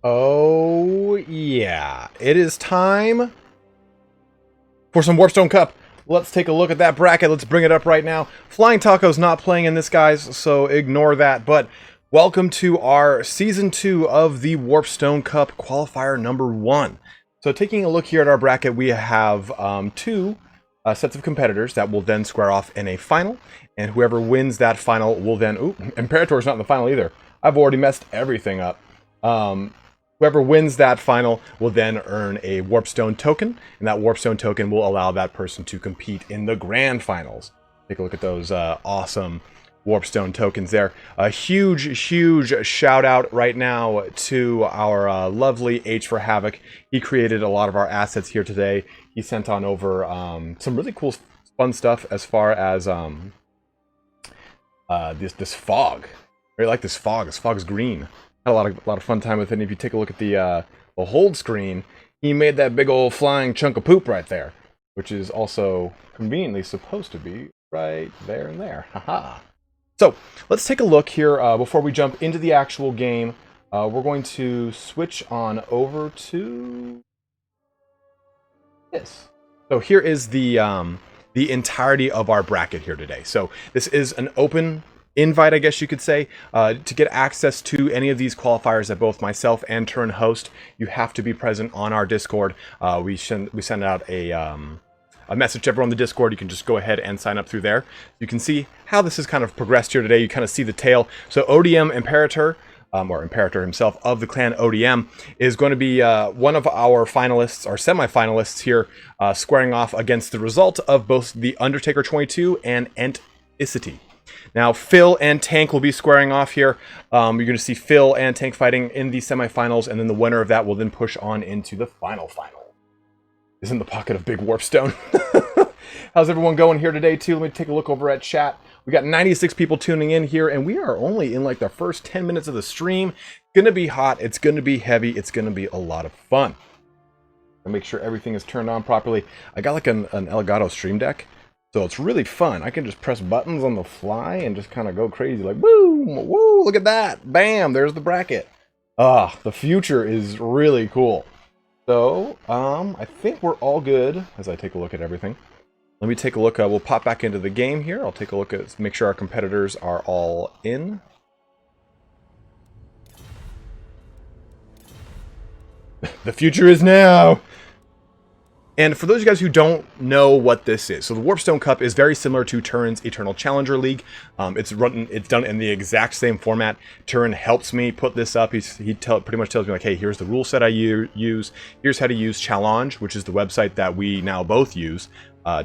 Oh, yeah. It is time for some Warpstone Cup. Let's take a look at that bracket. Let's bring it up right now. Flying Taco's not playing in this, guys, so ignore that. But welcome to our Season 2 of the Warpstone Cup Qualifier number 1. So taking a look here at our bracket, we have two sets of competitors that will then square off in a final. And whoever wins that final will then... Ooh, Imperator's not in the final either. I've already messed everything up. Whoever wins that final will then earn a Warpstone token, and that Warpstone token will allow that person to compete in the grand finals. Take a look at those awesome Warpstone tokens there. A huge shout out right now to our lovely H for Havoc. He created a lot of our assets here today. He sent on over some really cool, fun stuff as far as this fog. I really like this fog. This fog's green. Had a lot of fun time with it. And if you take a look at the hold screen, he made that big old flying chunk of poop right there, which is also conveniently supposed to be right there and there. Haha. So let's take a look here before we jump into the actual game. We're going to switch on over to this. So here is the entirety of our bracket here today. So this is an open invite, I guess you could say. To get access to any of these qualifiers that both myself and Turn host, you have to be present on our Discord. We send out a message to everyone on the Discord. You can just go ahead and sign up through there. You can see how this has kind of progressed here today. You kind of see the tail. So ODM Imperator, or Imperator himself of the clan ODM, is going to be one of our finalists, or semi-finalists here, squaring off against the result of both the Undertaker 22 and Enticity. Now, Phil and Tank will be squaring off here. You're going to see Phil and Tank fighting in the semifinals, and then the winner of that will then push on into the final. Is in the pocket of Big Warpstone. How's everyone going here today, too? Let me take a look over at chat. We got 96 people tuning in here, and we are only in like the first 10 minutes of the stream. It's going to be hot. It's going to be heavy. It's going to be a lot of fun. I'll make sure everything is turned on properly. I got like an Elgato Stream Deck. So it's really fun. I can just press buttons on the fly and just kind of go crazy. Like, woo, woo, look at that. Bam, there's the bracket. The future is really cool. So, I think we're all good as I take a look at everything. Let me take a look. We'll pop back into the game here. I'll take a look at, make sure our competitors are all in. The future is now. And for those of you guys who don't know what this is, so the Warpstone Cup is very similar to Turin's Eternal Challenger League. It's done in the exact same format. Turin helps me put this up. He pretty much tells me, like, hey, here's the rule set I use. Here's how to use Challenge, which is the website that we now both use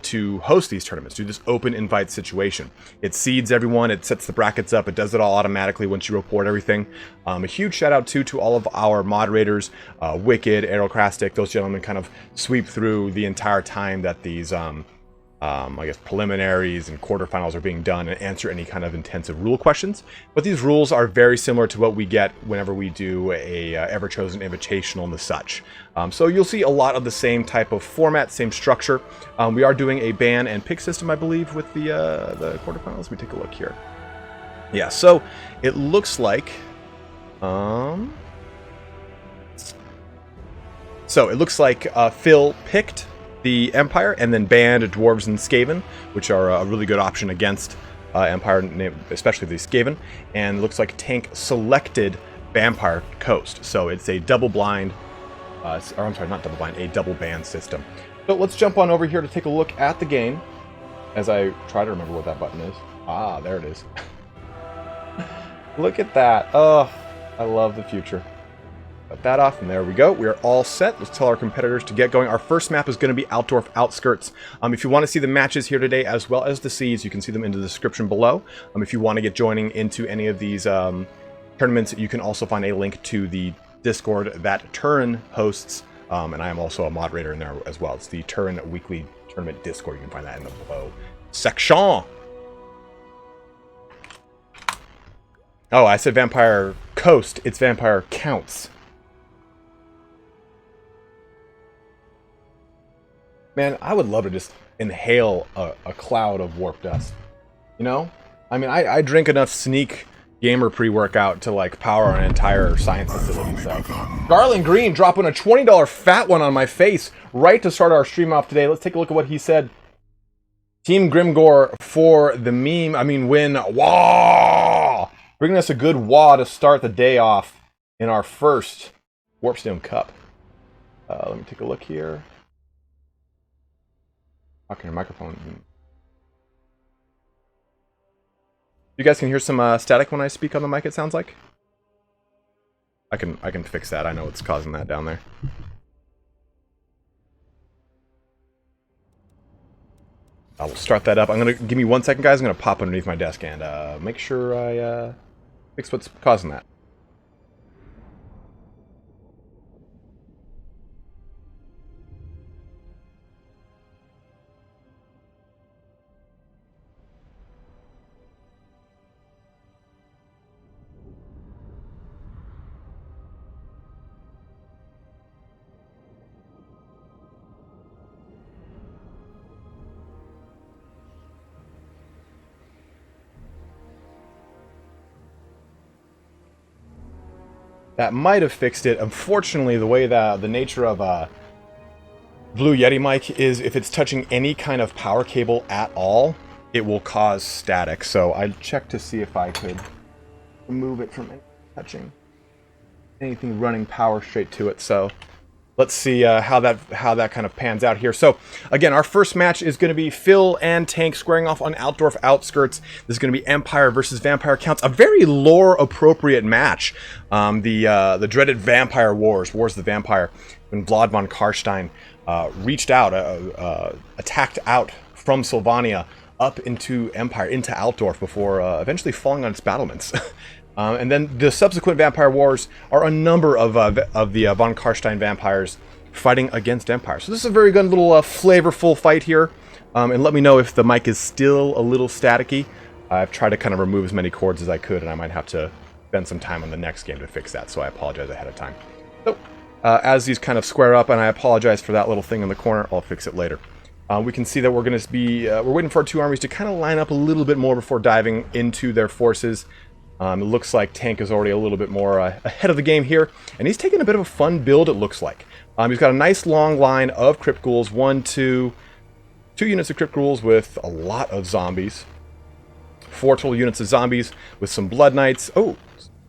to host these tournaments, do this open invite situation. It seeds everyone, it sets the brackets up, it does it all automatically once you report everything. A huge shout out to all of our moderators, Wicked, Aerocrastic, those gentlemen kind of sweep through the entire time that these I guess preliminaries and quarterfinals are being done and answer any kind of intensive rule questions. But these rules are very similar to what we get whenever we do a Ever-Chosen Invitational and the such. So you'll see a lot of the same type of format, same structure. We are doing a ban and pick system, I believe, with the quarterfinals. Let me take a look here. Yeah, so it looks like... Phil picked the Empire, and then banned Dwarves and Skaven, which are a really good option against Empire, especially the Skaven. And it looks like Tank selected Vampire Coast. So it's a double blind, or I'm sorry, not double blind, a double ban system. So let's jump on over here to take a look at the game, as I try to remember what that button is. Ah, there it is. Look at that. Oh, I love the future. Cut that off, and there we go. We are all set. Let's tell our competitors to get going. Our first map is going to be Altdorf Outskirts. If you want to see the matches here today, as well as the seeds, you can see them in the description below. If you want to get joining into any of these tournaments, you can also find a link to the Discord that Turin hosts, and I am also a moderator in there as well. It's the Turin Weekly Tournament Discord. You can find that in the below section. Oh, I said Vampire Coast. It's Vampire Counts. Man, I would love to just inhale a cloud of warp dust. You know? I mean, I drink enough sneak gamer pre-workout to like power an entire science facility. So Garland Green dropping a $20 fat one on my face right to start our stream off today. Let's take a look at what he said. Team Grimgore for the meme, win. Wah! Bringing us a good wah to start the day off in our first Warpstone Cup. Let me take a look here. Talking your microphone. You guys can hear some static when I speak on the mic, it sounds like. I can fix that. I know what's causing that down there. I will start that up. Give me 1 second, guys. I'm gonna pop underneath my desk and make sure I fix what's causing that. That might have fixed it. Unfortunately, the way that the nature of Blue Yeti mic is, if it's touching any kind of power cable at all, it will cause static. So I checked to see if I could remove it from touching anything running power straight to it. So let's see how that kind of pans out here. So again, our first match is going to be Phil and Tank squaring off on Altdorf Outskirts. This is going to be Empire versus Vampire Counts, a very lore appropriate match. The dreaded Vampire Wars of the Vampire, when Vlad von Karstein reached out, attacked out from Sylvania up into Empire, into Altdorf, before eventually falling on its battlements. And then the subsequent Vampire Wars are a number of the von Karstein vampires fighting against Empire. So this is a very good little flavorful fight here. And let me know if the mic is still a little staticky. I've tried to kind of remove as many cords as I could, and I might have to spend some time on the next game to fix that, so I apologize ahead of time. So, as these kind of square up, and I apologize for that little thing in the corner, I'll fix it later. We can see that we're going to be, we're waiting for our two armies to kind of line up a little bit more before diving into their forces. It looks like Tank is already a little bit more ahead of the game here, and he's taking a bit of a fun build, it looks like. He's got a nice long line of Crypt Ghouls, two units of Crypt Ghouls with a lot of zombies. 4 total units of zombies with some Blood Knights. Oh,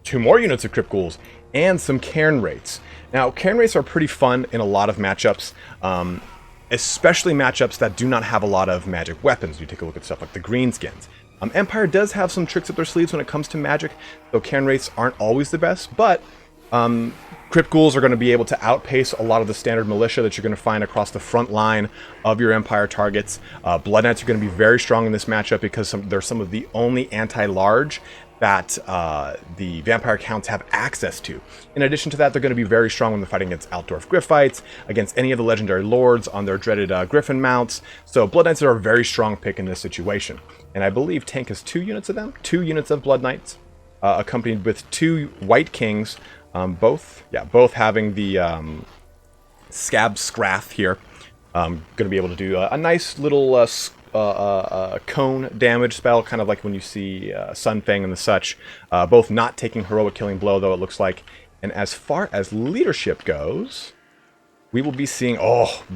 2 more units of Crypt Ghouls and some Cairn Wraiths. Now, Cairn Wraiths are pretty fun in a lot of matchups, especially matchups that do not have a lot of magic weapons. You take a look at stuff like the Greenskins. Empire does have some tricks up their sleeves when it comes to magic, though Cairn Wraiths aren't always the best, but Crypt Ghouls are going to be able to outpace a lot of the standard militia that you're going to find across the front line of your Empire targets. Blood Knights are going to be very strong in this matchup because they're some of the only anti-large that the Vampire Counts have access to. In addition to that, they're going to be very strong when they're fighting against Altdorf Griffites, against any of the legendary lords on their dreaded Griffin mounts. So Blood Knights are a very strong pick in this situation. And I believe Tank has 2 units of them, 2 units of Blood Knights, accompanied with 2 White Kings, both having the Scab Scrath here. Going to be able to do a nice little cone damage spell, kind of like when you see Sunfang and the such. Both not taking heroic killing blow, though, it looks like. And as far as leadership goes, we will be seeing,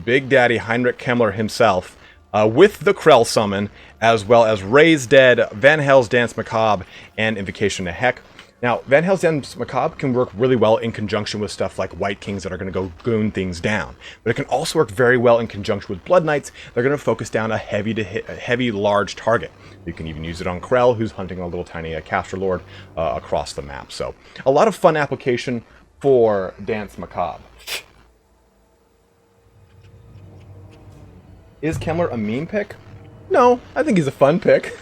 Big Daddy Heinrich Kemmler himself, with the Krell summon, as well as Raise Dead, Van Hell's Dance Macabre, and Invocation to Heck. Now, Van Hell's Dance Macabre can work really well in conjunction with stuff like White Kings that are going to go goon things down. But it can also work very well in conjunction with Blood Knights. They're going to focus down a heavy large target. You can even use it on Krell, who's hunting a little tiny Caster Lord across the map. So, a lot of fun application for Dance Macabre. Is Kemmler a meme pick? No, I think he's a fun pick.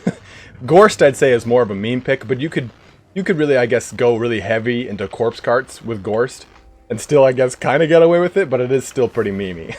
Gorst, I'd say, is more of a meme pick, but you could really, I guess, go really heavy into corpse carts with Gorst and still, I guess, kind of get away with it, but it is still pretty memey.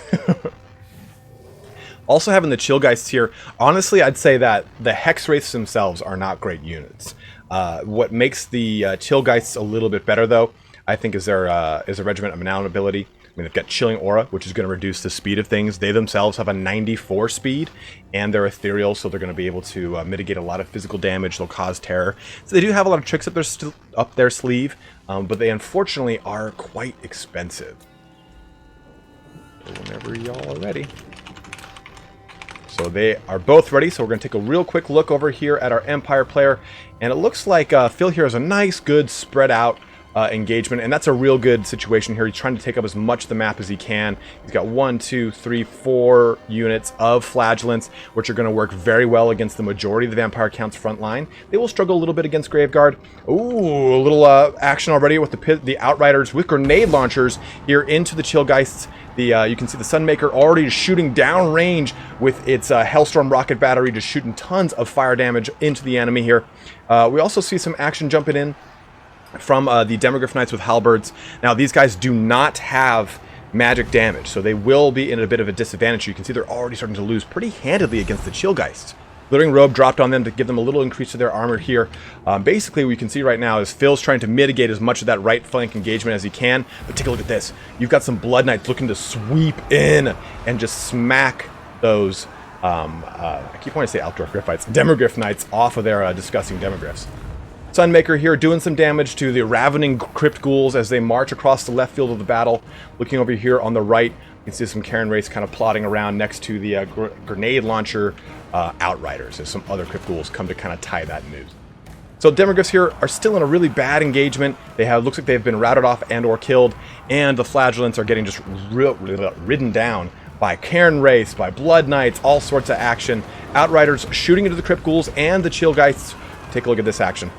Also having the Chillgeists here, honestly, I'd say that the Hex Wraiths themselves are not great units. What makes the Chillgeists a little bit better, though, I think, is their Regiment of Renown ability. I mean, they've got Chilling Aura, which is going to reduce the speed of things. They themselves have a 94 speed, and they're ethereal, so they're going to be able to mitigate a lot of physical damage. They'll cause terror. So they do have a lot of tricks up their sleeve, but they unfortunately are quite expensive. So whenever y'all are ready. So they are both ready, so we're going to take a real quick look over here at our Empire player, and it looks like Phil here has a nice, good, spread out engagement, and that's a real good situation here. He's trying to take up as much of the map as he can. He's got 1, 2, 3, 4 units of flagellants, which are going to work very well against the majority of the Vampire Count's front line. They will struggle a little bit against Graveguard. Ooh, a little action already with the Outriders with grenade launchers here into the Chillgeists. You can see the Sunmaker already shooting down range with its Hellstorm rocket battery, just shooting tons of fire damage into the enemy here. We also see some action jumping in from the Demogryph Knights with halberds. Now, these guys do not have magic damage, so they will be in a bit of a disadvantage. You can see they're already starting to lose pretty handedly against the Chillgeists. Glittering Robe dropped on them to give them a little increase to their armor here. Basically, what we can see right now is Phil's trying to mitigate as much of that right flank engagement as he can. But take a look at this. You've got some Blood Knights looking to sweep in and just smack those, I keep wanting to say Altdorf Griffites, Demogryph Knights off of their disgusting Demogryphs. Sunmaker here doing some damage to the Ravening Crypt Ghouls as they march across the left field of the battle. Looking over here on the right, you can see some Karen Wraiths kind of plodding around next to the grenade launcher Outriders as some other Crypt Ghouls come to kind of tie that news. So Demogryphs here are still in a really bad engagement. Looks like they've been routed off and or killed, and the Flagellants are getting just ridden down by Karen Wraiths, by Blood Knights, all sorts of action. Outriders shooting into the Crypt Ghouls and the Chillgeists. Take a look at this action.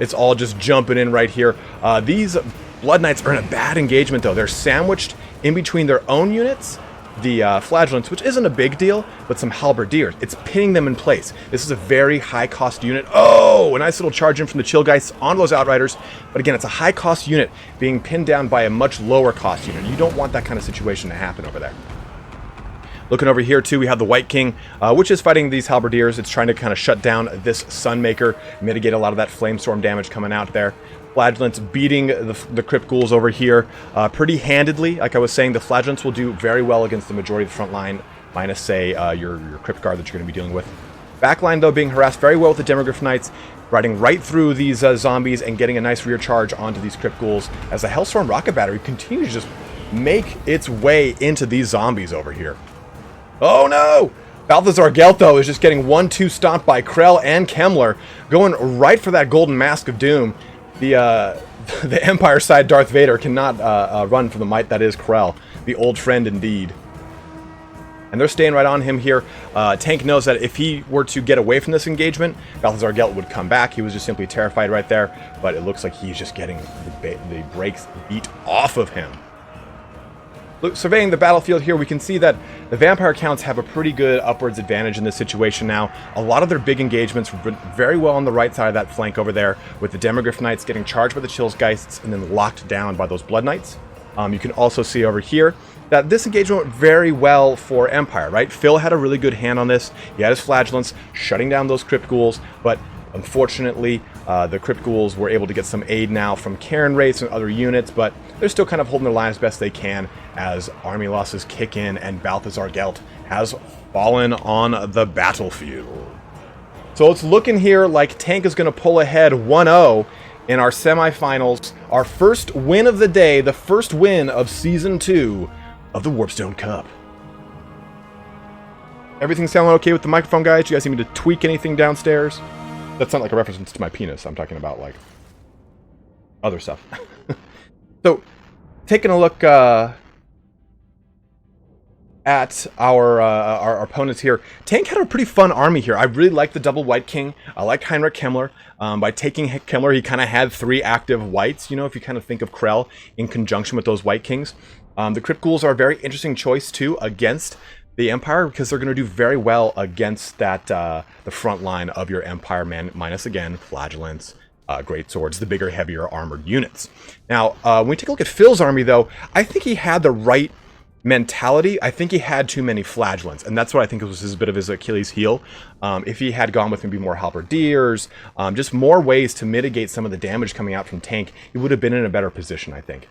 It's all just jumping in right here. These Blood Knights are in a bad engagement, though. They're sandwiched in between their own units, the Flagellants, which isn't a big deal, but some Halberdiers. It's pinning them in place. This is a very high-cost unit. Oh, a nice little charge in from the Chillgeists onto those Outriders. But again, it's a high-cost unit being pinned down by a much lower-cost unit. You don't want that kind of situation to happen over there. Looking over here, too, we have the White King, which is fighting these Halberdiers. It's trying to kind of shut down this Sunmaker, mitigate a lot of that Flamestorm damage coming out there. Flagellants beating the Crypt Ghouls over here pretty handedly. Like I was saying, the Flagellants will do very well against the majority of the front line, minus, say, your Crypt Guard that you're going to be dealing with. Backline, though, being harassed very well with the Demogryph Knights, riding right through these zombies and getting a nice rear charge onto these Crypt Ghouls as the Hellstorm rocket battery continues to just make its way into these zombies over here. Oh no! Balthazar Gelt, though, is just getting 1-2 stomped by Krell and Kemmler, going right for that golden mask of doom. The Empire side Darth Vader cannot run from the might that is Krell, the old friend indeed. And they're staying right on him here. Tank knows that if he were to get away from this engagement, Balthazar Gelt would come back. He was just simply terrified right there, but it looks like he's just getting the brakes beat off of him. Look, surveying the battlefield here, we can see that the Vampire Counts have a pretty good upwards advantage in this situation now. A lot of their big engagements were very well on the right side of that flank over there, with the Demogryph Knights getting charged by the Chillgeists and then locked down by those Blood Knights. You can also see over here that this engagement went very well for Empire, right? Phil had a really good hand on this. He had his Flagellants shutting down those Crypt Ghouls, but unfortunately, the Crypt Ghouls were able to get some aid now from Karen Wraiths and other units, but they're still kind of holding their line as best they can as army losses kick in and Balthazar Gelt has fallen on the battlefield. So it's looking here like Tank is going to pull ahead 1-0 in our semifinals. Our first win of the day, the first win of Season 2 of the Warpstone Cup. Everything sounding okay with the microphone, guys? You guys need me to tweak anything downstairs? That's not like a reference to my penis. I'm talking about, like, other stuff. So, taking a look at our opponents here. Tank had a pretty fun army here. I really like the double White King. I like Heinrich Kemmler. By taking Kemmler, he kind of had 3 active whites, you know, if you kind of think of Krell in conjunction with those White Kings. The Crypt Ghouls are a very interesting choice, too, against the Empire, because they're going to do very well against that the front line of your Empire, minus, again, Flagellants, Great Swords, the bigger, heavier armored units. Now, when we take a look at Phil's army, though, I think he had the right mentality. I think he had too many Flagellants, and that's what I think was a bit of his Achilles heel. If he had gone with maybe more Halberdiers, just more ways to mitigate some of the damage coming out from Tank, he would have been in a better position, I think.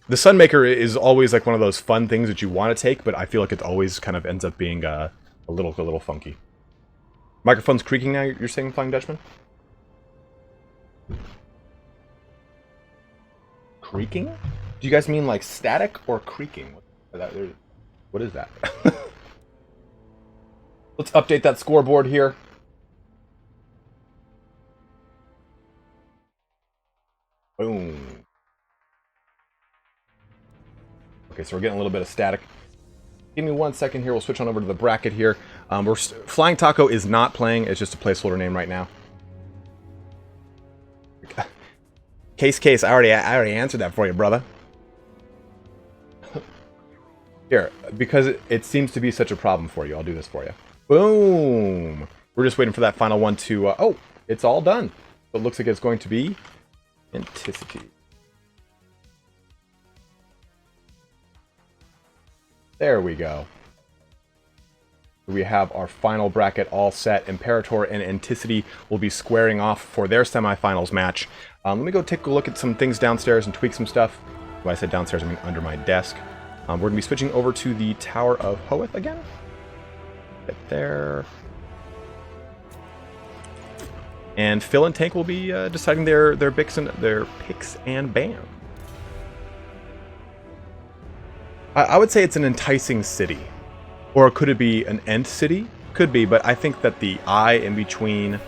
the Sunmaker is always like one of those fun things that you want to take, but I feel like it always kind of ends up being a little funky. Microphone's creaking now, you're saying, Flying Dutchman? Creaking? Do you guys mean like static or creaking? What is that? Let's update that scoreboard here. Boom. Okay, so we're getting a little bit of static. Give me 1 second here. We'll switch on over to the bracket here. Flying Taco is not playing. It's just a placeholder name right now. Case. I already answered that for you, brother. Here, because it seems to be such a problem for you, I'll do this for you. Boom. We're just waiting for that final one to... oh, it's all done. So it looks like it's going to be Anticity. There we go. We have our final bracket all set. Imperator and Anticity will be squaring off for their semifinals match. Let me go take a look at some things downstairs and tweak some stuff. When I said downstairs, I mean under my desk. We're going to be switching over to the Tower of Hoeth again. Right there. And Phil and Tank will be deciding their picks and bans. I would say it's an enticing city. Or could it be an end city? Could be, but I think that the I in between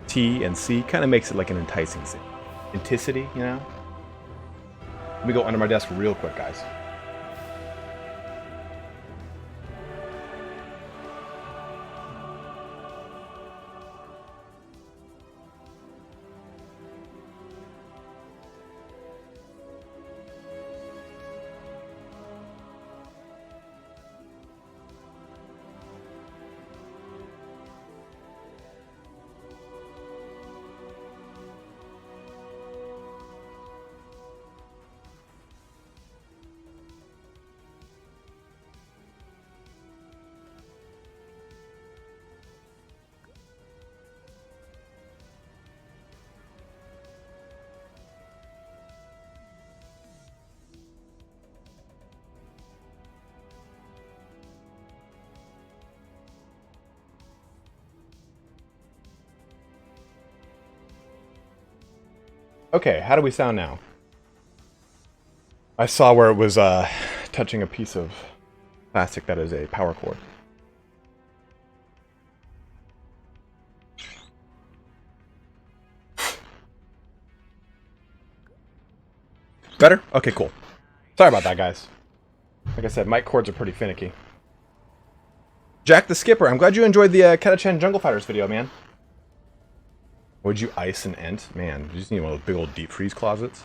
T and C kind of makes it like an enticing city. Enticity, you know? Let me go under my desk real quick, guys. Okay, how do we sound now? I saw where it was touching a piece of plastic that is a power cord. Better? Okay, cool. Sorry about that, guys. Like I said, mic cords are pretty finicky. Jack the Skipper, I'm glad you enjoyed the Cataph Jungle Fighters video, man. Would you ice an Ent? Man, you just need one of those big old deep freeze closets.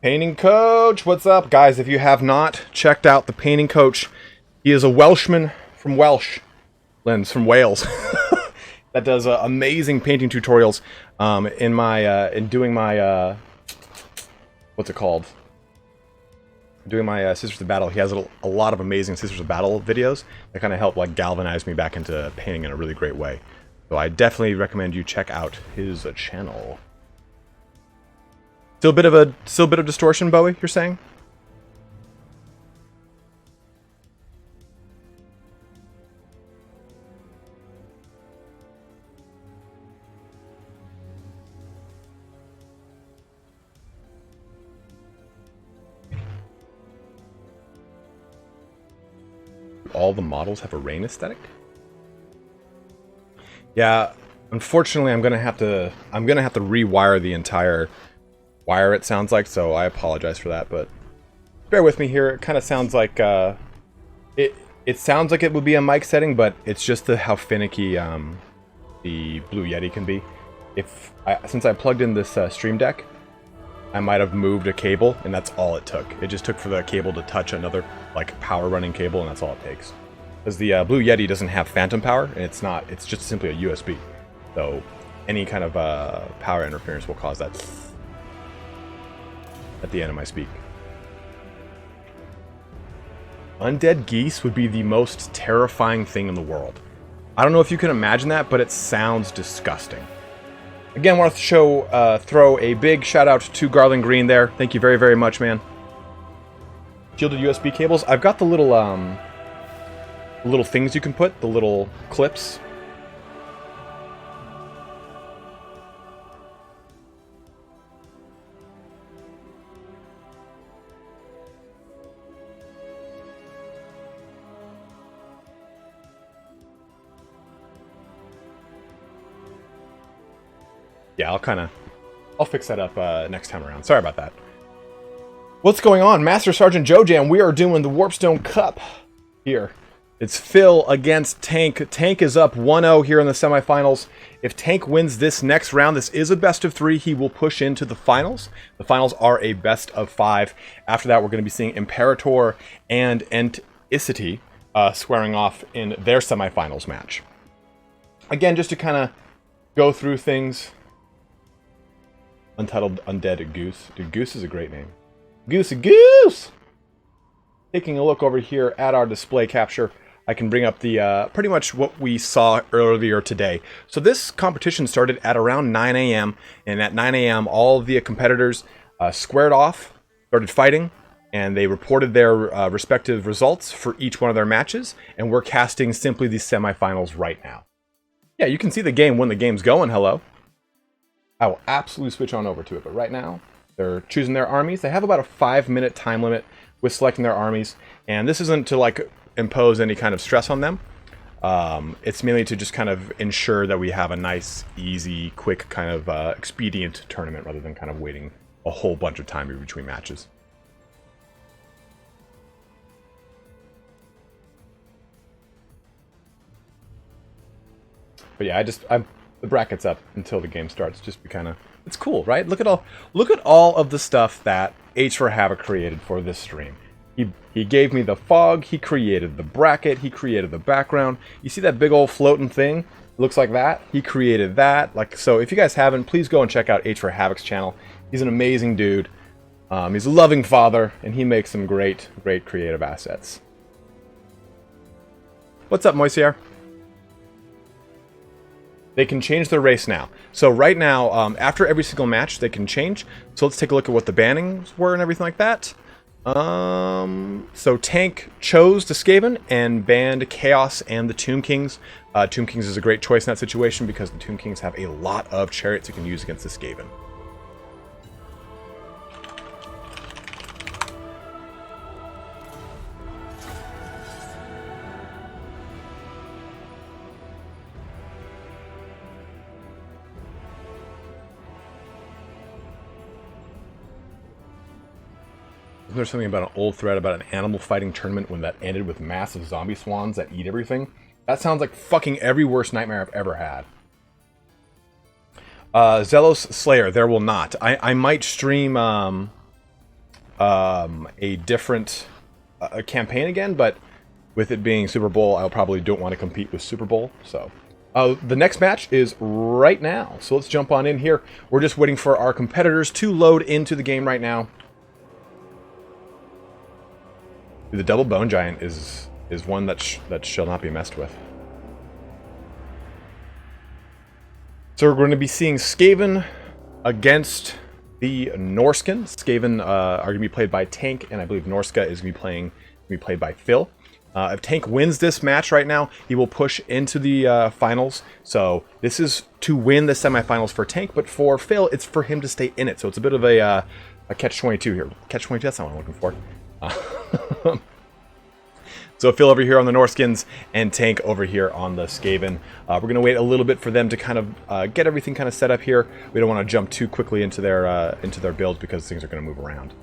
Painting Coach, what's up? Guys, if you have not checked out the Painting Coach, he is a Welshman from from Wales. That does amazing painting tutorials in doing my what's it called? Doing my Sisters of Battle. He has a lot of amazing Sisters of Battle videos that kind of help like galvanize me back into painting in a really great way. So I definitely recommend you check out his channel. Still a bit of distortion, Bowie, you're saying? All the models have a rain aesthetic? Yeah, unfortunately, I'm gonna have to rewire the entire wire. It sounds like, so I apologize for that. But bear with me here. It kind of sounds like it sounds like it would be a mic setting, but it's just how finicky the Blue Yeti can be. Since I plugged in this Stream Deck, I might have moved a cable, and that's all it took. It just took for the cable to touch another like power running cable, and that's all it takes. Because the Blue Yeti doesn't have phantom power, and it's just simply a USB. So any kind of power interference will cause that at the end of my speak. Undead geese would be the most terrifying thing in the world. I don't know if you can imagine that, but it sounds disgusting. Again, want to throw a big shout out to Garland Green there. Thank you very, very much, man. Shielded USB cables. I've got the little things you can put, the little clips. Yeah, I'll fix that up next time around. Sorry about that. What's going on? Master Sergeant Joe Jam, we are doing the Warpstone Cup here. It's Phil against Tank. Tank is up 1-0 here in the semifinals. If Tank wins this next round, this is a best of 3. He will push into the finals. The finals are a best of 5. After that, we're going to be seeing Imperator and Enticity squaring off in their semifinals match. Again, just to kind of go through things. Untitled Undead Goose. Dude, Goose is a great name. Goose! Taking a look over here at our display capture, I can bring up the pretty much what we saw earlier today. So this competition started at around 9 a.m. and at 9 a.m. all of the competitors squared off, started fighting, and they reported their respective results for each one of their matches, and we're casting simply the semifinals right now. Yeah, you can see the game when the game's going, hello. I will absolutely switch on over to it, but right now, they're choosing their armies. They have about a 5-minute time limit with selecting their armies, and this isn't to like impose any kind of stress on them. It's mainly to just kind of ensure that we have a nice, easy, quick kind of expedient tournament rather than kind of waiting a whole bunch of time in between matches. But yeah, the bracket's up until the game starts, just to kind of, it's cool, right? Look at all of the stuff that H4Havoc created for this stream. He gave me the fog, he created the bracket, he created the background. You see that big old floating thing? Looks like that. He created that. Like, so if you guys haven't, please go and check out H4Havoc's channel. He's an amazing dude. He's a loving father, and he makes some great creative assets. What's up, Moisier? They can change their race now. So right now, after every single match, they can change. So let's take a look at what the bannings were and everything like that. So Tank chose the Skaven and banned Chaos and the Tomb Kings. Tomb Kings is a great choice in that situation because the Tomb Kings have a lot of chariots you can use against the Skaven. Isn't there something about an old thread about an animal fighting tournament when that ended with massive zombie swans that eat everything? That sounds like fucking every worst nightmare I've ever had. Zelos Slayer, there will not. I might stream a different campaign again, but with it being Super Bowl, I probably don't want to compete with Super Bowl. So the next match is right now. So let's jump on in here. We're just waiting for our competitors to load into the game right now. The double bone giant is one that shall not be messed with. So we're going to be seeing Skaven against the Norskin. Skaven are going to be played by Tank, and I believe Norska is going to be played by Phil. If Tank wins this match right now, he will push into the finals. So this is to win the semifinals for Tank, but for Phil, it's for him to stay in it. So it's a bit of a catch-22 here. Catch-22, that's not what I'm looking for. So Phil over here on the Norskins and Tank over here on the Skaven. We're going to wait a little bit for them to kind of get everything kind of set up here. We don't want to jump too quickly into their builds because things are going to move around.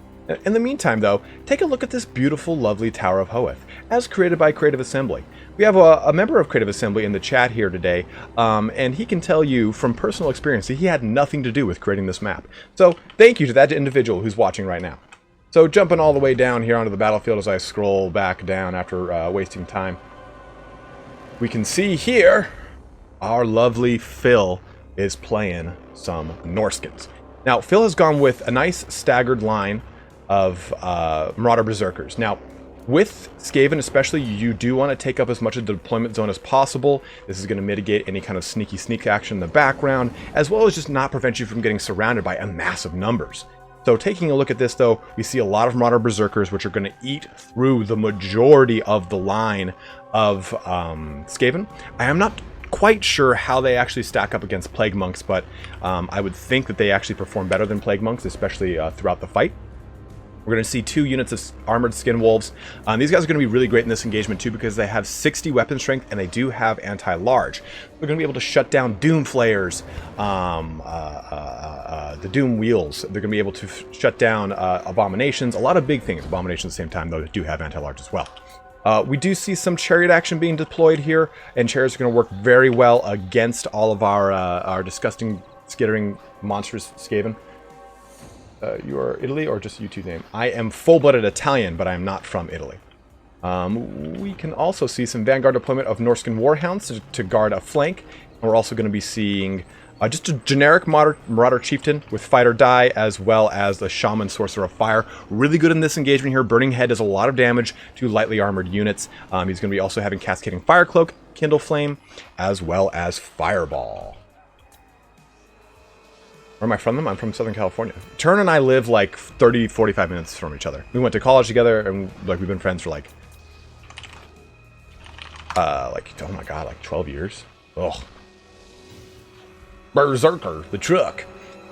In the meantime, though, take a look at this beautiful, lovely Tower of Hoeth, as created by Creative Assembly. We have a member of Creative Assembly in the chat here today, and he can tell you from personal experience that he had nothing to do with creating this map. So thank you to that individual who's watching right now. So jumping all the way down here onto the battlefield as I scroll back down after wasting time, we can see here our lovely Phil is playing some Norskins. Now, Phil has gone with a nice staggered line of Marauder Berserkers. Now, With Skaven especially, you do want to take up as much of the deployment zone as possible. This is going to mitigate any kind of sneak action in the background, as well as just not prevent you from getting surrounded by a massive numbers. So taking a look at this though, we see a lot of Marauder Berserkers, which are going to eat through the majority of the line of Skaven. I am not quite sure how they actually stack up against Plague Monks, but I would think that they actually perform better than Plague Monks, especially throughout the fight. We're going to see 2 units of armored skin wolves. These guys are going to be really great in this engagement too, because they have 60 weapon strength and they do have anti-large. They're going to be able to shut down Doom Flayers, the Doom Wheels. They're going to be able to shut down Abominations, a lot of big things. Abominations at the same time, though, they do have anti-large as well. We do see some chariot action being deployed here, and chariots are going to work very well against all of our disgusting, skittering, monstrous Skaven. You are Italy or just you two name? I am full-blooded Italian, but I am not from Italy. We can also see some Vanguard deployment of Norscan Warhounds to guard a flank. And we're also going to be seeing just a generic Marauder Chieftain with Fight or Die, as well as the Shaman Sorcerer of Fire. Really good in this engagement here. Burning Head does a lot of damage to lightly armored units. He's going to be also having Cascading Fire Cloak, Kindle Flame, as well as Fireball. Where am I from them? I'm from Southern California. Turn and I live like 30-45 minutes from each other. We went to college together, and like we've been friends for like oh my god, like 12 years. Ugh. Berserker, the truck.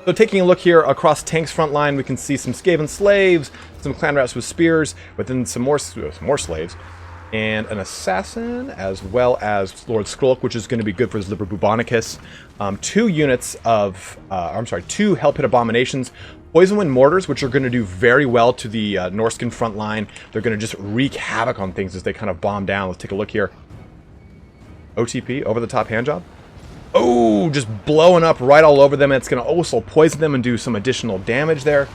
So taking a look here across Tank's front line, we can see some Skaven slaves, some clan rats with spears, but then some more slaves, and an assassin, as well as Lord Skrulk, which is going to be good for his Liber Bubonicus. 2 units of, 2 Hell Pit Abominations, Poison Wind Mortars, which are going to do very well to the Norscan front line. They're going to just wreak havoc on things as they kind of bomb down. Let's take a look here. OTP, over the top handjob. Oh, just blowing up right all over them. And it's going to also poison them and do some additional damage there.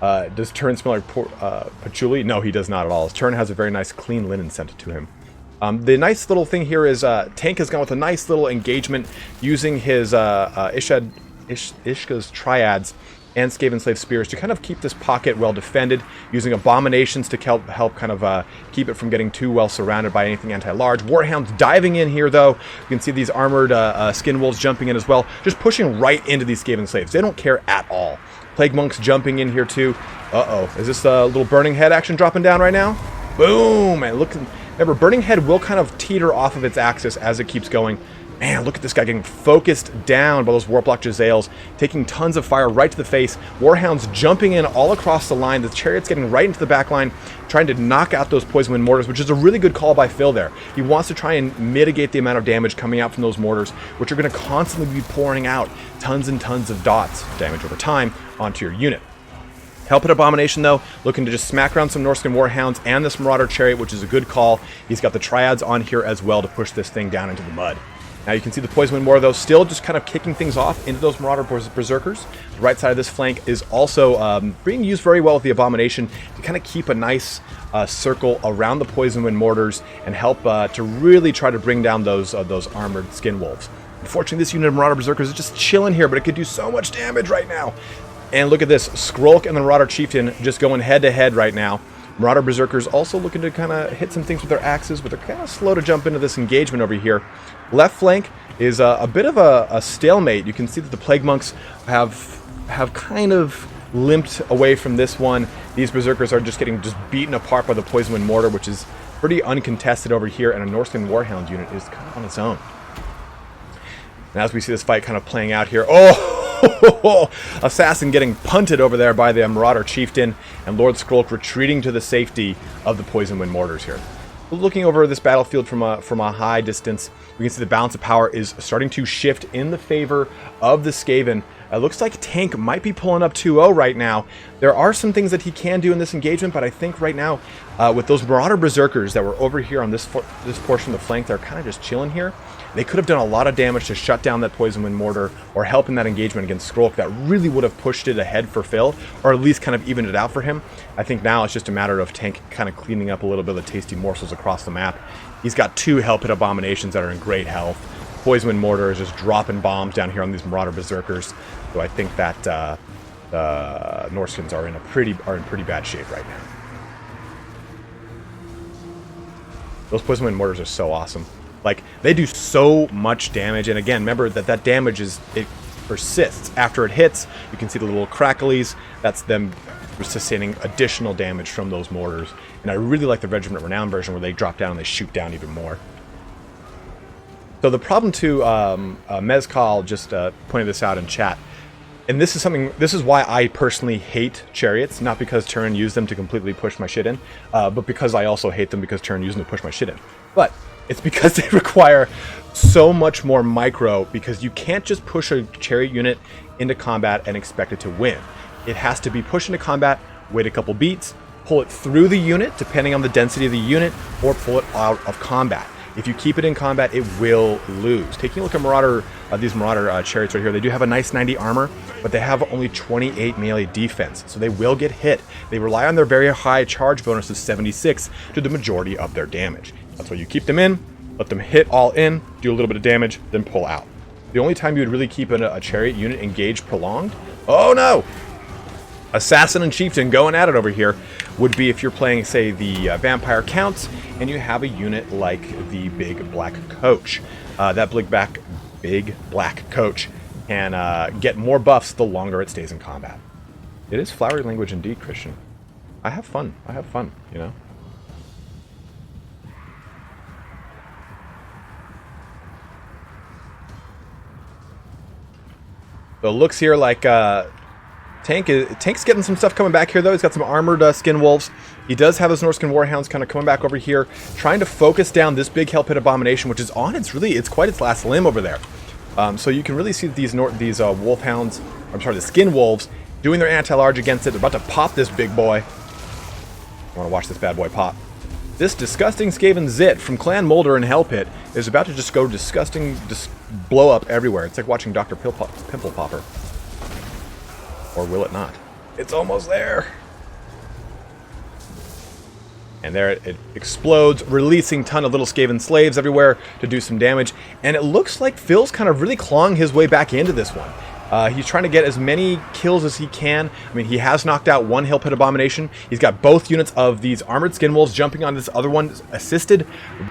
Does Turn smell like patchouli? No, he does not at all. His Turn has a very nice clean linen scent to him. The nice little thing here is Tank has gone with a nice little engagement using his Ishka's Triads and Skaven Slave Spears to kind of keep this pocket well defended, using Abominations to help kind of keep it from getting too well surrounded by anything anti-large. Warhounds diving in here, though. You can see these armored Skin Wolves jumping in as well, just pushing right into these Skaven Slaves. They don't care at all. Plague Monks jumping in here, too. Uh-oh. Is this a little Burning Head action dropping down right now? Boom! And look, remember, Burning Head will kind of teeter off of its axis as it keeps going. Man, look at this guy getting focused down by those Warplock Jezzails, taking tons of fire right to the face. Warhounds jumping in all across the line. The Chariot's getting right into the back line, trying to knock out those Poison Wind Mortars, which is a really good call by Phil there. He wants to try and mitigate the amount of damage coming out from those mortars, which are going to constantly be pouring out tons and tons of dots, damage over time, onto your unit. Hell Pit Abomination, though, looking to just smack around some Norscan Warhounds and this Marauder Chariot, which is a good call. He's got the Triads on here as well to push this thing down into the mud. Now you can see the Poison Wind Mortar, though, still just kind of kicking things off into those Marauder Berserkers. The right side of this flank is also being used very well with the Abomination to kind of keep a nice circle around the Poison Wind Mortars and help to really try to bring down those armored Skin Wolves. Unfortunately, this unit of Marauder Berserkers is just chilling here, but it could do so much damage right now. And look at this, Skrulk and the Marauder Chieftain just going head-to-head right now. Marauder Berserkers also looking to kind of hit some things with their axes, but they're kind of slow to jump into this engagement over here. Left flank is a bit of a stalemate. You can see that the Plague Monks have kind of limped away from this one. These Berserkers are just getting beaten apart by the Poison Wind Mortar, which is pretty uncontested over here, and a Norscan Warhound unit is kind of on its own. And as we see this fight kind of playing out here, Assassin getting punted over there by the Marauder Chieftain, and Lord Skrulk retreating to the safety of the Poison Wind Mortars here. Looking over this battlefield from a high distance, we can see the balance of power is starting to shift in the favor of the Skaven. It looks like Tank might be pulling up 2-0 right now. There are some things that he can do in this engagement, but I think right now, with those Marauder Berserkers that were over here on this portion of the flank, they're kind of just chilling here. They could have done a lot of damage to shut down that Poison Wind Mortar or help in that engagement against Skrulk. That really would have pushed it ahead for Phil, or at least kind of evened it out for him. I think now it's just a matter of Tank kind of cleaning up a little bit of the tasty morsels across the map. He's got 2 Hell Pit Abominations that are in great health. Poison Wind Mortar is just dropping bombs down here on these Marauder Berserkers. So I think that the Norskins are in pretty bad shape right now. Those poison wind mortars are so awesome. Like, they do so much damage, and again, remember that damage it persists. After it hits, you can see the little cracklies. That's them sustaining additional damage from those mortars. And I really like the Regiment Renown version where they drop down and they shoot down even more. So the problem too, Mezcal just pointed this out in chat, and this is why I personally hate chariots, not because Turin used them to completely push my shit in, but because I also hate them because Turin used them to push my shit in. But it's because they require so much more micro, because you can't just push a chariot unit into combat and expect it to win. It has to be pushed into combat, wait a couple beats, pull it through the unit, depending on the density of the unit, or pull it out of combat. If you keep it in combat, it will lose. Taking a look at these Marauder chariots right here, they do have a nice 90 armor, but they have only 28 melee defense, so they will get hit. They rely on their very high charge bonus of 76 to the majority of their damage. That's why you keep them in, let them hit all in, do a little bit of damage, then pull out. The only time you would really keep a chariot unit engaged prolonged, oh no! Assassin and Chieftain going at it over here would be if you're playing, say, the Vampire Counts, and you have a unit like the Big Black Coach. That big black coach can get more buffs the longer it stays in combat. It is flowery language indeed, Christian. I have fun, you know? So it looks here like Tank's getting some stuff coming back here, though. He's got some armored skin wolves. He does have his Norskin Warhounds kind of coming back over here, trying to focus down this big Hell Pit Abomination, which is on it's quite its last limb over there. So you can really see these Wolfhounds, I'm sorry, the Skin Wolves, doing their anti-large against it. They're about to pop this big boy. I want to watch this bad boy pop. This disgusting Skaven Zit from Clan Molder and Hell Pit is about to just go just blow up everywhere. It's like watching Dr. Pimple Popper. Or will it not? It's almost there. And there it explodes, releasing a ton of little Skaven slaves everywhere to do some damage. And it looks like Phil's kind of really clawing his way back into this one. He's trying to get as many kills as he can. I mean, he has knocked out one Hell Pit Abomination. He's got both units of these Armored Skin Wolves jumping on this other one, assisted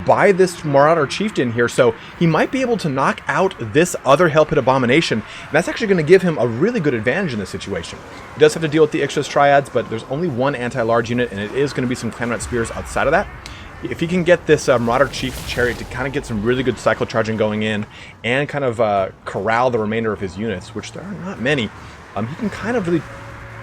by this Marauder Chieftain here. So he might be able to knock out this other Hell Pit Abomination. And that's actually going to give him a really good advantage in this situation. He does have to deal with the Ixchus Triads, but there's only one anti-large unit, and it is going to be some Clanrat Spears outside of that. If he can get this Marauder Chief Chariot to kind of get some really good cycle charging going in and kind of corral the remainder of his units, which there are not many, he can kind of really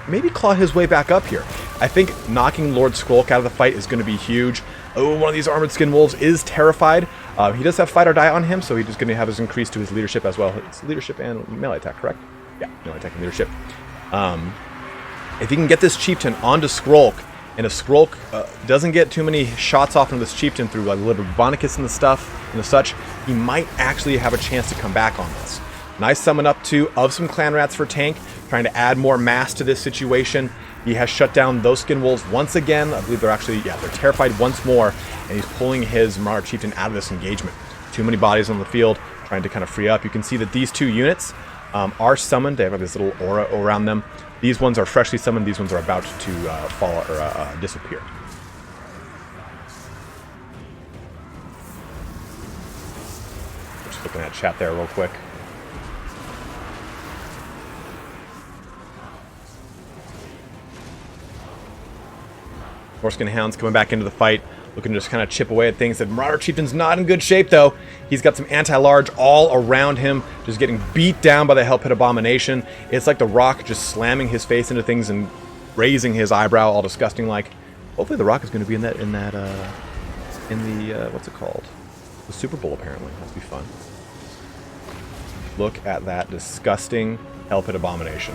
maybe claw his way back up here. I think knocking Lord Skrolk out of the fight is going to be huge. Oh, one of these Armored Skin Wolves is terrified. He does have Fight or Die on him, so he's just going to have his increase to his leadership as well. It's leadership and melee attack, correct? Yeah, melee attack and leadership. If he can get this Chieftain onto Skrolk, and if Skrolk doesn't get too many shots off into this Chieftain through like Liber Bonicus and the stuff and the such, he might actually have a chance to come back on this. Nice summon up too of some Clan Rats for Tank, trying to add more mass to this situation. He has shut down those Skin Wolves once again. I believe they're actually, yeah, they're terrified once more, and he's pulling his Marauder Chieftain out of this engagement. Too many bodies on the field, trying to kind of free up. You can see that these two units are summoned. They have this little aura around them. These ones are freshly summoned. These ones are about to fall or disappear. Just looking at chat there real quick. Norskin Hounds coming back into the fight, looking to just kind of chip away at things. The Marauder Chieftain's not in good shape, though. He's got some anti-large all around him, just getting beat down by the Hell Pit Abomination. It's like the Rock just slamming his face into things and raising his eyebrow all disgusting like. Hopefully the Rock is going to be in the what's it called? The Super Bowl, apparently. That'll be fun. Look at that disgusting Hell Pit Abomination.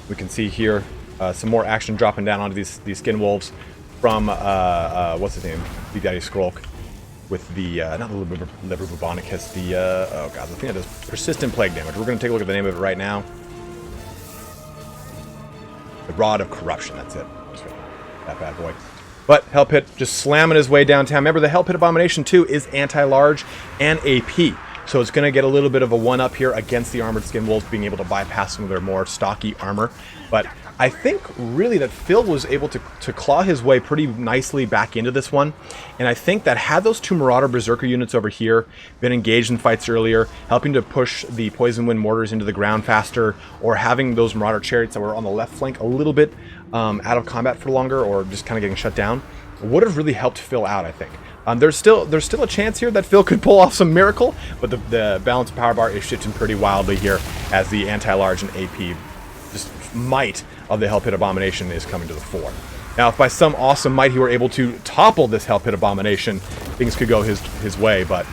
We can see here some more action dropping down onto these Skin Wolves from, what's his name? Big Daddy Skrolk. With the, not the Liber Bubonicus, the, oh god, the thing that does persistent plague damage. We're going to take a look at the name of it right now. The Rod of Corruption, that's it. That bad boy. But Hell Pit just slamming his way downtown. Remember, the Hell Pit Abomination, too, is anti-large and AP. So it's going to get a little bit of a one-up here against the Armored Skin Wolves, being able to bypass some of their more stocky armor. But I think really that Phil was able to claw his way pretty nicely back into this one. And I think that had those two Marauder Berserker units over here been engaged in fights earlier, helping to push the Poison Wind Mortars into the ground faster, or having those Marauder Chariots that were on the left flank a little bit out of combat for longer, or just kind of getting shut down, would have really helped Phil out, I think. There's still a chance here that Phil could pull off some miracle, but the balance power bar is shifting pretty wildly here as the anti-large and AP just might of the Hell Pit Abomination is coming to the fore. Now, if by some awesome might he were able to topple this Hell Pit Abomination, things could go his way, but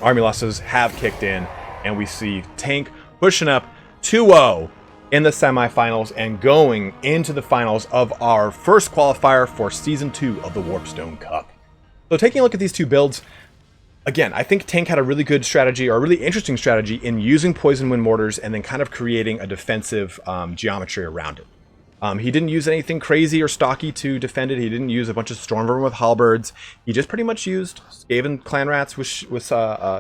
army losses have kicked in, and we see Tank pushing up 2-0 in the semifinals and going into the finals of our first qualifier for Season 2 of the Warpstone Cup. So taking a look at these two builds, again, I think Tank had a really good strategy, or a really interesting strategy, in using Poison Wind Mortars and then kind of creating a defensive geometry around it. He didn't use anything crazy or stocky to defend it. He didn't use a bunch of Stormvermin with halberds. He just pretty much used Skaven clan rats with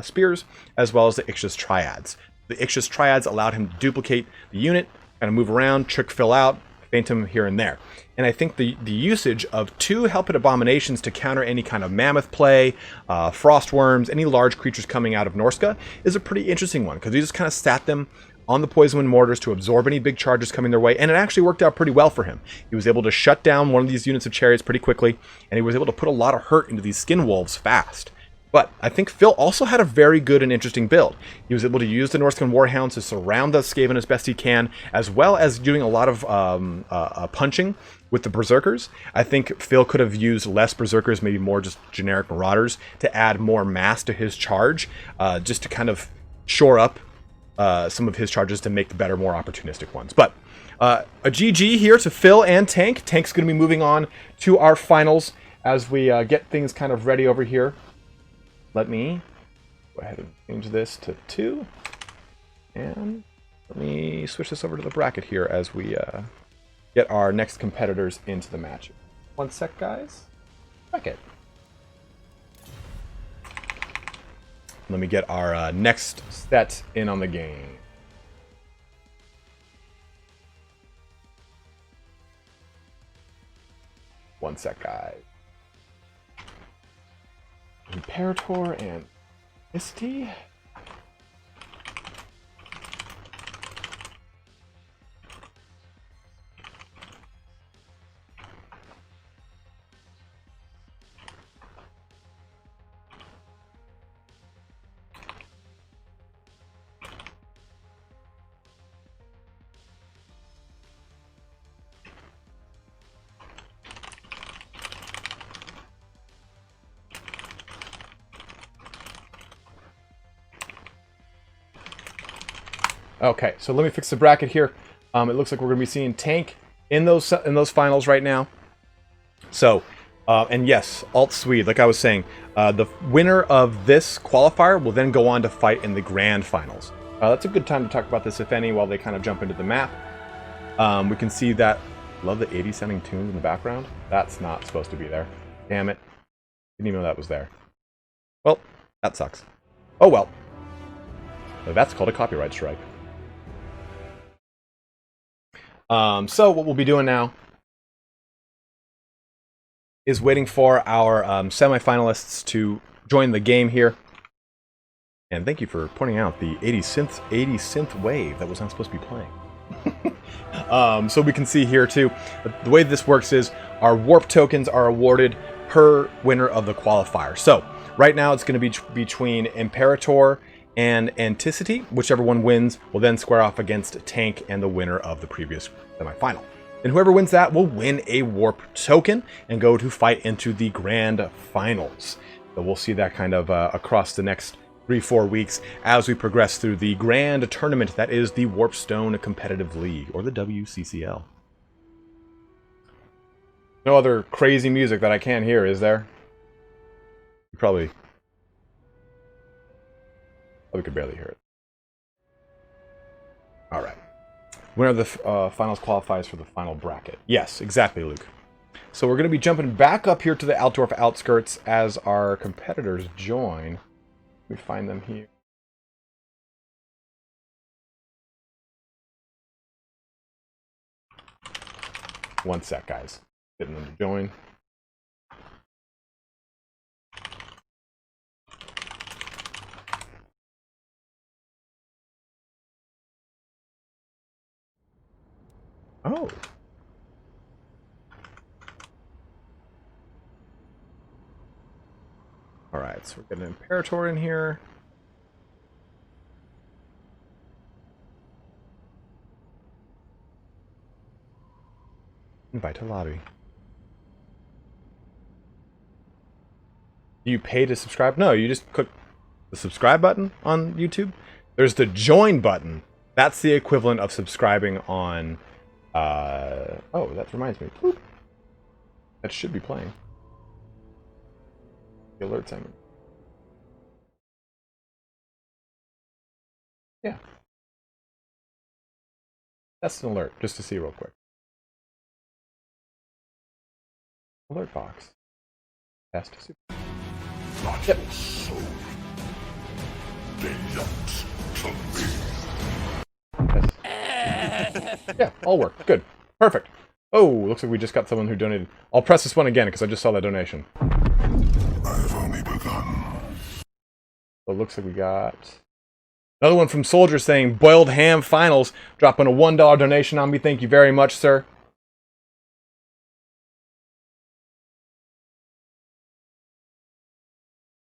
spears, as well as the Ixchus Triads. The Ixchus Triads allowed him to duplicate the unit, kind of move around, trick Phil out, feint him here and there. And I think the usage of two Hell Pit Abominations to counter any kind of mammoth play, frost worms, any large creatures coming out of Norska is a pretty interesting one, because he just kind of sat them on the Poison Wind Mortars to absorb any big charges coming their way, and it actually worked out pretty well for him. He was able to shut down one of these units of chariots pretty quickly, and he was able to put a lot of hurt into these skin wolves fast. But I think Phil also had a very good and interesting build. He was able to use the Norscan Warhounds to surround the Skaven as best he can, as well as doing a lot of punching with the Berserkers. I think Phil could have used less Berserkers, maybe more just generic Marauders, to add more mass to his charge, just to kind of shore up some of his charges to make the better, more opportunistic ones. But a GG here to Phil and Tank. Tank's going to be moving on to our finals as we get things kind of ready over here. Let me go ahead and change this to 2. And let me switch this over to the bracket here as we get our next competitors into the match. One sec, guys. Bracket. Let me get our next set in on the game. One sec, guys. Imperator and Misty. Okay, so let me fix the bracket here. It looks like we're going to be seeing Tank in those finals right now. So, and yes, Alt Swede, like I was saying, the winner of this qualifier will then go on to fight in the grand finals. That's a good time to talk about this, if any, while they kind of jump into the map. We can see that, love the 80 sounding tunes in the background. That's not supposed to be there. Damn it. Didn't even know that was there. Well, that sucks. Oh well. That's called a copyright strike. So what we'll be doing now is waiting for our semifinalists to join the game here. And thank you for pointing out the 80 synth wave that was not supposed to be playing. So we can see here too, the way this works is our warp tokens are awarded per winner of the qualifier. So right now it's going to be between Imperator and Anticity. Whichever one wins will then square off against Tank and the winner of the previous semifinal. And whoever wins that will win a warp token and go to fight into the grand finals. So we'll see that kind of across the next 3-4 weeks as we progress through the grand tournament that is the Warpstone Competitive League, or the WCCL. No other crazy music that I can't hear, is there? You probably could barely hear it. All right. Winner of the finals qualifies for the final bracket. Yes, exactly, Luke. So we're going to be jumping back up here to the Altdorf Outskirts as our competitors join. Let me find them here. One sec, guys. Getting them to join. Oh. Alright, so we're getting an Imperator in here. Invite to lobby. Do you pay to subscribe? No, you just click the subscribe button on YouTube. There's the join button. That's the equivalent of subscribing on... oh, that reminds me. Boop. That should be playing. The alert segment. Yeah. That's an alert, just to see real quick. Alert box. Test. Yep. Yes. Yeah, all worked. Good. Perfect. Oh, looks like we just got someone who donated. I'll press this one again because I just saw that donation. I've only begun. So it looks like we got another one from Soldier saying, Boiled Ham Finals, dropping a $1 donation on me. Thank you very much, sir.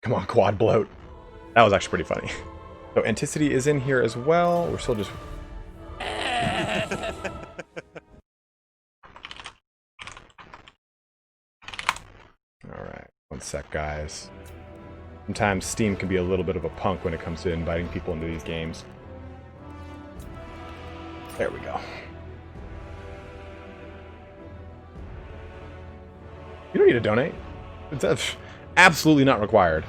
Come on, quad bloat. That was actually pretty funny. So Anticity is in here as well. We're still just... Alright, one sec, guys. Sometimes Steam can be a little bit of a punk when it comes to inviting people into these games. There we go. You don't need to donate. It's absolutely not required.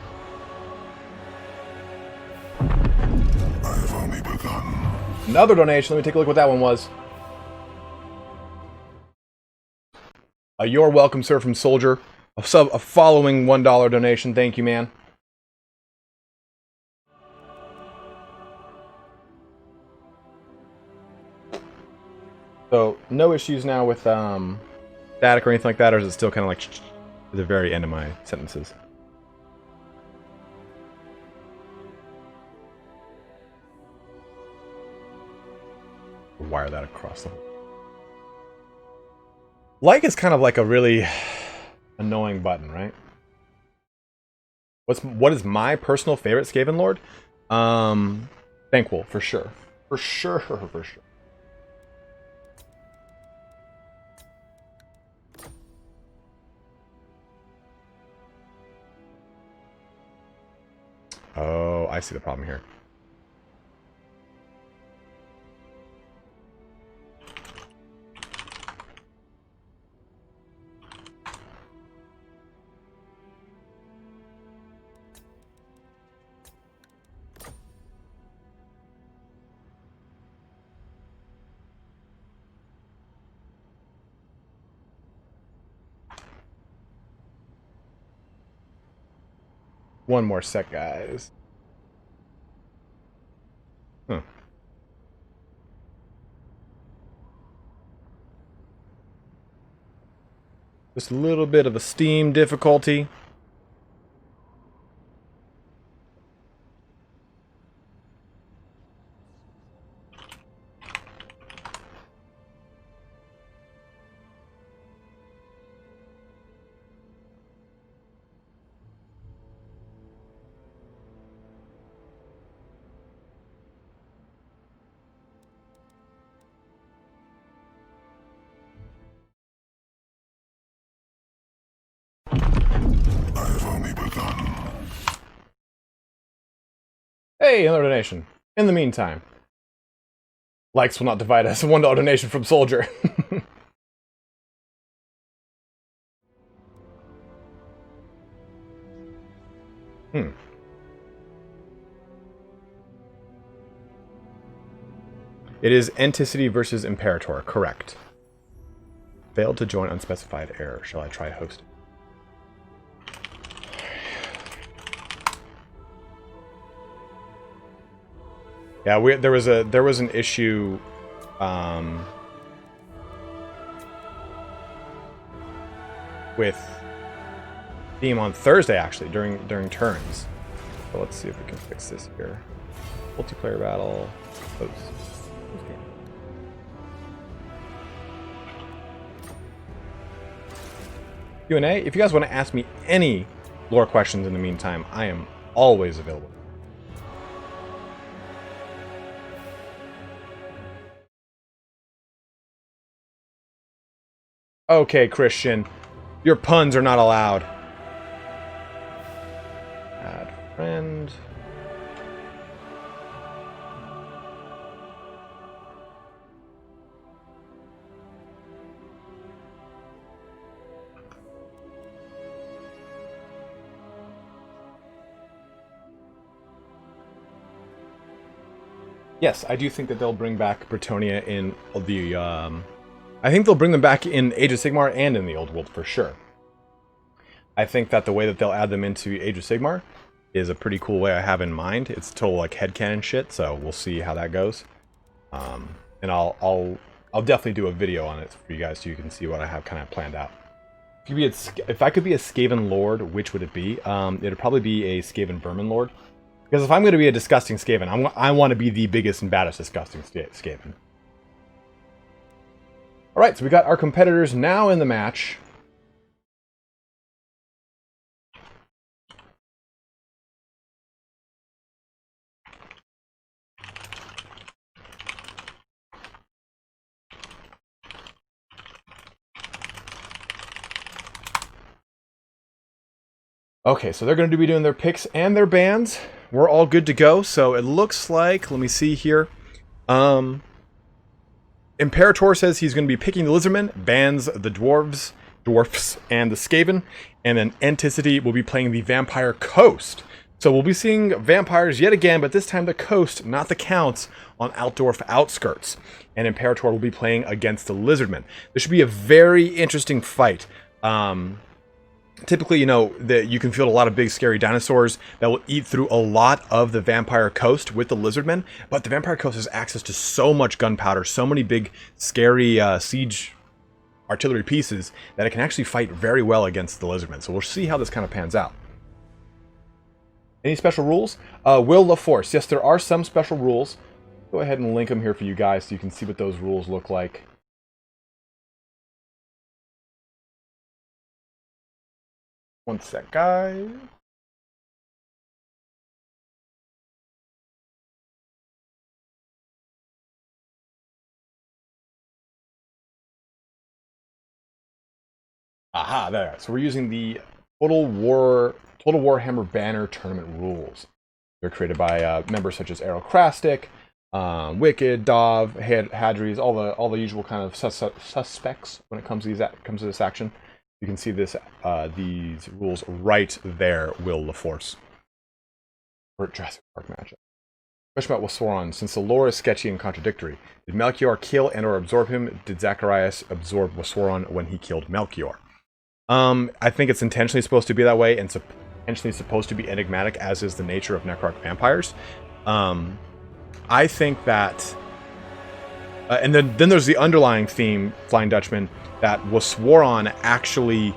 I've only begun. Another donation. Let me take a look what that one was. You're welcome, sir, from Soldier. A following $1 donation. Thank you, man. So, no issues now with static or anything like that, or is it still kind of like at the very end of my sentences? Wire that across the... Like is kind of like a really annoying button, right? What is my personal favorite Skaven Lord? Thankful, for sure. For sure. Oh, I see the problem here. One more sec, guys. Huh. Just a little bit of a Steam difficulty. Hey, another donation. In the meantime, likes will not divide us. A $1 donation from Soldier. It is Anticity versus Imperator, correct. Failed to join unspecified error. Shall I try hosting? Yeah, there was an issue. with Theme on Thursday, actually, during turns. So let's see if we can fix this here. Multiplayer battle. Post. Q&A. If you guys want to ask me any lore questions in the meantime, I am always available. Okay, Christian. Your puns are not allowed. Add friend. Yes, I do think that they'll bring back Bretonnia in the, I think they'll bring them back in Age of Sigmar and in the Old World for sure. I think that the way that they'll add them into Age of Sigmar is a pretty cool way I have in mind. It's total like headcanon shit, so we'll see how that goes. And I'll definitely do a video on it for you guys so you can see what I have kind of planned out. If I could be a Skaven Lord, which would it be? It'd probably be a Skaven Vermin Lord. Because if I'm going to be a disgusting Skaven, I want to be the biggest and baddest disgusting Skaven. Alright, so we got our competitors now in the match. Okay, so they're going to be doing their picks and their bans. We're all good to go, so it looks like, let me see here. Imperator says he's going to be picking the Lizardmen, bans the Dwarfs, and the Skaven, and then Anticity will be playing the Vampire Coast. So we'll be seeing vampires yet again, but this time the Coast, not the Counts, on Altdorf Outskirts. And Imperator will be playing against the Lizardmen. This should be a very interesting fight. Typically, you know, that you can field a lot of big scary dinosaurs that will eat through a lot of the Vampire Coast with the Lizardmen, but the Vampire Coast has access to so much gunpowder, so many big scary siege artillery pieces that it can actually fight very well against the Lizardmen. So we'll see how this kind of pans out. Any special rules? Will of Force. Yes, there are some special rules. Go ahead and link them here for you guys so you can see what those rules look like. One sec, guys. Aha, there. So we're using the Total Warhammer Banner Tournament rules. They're created by members such as Aerocrastic, Wicked, Dov, Hadries, all the usual kind of suspects when it comes to this action. You can see this, these rules right there, Will LaForce. For Jurassic Park matchup. Question about Waswaron. Since the lore is sketchy and contradictory, did Melchior kill and or absorb him? Did Zacharias absorb Waswaron when he killed Melchior? I think it's intentionally supposed to be that way, and intentionally supposed to be enigmatic, as is the nature of Necrotic vampires. I think that... and then there's the underlying theme, Flying Dutchman, that Waswaron actually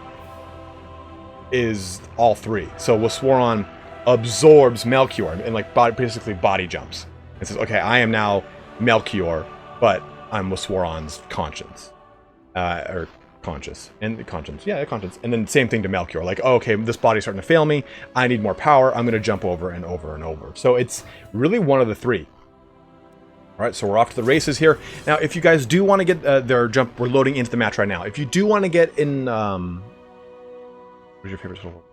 is all three. So Waswaron absorbs Melchior and like basically body jumps and says, okay, I am now Melchior, but I'm Waswaron's conscience. Or conscious. And conscience. Yeah, conscience. And then same thing to Melchior. Like, oh, okay, this body's starting to fail me. I need more power. I'm going to jump over and over and over. So it's really one of the three. Alright, so we're off to the races here. Now, if you guys do want to get we're loading into the match right now. If you do want to get in, what's your favorite total?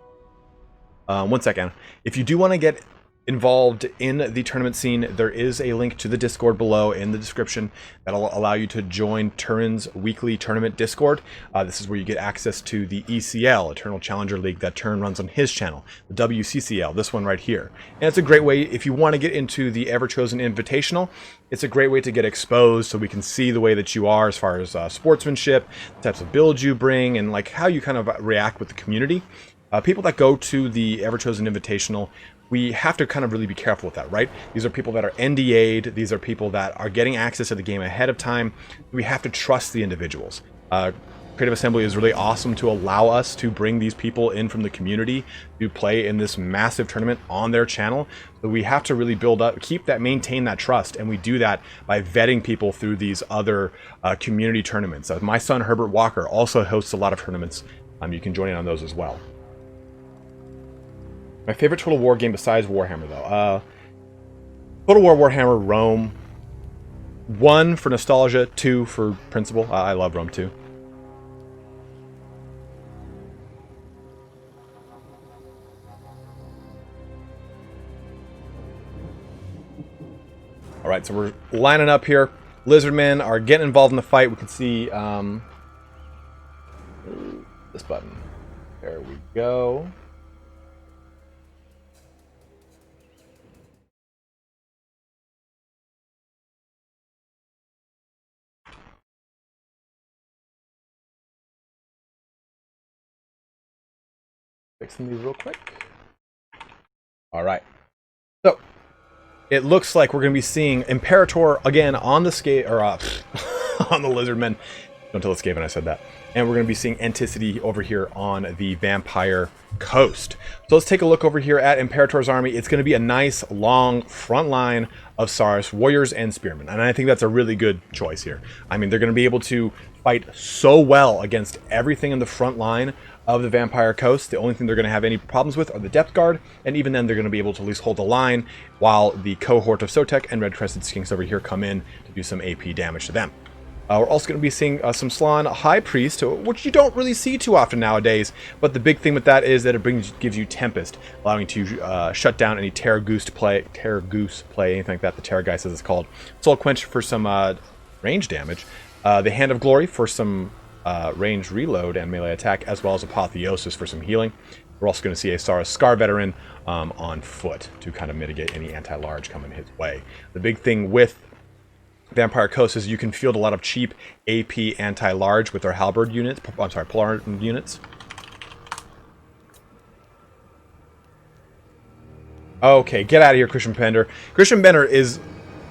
1 second. If you do want to get involved in the tournament scene, there is a link to the Discord below in the description that'll allow you to join Turin's weekly tournament Discord. This is where you get access to the ECL, Eternal Challenger League, that Turin runs on his channel, the WCCL, this one right here. And it's a great way, if you want to get into the Ever-Chosen Invitational, it's a great way to get exposed so we can see the way that you are as far as sportsmanship, the types of builds you bring, and like how you kind of react with the community. People that go to the Ever-Chosen Invitational, we have to kind of really be careful with that, right? These are people that are NDA'd. These are people that are getting access to the game ahead of time. We have to trust the individuals. Creative Assembly is really awesome to allow us to bring these people in from the community to play in this massive tournament on their channel. So we have to really build up, maintain that trust, and we do that by vetting people through these other community tournaments. My son Herbert Walker also hosts a lot of tournaments. You can join in on those as well. My favorite Total War game besides Warhammer, though, Total War Warhammer Rome. 1 for nostalgia, 2 for principle. I love Rome 2. All right, so we're lining up here. Lizardmen are getting involved in the fight. We can see this button. There we go. Fixing these real quick. All right. So it looks like we're going to be seeing Imperator again on the on the Lizardmen. Don't tell Escape when I said that. And we're going to be seeing Anticity over here on the Vampire Coast. So let's take a look over here at Imperator's army. It's going to be a nice long front line of Saurus warriors and spearmen, and I think that's a really good choice here. I mean, they're going to be able to fight so well against everything in the front line of the Vampire Coast. The only thing they're going to have any problems with are the Depth Guard, and even then they're going to be able to at least hold the line while the cohort of Sotek and Red Crested Skinks over here come in to do some AP damage to them. We're also going to be seeing some Slann High Priest, which you don't really see too often nowadays, but the big thing with that is that it gives you Tempest, allowing you to shut down any Terror Goose play, anything like that, the Terror Geist as it's called. Soul Quench for some range damage, the Hand of Glory for some range reload and melee attack, as well as Apotheosis for some healing. We're also going to see a Saurus Scar Veteran on foot to kind of mitigate any anti-large coming his way. The big thing with Vampire Coast is you can field a lot of cheap AP anti-large with their halberd units, Polar units. Okay, get out of here, Christian Bender. Christian Bender is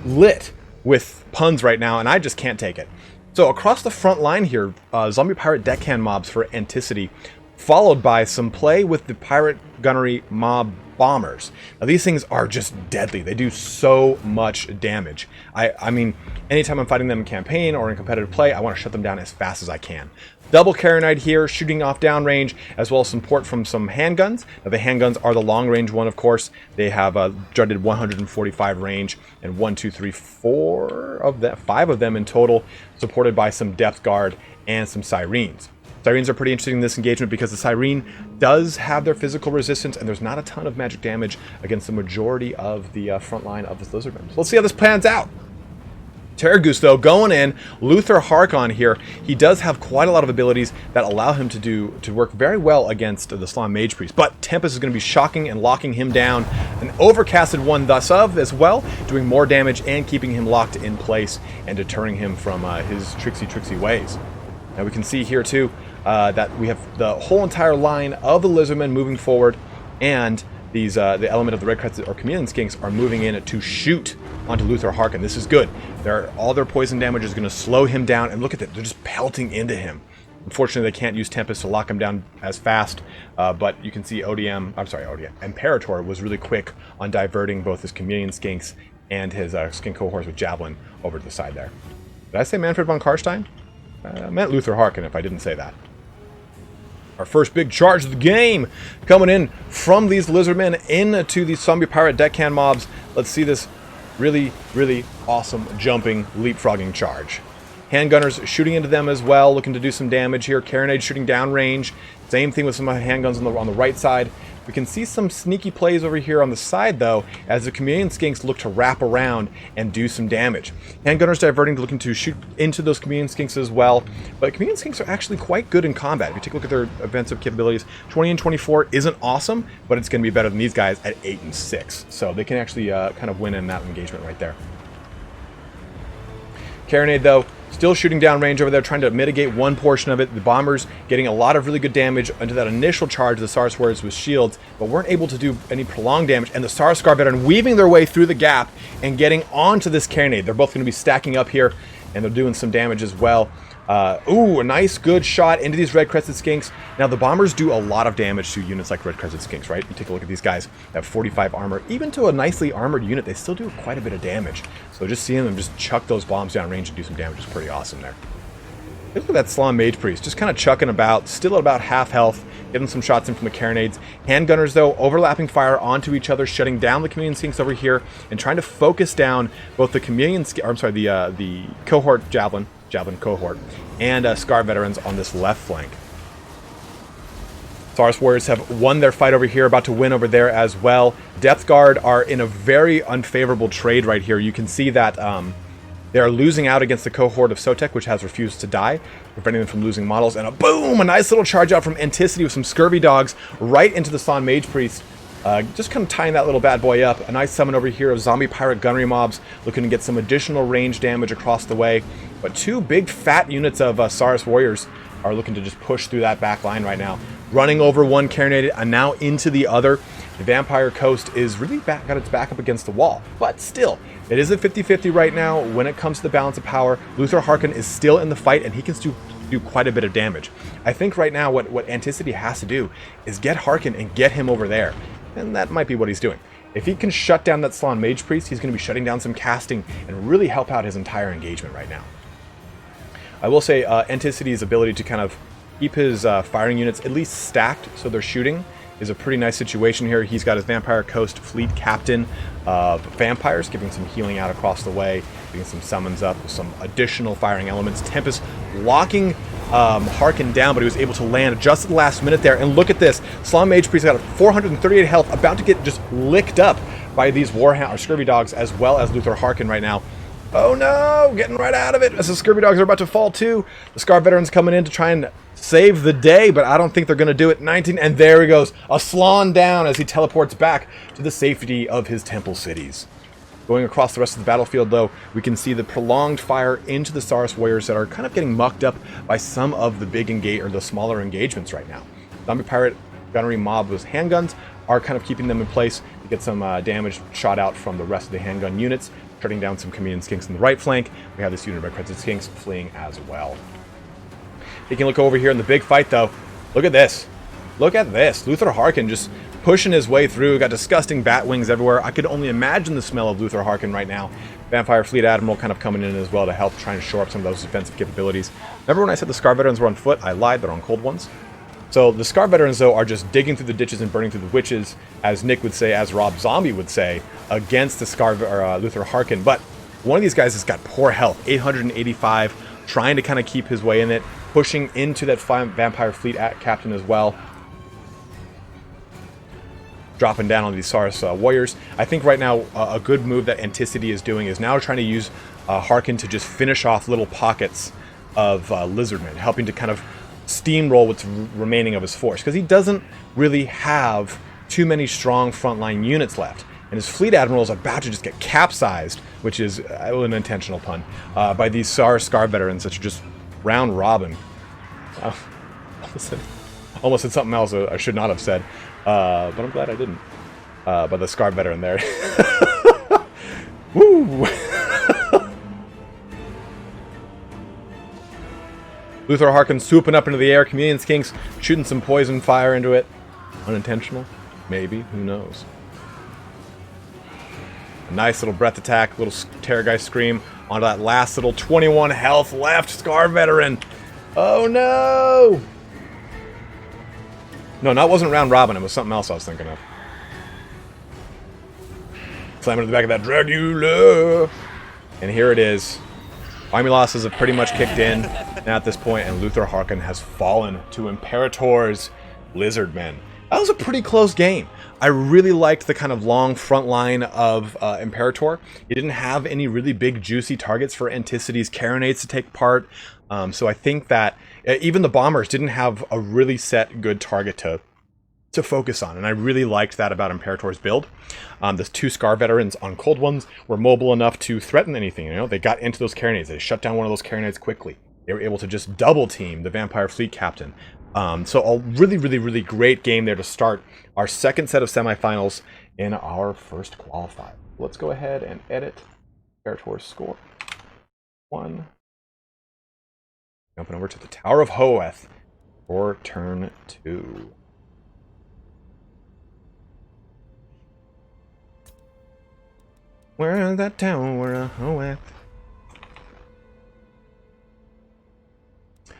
lit with puns right now, and I just can't take it. So across the front line here, Zombie Pirate Deckhand mobs for Anticity, followed by some play with the Pirate Gunnery mob bombers. Now these things are just deadly. They do so much damage. I mean, anytime I'm fighting them in campaign or in competitive play, I want to shut them down as fast as I can. Double Carronite here, shooting off downrange, as well as support from some handguns. Now the handguns are the long range one, of course. They have a dreaded 145 range, and 1, 2, 3, 4 of them, 5 of them in total, supported by some Depth Guard and some Sirens. Sirens are pretty interesting in this engagement because the Siren does have their physical resistance, and there's not a ton of magic damage against the majority of the front line of the Lizardmen. So let's see how this plans out. Terror Goose, though, going in. Luther Harkon here. He does have quite a lot of abilities that allow him to work very well against the Slann Mage Priest. But Tempest is going to be shocking and locking him down. An overcasted one thus of as well, doing more damage and keeping him locked in place and deterring him from his tricksy ways. Now we can see here too that we have the whole entire line of the Lizardmen moving forward, and these the element of the Red Crested or Chameleon Skinks are moving in to shoot onto Luther Harkon. This is good. All their poison damage is going to slow him down, and look at that, they're just pelting into him. Unfortunately, they can't use Tempest to lock him down as fast, but you can see Imperator was really quick on diverting both his Chameleon Skinks and his Skink cohorts with Javelin over to the side there. Did I say Manfred von Karstein? I meant Luther Harkon if I didn't say that. Our first big charge of the game coming in from these Lizardmen into these Zombie Pirate Deckhand mobs. Let's see this really, really awesome jumping, leapfrogging charge. Handgunners shooting into them as well, looking to do some damage here. Carronade shooting downrange. Same thing with some handguns on the right side. We can see some sneaky plays over here on the side, though, as the Chameleon Skinks look to wrap around and do some damage. Handgunners diverting, looking to shoot into those Chameleon Skinks as well. But Chameleon Skinks are actually quite good in combat. If you take a look at their offensive capabilities, 20 and 24 isn't awesome, but it's going to be better than these guys at 8 and 6. So they can actually kind of win in that engagement right there. Carronade, though, still shooting down range over there, trying to mitigate one portion of it. The bombers getting a lot of really good damage into that initial charge of the Saurus warriors with shields, but weren't able to do any prolonged damage. And the Saurus Scar Veteran weaving their way through the gap and getting onto this Carronade. They're both going to be stacking up here, and they're doing some damage as well. Ooh, a nice good shot into these red crested skinks. Now the bombers do a lot of damage to units like red crested skinks, right? You take a look at these guys that have 45 armor. Even to a nicely armored unit, they still do quite a bit of damage. So just seeing them just chuck those bombs down range and do some damage is pretty awesome there. Look at that Slan Mage Priest, just kind of chucking about, still at about half health, getting some shots in from the carronades. Handgunners, though, overlapping fire onto each other, shutting down the Chameleon Skinks over here, and trying to focus down both the the cohort Javelin cohort, and Scar Veterans on this left flank. Saurus Warriors have won their fight over here, about to win over there as well. Depth Guard are in a very unfavorable trade right here. You can see that they are losing out against the cohort of Sotek, which has refused to die, preventing them from losing models. And a boom! A nice little charge out from Anticity with some Scurvy Dogs right into the Slan Mage Priest. Just kind of tying that little bad boy up. A nice summon over here of Zombie Pirate Gunnery Mobs, looking to get some additional range damage across the way. But two big fat units of Saurus Warriors are looking to just push through that back line right now. Running over one carronade and now into the other. The Vampire Coast is really got its back up against the wall. But still, it is a 50-50 right now when it comes to the balance of power. Luthor Harkon is still in the fight, and he can do quite a bit of damage. I think right now what Anticity has to do is get Harkon and get him over there. And that might be what he's doing. If he can shut down that Slan Mage Priest, he's going to be shutting down some casting and really help out his entire engagement right now. I will say Anticity's ability to kind of keep his firing units at least stacked so they're shooting is a pretty nice situation here. He's got his Vampire Coast Fleet Captain of Vampires, giving some healing out across the way, getting some summons up with some additional firing elements. Tempest locking Harkon down, but he was able to land just at the last minute there. And look at this. Slan Mage Priest got a 438 health, about to get just licked up by these Warhammer or Scurvy Dogs, as well as Luthor Harkon right now. Oh no! Getting right out of it as the Scurvy Dogs are about to fall too. The Scar Veterans coming in to try and save the day, but I don't think they're going to do it. 19, and there he goes. A Slan down as he teleports back to the safety of his temple cities. Going across the rest of the battlefield, though, we can see the prolonged fire into the Saurus Warriors that are kind of getting mucked up by some of the big the smaller engagements right now. Zombie Pirate Gunnery Mob with handguns are kind of keeping them in place to get some damage shot out from the rest of the handgun units, shutting down some Chameleon Skinks on the right flank. We have this unit of Red Crested Skinks fleeing as well. Taking a look over here in the big fight, though. Look at this. Look at this. Luthor Harkon just pushing his way through. Got disgusting bat wings everywhere. I could only imagine the smell of Luthor Harkon right now. Vampire Fleet Admiral kind of coming in as well to help try and shore up some of those defensive capabilities. Remember when I said the Scar Veterans were on foot? I lied. They're on cold ones. So the Scar Veterans, though, are just digging through the ditches and burning through the witches, as Nick would say, as Rob Zombie would say, against the Luthor Harkon. But one of these guys has got poor health, 885, trying to kind of keep his way in it, pushing into that Vampire Fleet Captain as well. Dropping down on these Saurus Warriors. I think right now a good move that Anticity is doing is now trying to use Harkon to just finish off little pockets of Lizardmen, helping to kind of steamroll what's remaining of his force, because he doesn't really have too many strong frontline units left. And his Fleet Admiral is about to just get capsized, which is an intentional pun, by these Scar Veterans that are just round robin. Almost said something else I should not have said, but I'm glad I didn't. By the Scar Veteran there. Woo! Luthor Harkon swooping up into the air. Chameleon Skinks shooting some poison fire into it. Unintentional? Maybe. Who knows? A nice little breath attack. Little Terrorgeist Scream onto that last little 21 health left Scar Veteran. Oh no! No, that wasn't round robin. It was something else I was thinking of. Slam into the back of that Dragula. And here it is. Army losses have pretty much kicked in now at this point, and Luthor Harkon has fallen to Imperator's Lizardmen. That was a pretty close game. I really liked the kind of long front line of Imperator. He didn't have any really big juicy targets for Anticity's carronades to take part, so I think that even the bombers didn't have a really set good target to focus on, and I really liked that about Imperator's build. The two Scar Veterans on cold ones were mobile enough to threaten anything. You know, they got into those carronades. They shut down one of those carronades quickly. They were able to just double team the Vampire Fleet Captain. So a really great game there to start our second set of semifinals in our first qualifier. Let's go ahead and edit Imperator's score. 1. Jumping over to the Tower of Hoeth for turn 2. Where's that Tower of Hoeth?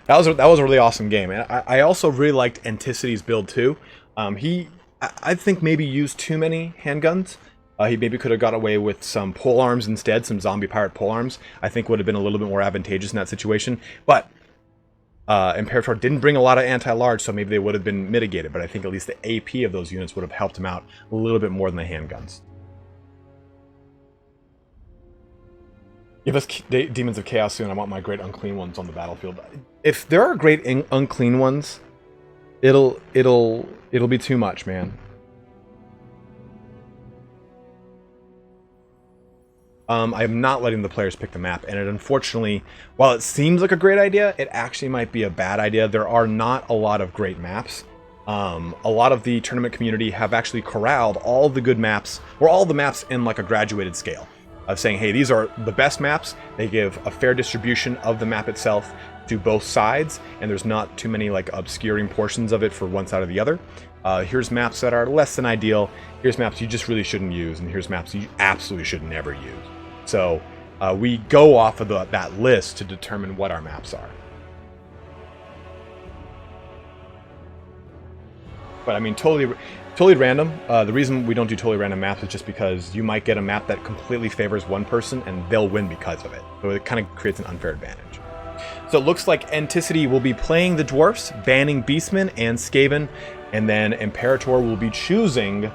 That was a really awesome game, and I also really liked Anticity's build too. I think maybe used too many handguns. He maybe could have got away with some polearms instead, some zombie pirate polearms. I think would have been a little bit more advantageous in that situation. But Imperator didn't bring a lot of anti-large, so maybe they would have been mitigated. But I think at least the AP of those units would have helped him out a little bit more than the handguns. Give us Demons of Chaos soon. I want my great unclean ones on the battlefield. If there are great unclean ones, it'll be too much, man. I am not letting the players pick the map, and it unfortunately, while it seems like a great idea, it actually might be a bad idea. There are not a lot of great maps. A lot of the tournament community have actually corralled all the good maps, or all the maps in like a graduated scale, of saying, hey, these are the best maps. They give a fair distribution of the map itself to both sides, and there's not too many like obscuring portions of it for one side or the other. Here's maps that are less than ideal. Here's maps you just really shouldn't use, and here's maps you absolutely should never use. So we go off of that list to determine what our maps are. But I mean, totally random. The reason we don't do totally random maps is just because you might get a map that completely favors one person and they'll win because of it. So it kind of creates an unfair advantage. So it looks like Anticity will be playing the Dwarfs, banning Beastmen and Skaven, and then Imperator will be choosing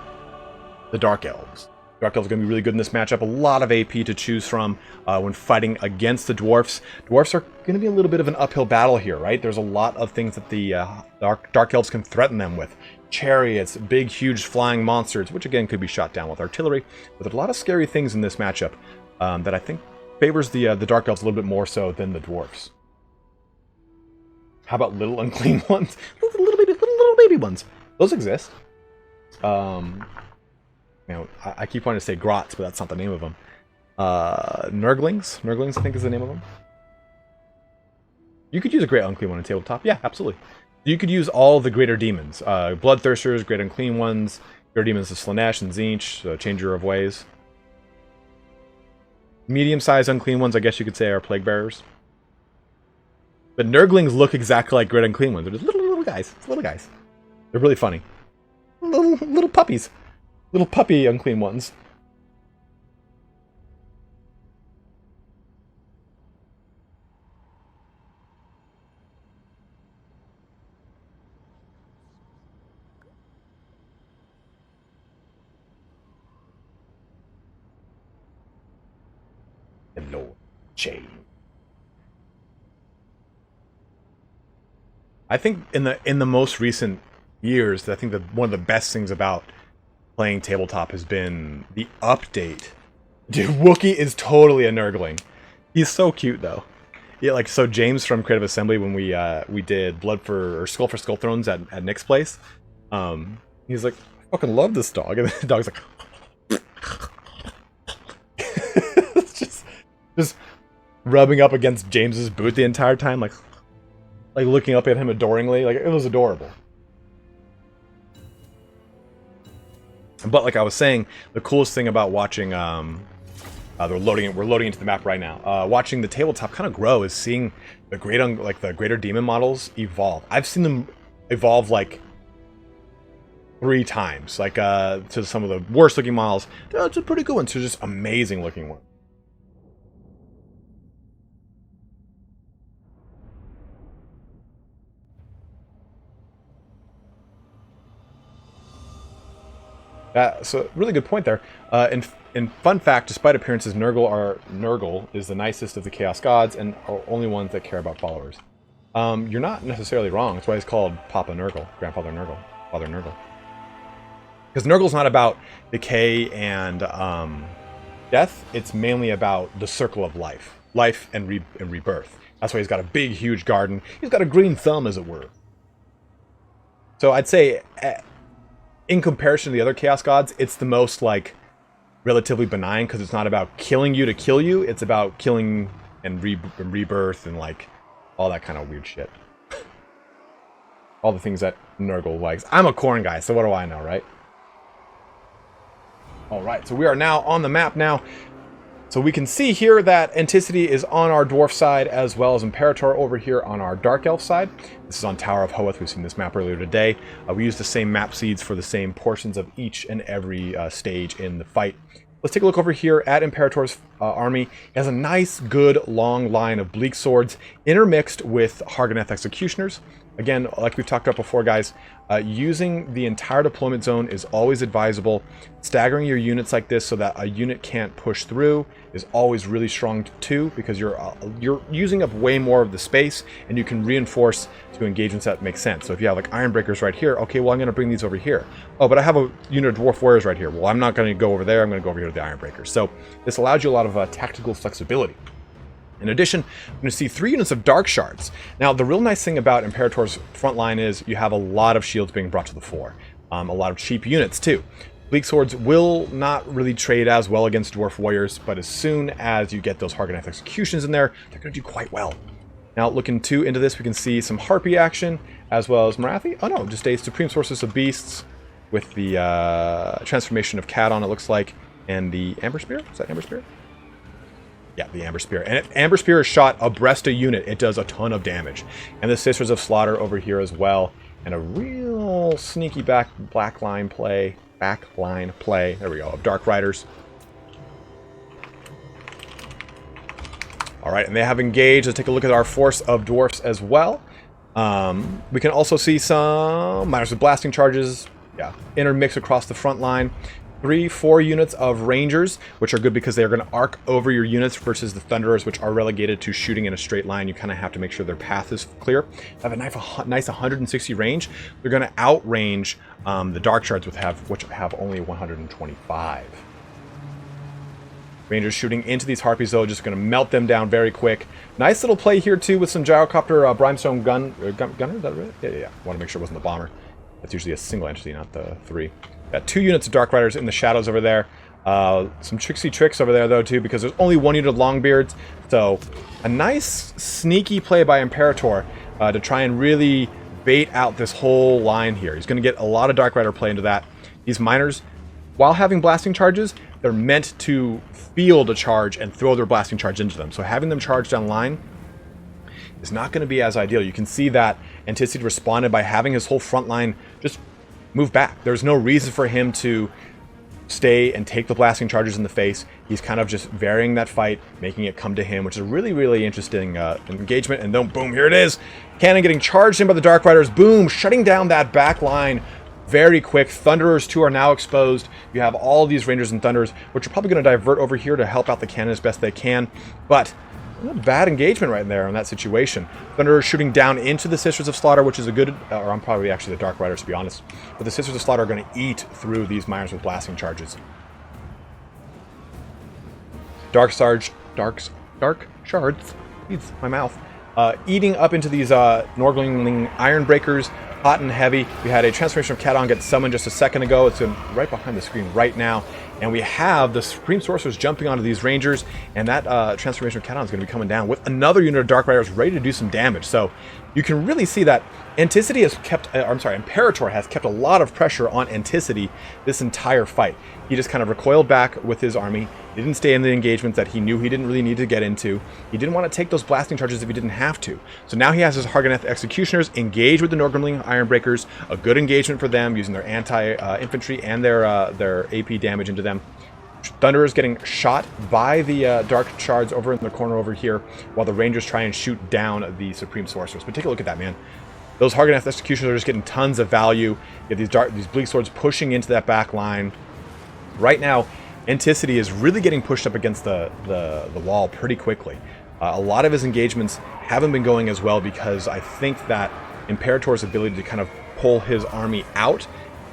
the Dark Elves. Dark Elves are going to be really good in this matchup. A lot of AP to choose from when fighting against the Dwarfs. Dwarfs are going to be a little bit of an uphill battle here, right? There's a lot of things that the Dark Elves can threaten them with. Chariots, big, huge flying monsters, which again could be shot down with artillery. But there's a lot of scary things in this matchup that I think favors the Dark Elves a little bit more so than the Dwarfs. How about little unclean ones? little baby ones. Those exist. You know, I keep wanting to say grots, but that's not the name of them. Nurglings. Nurglings, I think, is the name of them. You could use a great unclean one in tabletop. Yeah, absolutely. You could use all the greater demons. Bloodthirsters, great unclean ones, greater demons of Slanesh and Tzeentch, Changer of Ways. Medium-sized unclean ones, I guess you could say, are Plague Bearers. But Nurglings look exactly like great unclean ones. They're just little guys. It's little guys. They're really funny. Little puppies. Little puppy unclean ones. Hello, Jane. I think in the most recent years, I think that one of the best things about playing tabletop has been the update. Dude, Wookiee is totally a Nurgling. He's so cute though. Yeah, like so James from Creative Assembly, when we did Skull for Skull Thrones at Nick's place, he's like, I fucking love this dog, and the dog's like it's just rubbing up against James's boot the entire time, like looking up at him adoringly. Like, it was adorable. But like I was saying, the coolest thing about watching, we're loading into the map right now. Watching the tabletop kind of grow is seeing the greater demon models evolve. I've seen them evolve like 3 times, like to some of the worst looking models to pretty good ones, to just amazing looking ones. So really good point there. In fun fact, despite appearances, Nurgle is the nicest of the Chaos Gods and are only ones that care about followers. You're not necessarily wrong. That's why he's called Papa Nurgle, Grandfather Nurgle, Father Nurgle. Because Nurgle's not about decay and death. It's mainly about the circle of life and rebirth. That's why he's got a big, huge garden. He's got a green thumb, as it were. So I'd say, in comparison to the other Chaos Gods, it's the most, like, relatively benign, because it's not about killing you to kill you. It's about killing and rebirth and, like, all that kind of weird shit. All the things that Nurgle likes. I'm a corn guy, so what do I know, right? Alright, so we are now on the map now. So we can see here that Antiquity is on our Dwarf side, as well as Imperator over here on our Dark Elf side. This is on Tower of Hoeth. We've seen this map earlier today. We use the same map seeds for the same portions of each and every stage in the fight. Let's take a look over here at Imperator's army. He has a nice, good, long line of Bleak Swords intermixed with Hargoneth Executioners. Again, like we've talked about before, guys, using the entire deployment zone is always advisable. Staggering your units like this so that a unit can't push through is always really strong too, because you're using up way more of the space, and you can reinforce to engagements that make sense. So if you have like Iron Breakers right here, okay, well I'm going to bring these over here. Oh, but I have a unit of Dwarf Warriors right here. Well, I'm not going to go over there. I'm going to go over here to the Iron Breakers. So this allows you a lot of tactical flexibility. In addition, we're going to see 3 units of Dark Shards. Now, the real nice thing about Imperator's front line is you have a lot of shields being brought to the fore. A lot of cheap units, too. Bleak Swords will not really trade as well against Dwarf Warriors, but as soon as you get those Hargoneth Executions in there, they're going to do quite well. Now, looking into this, we can see some Harpy action, as well as Marathi. Oh, no, just a Supreme Sorceress of Beasts with the transformation of Cat on, it looks like, and the Amber Spear. Is that Amber Spear? Yeah, the Amber Spear. And if Amber Spear is shot abreast a unit, it does a ton of damage. And the Sisters of Slaughter over here as well. And a real sneaky backline play. There we go, of Dark Riders. Alright, and they have engaged. Let's take a look at our force of Dwarfs as well. We can also see some Miners with Blasting Charges. Yeah, intermix across the front line. 3-4 units of Rangers, which are good because they're going to arc over your units versus the Thunderers, which are relegated to shooting in a straight line. You kind of have to make sure their path is clear. They have a nice 160 range. They're going to outrange the Dark Shards, which have only 125. Rangers shooting into these Harpies, though, just going to melt them down very quick. Nice little play here, too, with some Gyrocopter Brimstone Gunner. Is that right? Yeah. Want to make sure it wasn't the Bomber. That's usually a single entity, not the 3. Got 2 units of Dark Riders in the shadows over there. Some tricksy tricks over there, though, too, because there's only 1 unit of Longbeards. So, a nice, sneaky play by Imperator to try and really bait out this whole line here. He's going to get a lot of Dark Rider play into that. These Miners, while having Blasting Charges, they're meant to field a charge and throw their Blasting Charge into them. So, having them charge down line is not going to be as ideal. You can see that Antiquity responded by having his whole front line just move back. There's no reason for him to stay and take the blasting charges in the face. He's kind of just varying that fight, making it come to him, which is a really, really interesting engagement. And then, boom, here it is. Cannon getting charged in by the Dark Riders. Boom, shutting down that back line very quick. Thunderers, too, are now exposed. You have all these Rangers and Thunderers, which are probably going to divert over here to help out the cannon as best they can. But not a bad engagement right there in that situation. Thunderers shooting down into the Sisters of Slaughter, which is a good, or I'm probably actually the Dark Riders, to be honest. But the Sisters of Slaughter are going to eat through these Miners with Blasting Charges. Dark Shards, eats my mouth. Eating up into these Norgling Iron Breakers, hot and heavy. We had a transformation of Katon get summoned just a second ago. It's right behind the screen right now. And we have the Supreme Sorcerers jumping onto these Rangers, and that transformation of Katon is going to be coming down with another unit of Dark Riders ready to do some damage. So you can really see that Imperator has kept a lot of pressure on Antiquity this entire fight. He just kind of recoiled back with his army. He didn't stay in the engagements that he knew he didn't really need to get into. He didn't want to take those blasting charges if he didn't have to. So now he has his Hargoneth Executioners engage with the Norgrimling Ironbreakers. A good engagement for them, using their anti-infantry and their AP damage into them. Thunderers getting shot by the Dark Shards over in the corner over here, while the Rangers try and shoot down the Supreme Sorcerers. But take a look at that, man. Those Hargoneth Executioners are just getting tons of value. You have these Bleak Swords pushing into that back line. Right now, Antiquity is really getting pushed up against the wall pretty quickly. A lot of his engagements haven't been going as well because I think that Imperator's ability to kind of pull his army out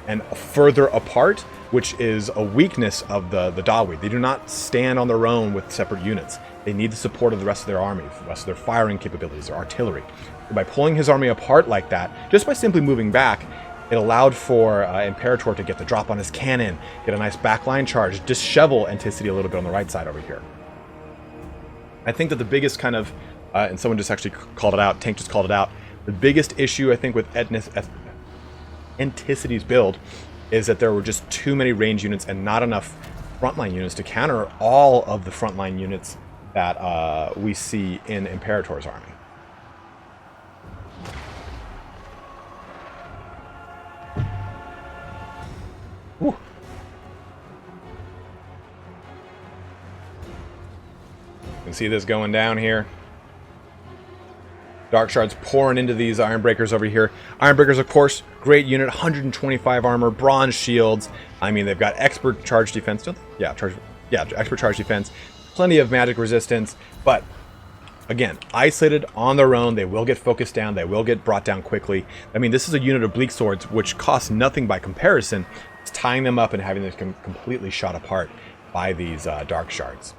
and further apart, which is a weakness of the Dawi. They do not stand on their own with separate units. They need the support of the rest of their army, the rest of their firing capabilities, their artillery. And by pulling his army apart like that, just by simply moving back, it allowed for Imperator to get the drop on his cannon, get a nice backline charge, dishevel Antiquity a little bit on the right side over here. I think that the biggest kind of and someone just actually called it out. Tank just called it out. The biggest issue, I think, with Enticity's build is that there were just too many range units and not enough frontline units to counter all of the frontline units that we see in Imperator's army. Whew. You can see this going down here. Dark Shards pouring into these Ironbreakers over here. Ironbreakers, of course, great unit, 125 armor, bronze shields. I mean, they've got expert charge defense. Expert charge defense. Plenty of magic resistance. But, again, isolated on their own, they will get focused down. They will get brought down quickly. I mean, this is a unit of Bleak Swords, which costs nothing by comparison. It's tying them up and having them completely shot apart by these Dark Shards.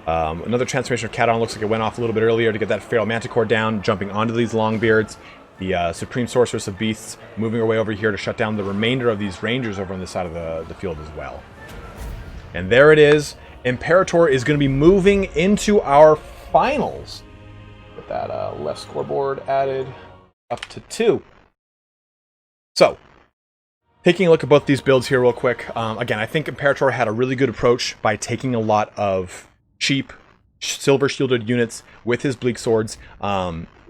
Another transformation of Cataph looks like it went off a little bit earlier to get that Feral Manticore down, jumping onto these Longbeards. The Supreme Sorceress of Beasts moving her way over here to shut down the remainder of these Rangers over on this side of the field as well. And there it is. Imperator is going to be moving into our finals. Get that left scoreboard added up to 2. So, taking a look at both these builds here real quick. Again, I think Imperator had a really good approach by taking a lot of cheap silver shielded units with his Bleak Swords,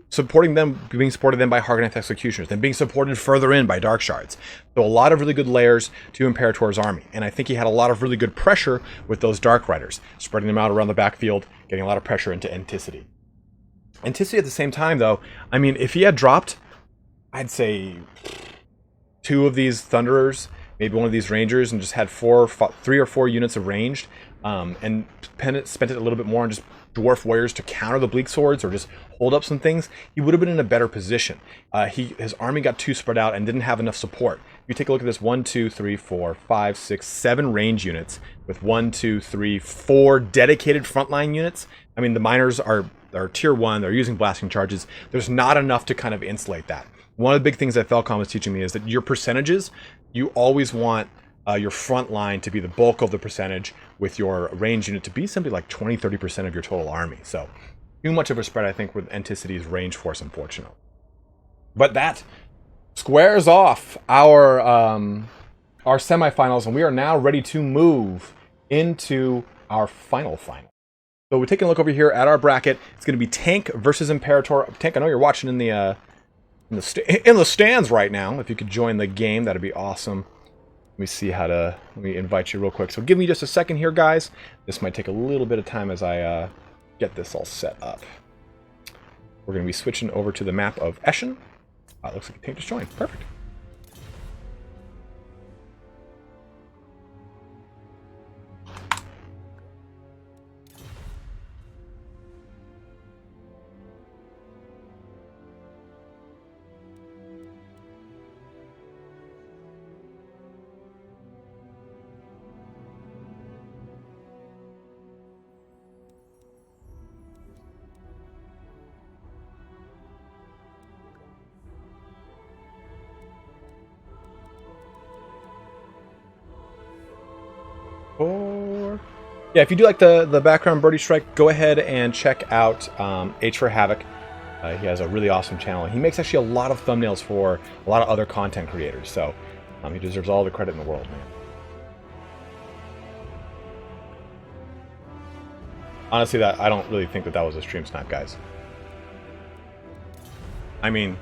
supporting them, being supported then by Hargoneth Executioners, then being supported further in by Dark Shards. So a lot of really good layers to Imperator's army, and I think he had a lot of really good pressure with those Dark Riders, spreading them out around the backfield, getting a lot of pressure into Enticity. Enticity at the same time, though, I mean, if he had dropped, I'd say 2 of these Thunderers, maybe 1 of these Rangers, and just had 3 or 4 units of ranged, and spent it a little bit more on just Dwarf Warriors to counter the Bleak Swords or just hold up some things, he would have been in a better position. His army got too spread out and didn't have enough support. If you take a look at this, 1, 2, 3, 4, 5, 6, 7 range units with 1, 2, 3, 4 dedicated frontline units. I mean, the miners are tier 1, they're using blasting charges. There's not enough to kind of insulate that. One of the big things that Felcom was teaching me is that your percentages, you always want your front line to be the bulk of the percentage, with your range unit to be simply like 20-30% of your total army. So too much of a spread, I think, with Enticity's range force, unfortunately. But that squares off our semifinals, and we are now ready to move into our final. So we're taking a look over here at our bracket. It's going to be Tank versus Imperator. Tank, I know you're watching in the stands right now. If you could join the game, that'd be awesome. Let me see how to, let me invite you real quick. So give me just a second here, guys. This might take a little bit of time as I get this all set up. We're going to be switching over to the map of Eschen. Looks like Tank just joined. Perfect. Yeah, if you do like the background Birdie Strike, go ahead and check out H for Havoc. He has a really awesome channel. He makes actually a lot of thumbnails for a lot of other content creators, so he deserves all the credit in the world, man. Honestly, I don't really think that was a stream snipe, guys. I mean,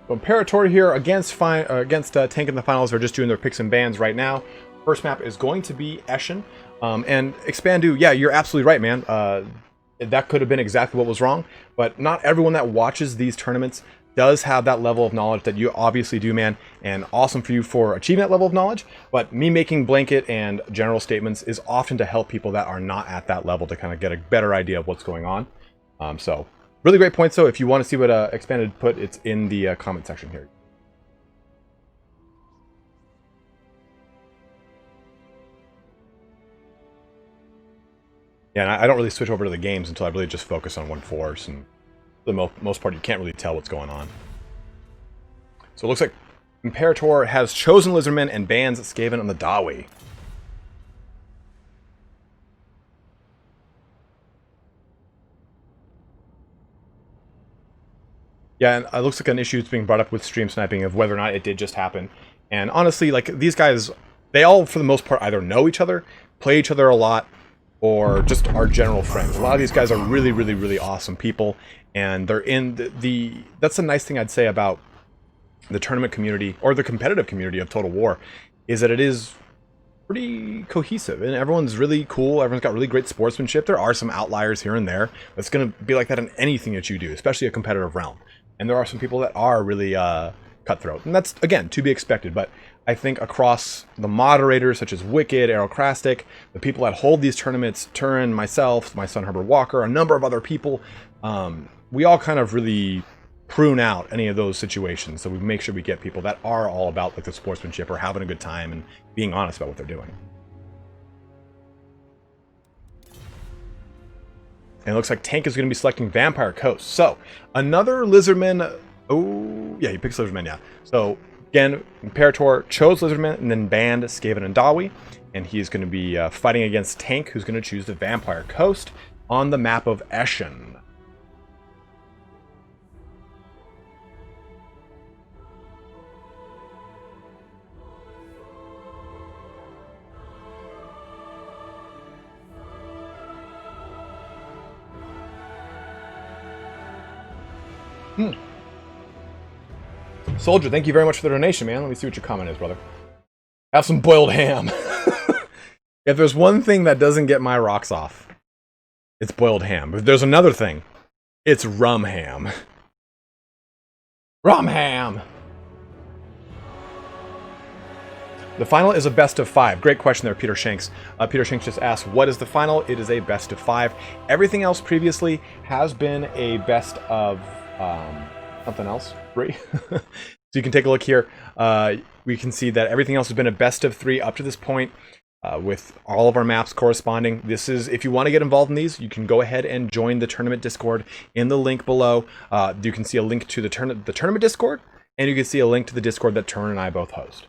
so Imperator here against Tank in the finals. They're just doing their picks and bans right now. First map is going to be Eschen. And Expandu, yeah, you're absolutely right, man. That could have been exactly what was wrong. But not everyone that watches these tournaments does have that level of knowledge that you obviously do, man, and awesome for you for achieving that level of knowledge. But me making blanket and general statements is often to help people that are not at that level to kind of get a better idea of what's going on. So really great points. So if you want to see what Expanded put, it's in the comment section here. Yeah, and I don't really switch over to the games until I really just focus on one force, and for the most part you can't really tell what's going on. So it looks like Imperator has chosen Lizardmen and bans Skaven on the Dawi. Yeah, and it looks like an issue is being brought up with stream sniping of whether or not it did just happen. And honestly, like, these guys, they all, for the most part, either know each other, play each other a lot, or just are general friends. A lot of these guys are really, really, really awesome people, and they're in the that's the nice thing I'd say about the tournament community, or the competitive community of Total War, is that it is pretty cohesive, and everyone's really cool. Everyone's got really great sportsmanship. There are some outliers here and there, but it's going to be like that in anything that you do, especially a competitive realm. And there are some people that are really cutthroat, and that's, again, to be expected. But I think across the moderators, such as Wicked, Aerocrastic, the people that hold these tournaments, Turin, myself, my son Herbert Walker, a number of other people, we all kind of really prune out any of those situations. So we make sure we get people that are all about like the sportsmanship or having a good time and being honest about what they're doing. And it looks like Tank is going to be selecting Vampire Coast. So another Lizardman. Oh, yeah, he picks Lizardman, yeah. So again, Imperator chose Lizardman and then banned Skaven and Dawi. And he's going to be fighting against Tank, who's going to choose the Vampire Coast on the map of Eschen. Soldier, thank you very much for the donation, man. Let me see what your comment is, brother. Have some boiled ham. If there's one thing that doesn't get my rocks off, it's boiled ham. If there's another thing, it's rum ham. Rum ham! The final is a best of 5. Great question there, Peter Shanks. Peter Shanks just asked, what is the final? It is a best of 5. Everything else previously has been a best of something else, 3. So you can take a look here. We can see that everything else has been a best of 3 up to this point, with all of our maps corresponding. This is, if you want to get involved in these, you can go ahead and join the tournament Discord in the link below. You can see a link to the tournament Discord, and you can see a link to the Discord that Turn and I both host.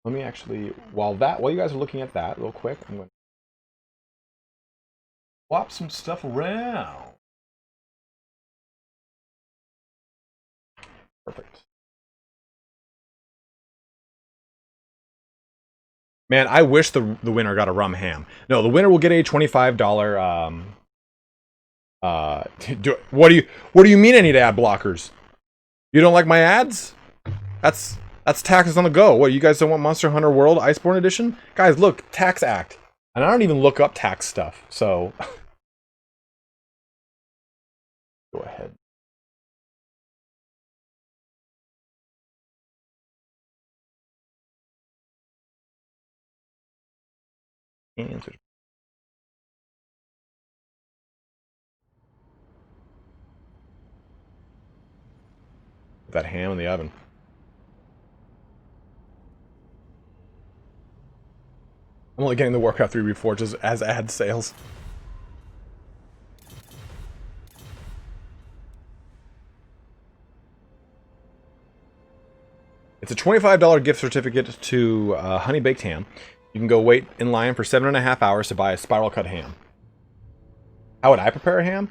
Let me actually, while you guys are looking at that real quick, I'm going to swap some stuff around. Perfect. Man, I wish the winner got a rum ham. No, the winner will get a $25. What do you mean I need ad blockers? You don't like my ads? That's taxes on the go. What, you guys don't want Monster Hunter World Iceborne Edition? Guys, look, Tax Act. And I don't even look up tax stuff, so go ahead. Answer. Put that ham in the oven. I'm only getting the Warcraft 3 Reforges as ad sales. It's a $25 gift certificate to Honey Baked Ham. You can go wait in line for 7.5 hours to buy a spiral cut ham. How would I prepare a ham?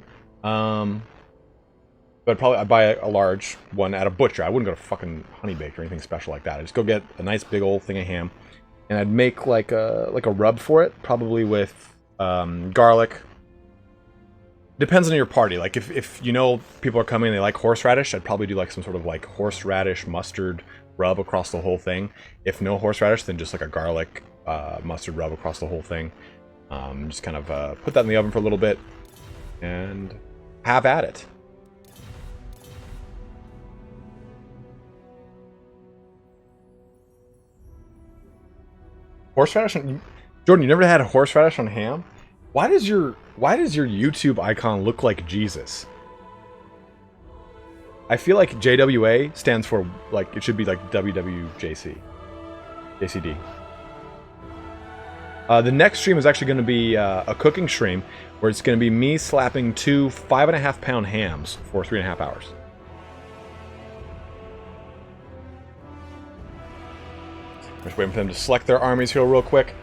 But I'd buy a large one at a butcher. I wouldn't go to fucking Honey Baked or anything special like that. I'd just go get a nice big old thing of ham. And I'd make like a rub for it, probably with garlic. Depends on your party. Like if you know people are coming and they like horseradish, I'd probably do like some sort of like horseradish mustard rub across the whole thing. If no horseradish, then just like a garlic mustard rub across the whole thing. Just kind of put that in the oven for a little bit and have at it. Horseradish on... Jordan, you never had a horseradish on ham? Why does your YouTube icon look like Jesus? I feel like JWA stands for, like, it should be like JCD. The next stream is actually going to be a cooking stream where it's going to be me slapping 2 5.5-pound hams for 3.5 hours. Just waiting for them to select their armies here real quick.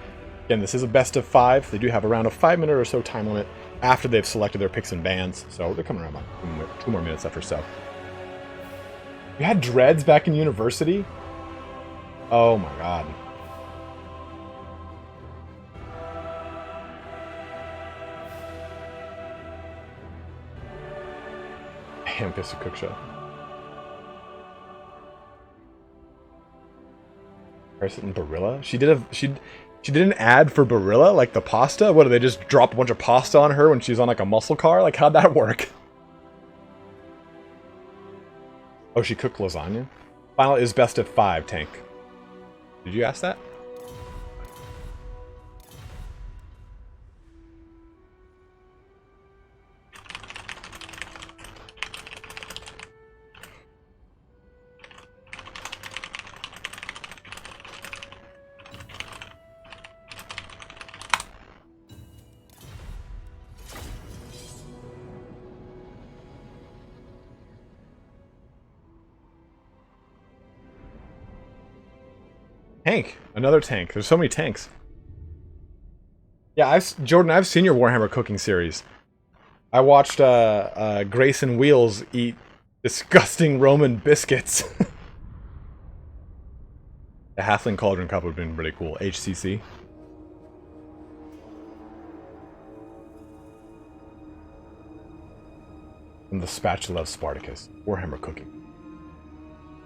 Again, this is a best of 5. They do have around a 5-minute or so time limit after they've selected their picks and bans. So they're coming around about 2 more minutes left or so. You had dreads back in university? Oh my god. Ham-fisted cook show. And Barilla? She did an ad for Barilla, like the pasta? What, did they just drop a bunch of pasta on her when she's on like a muscle car? Like, how'd that work? Oh, she cooked lasagna? Final is best of 5, Tank. Did you ask that? Tank. Another tank. There's so many tanks. Yeah, Jordan, I've seen your Warhammer cooking series. I watched Grayson Wheels eat disgusting Roman biscuits. The Halfling Cauldron Cup would have been really cool. HCC. And the spatula of Spartacus. Warhammer cooking.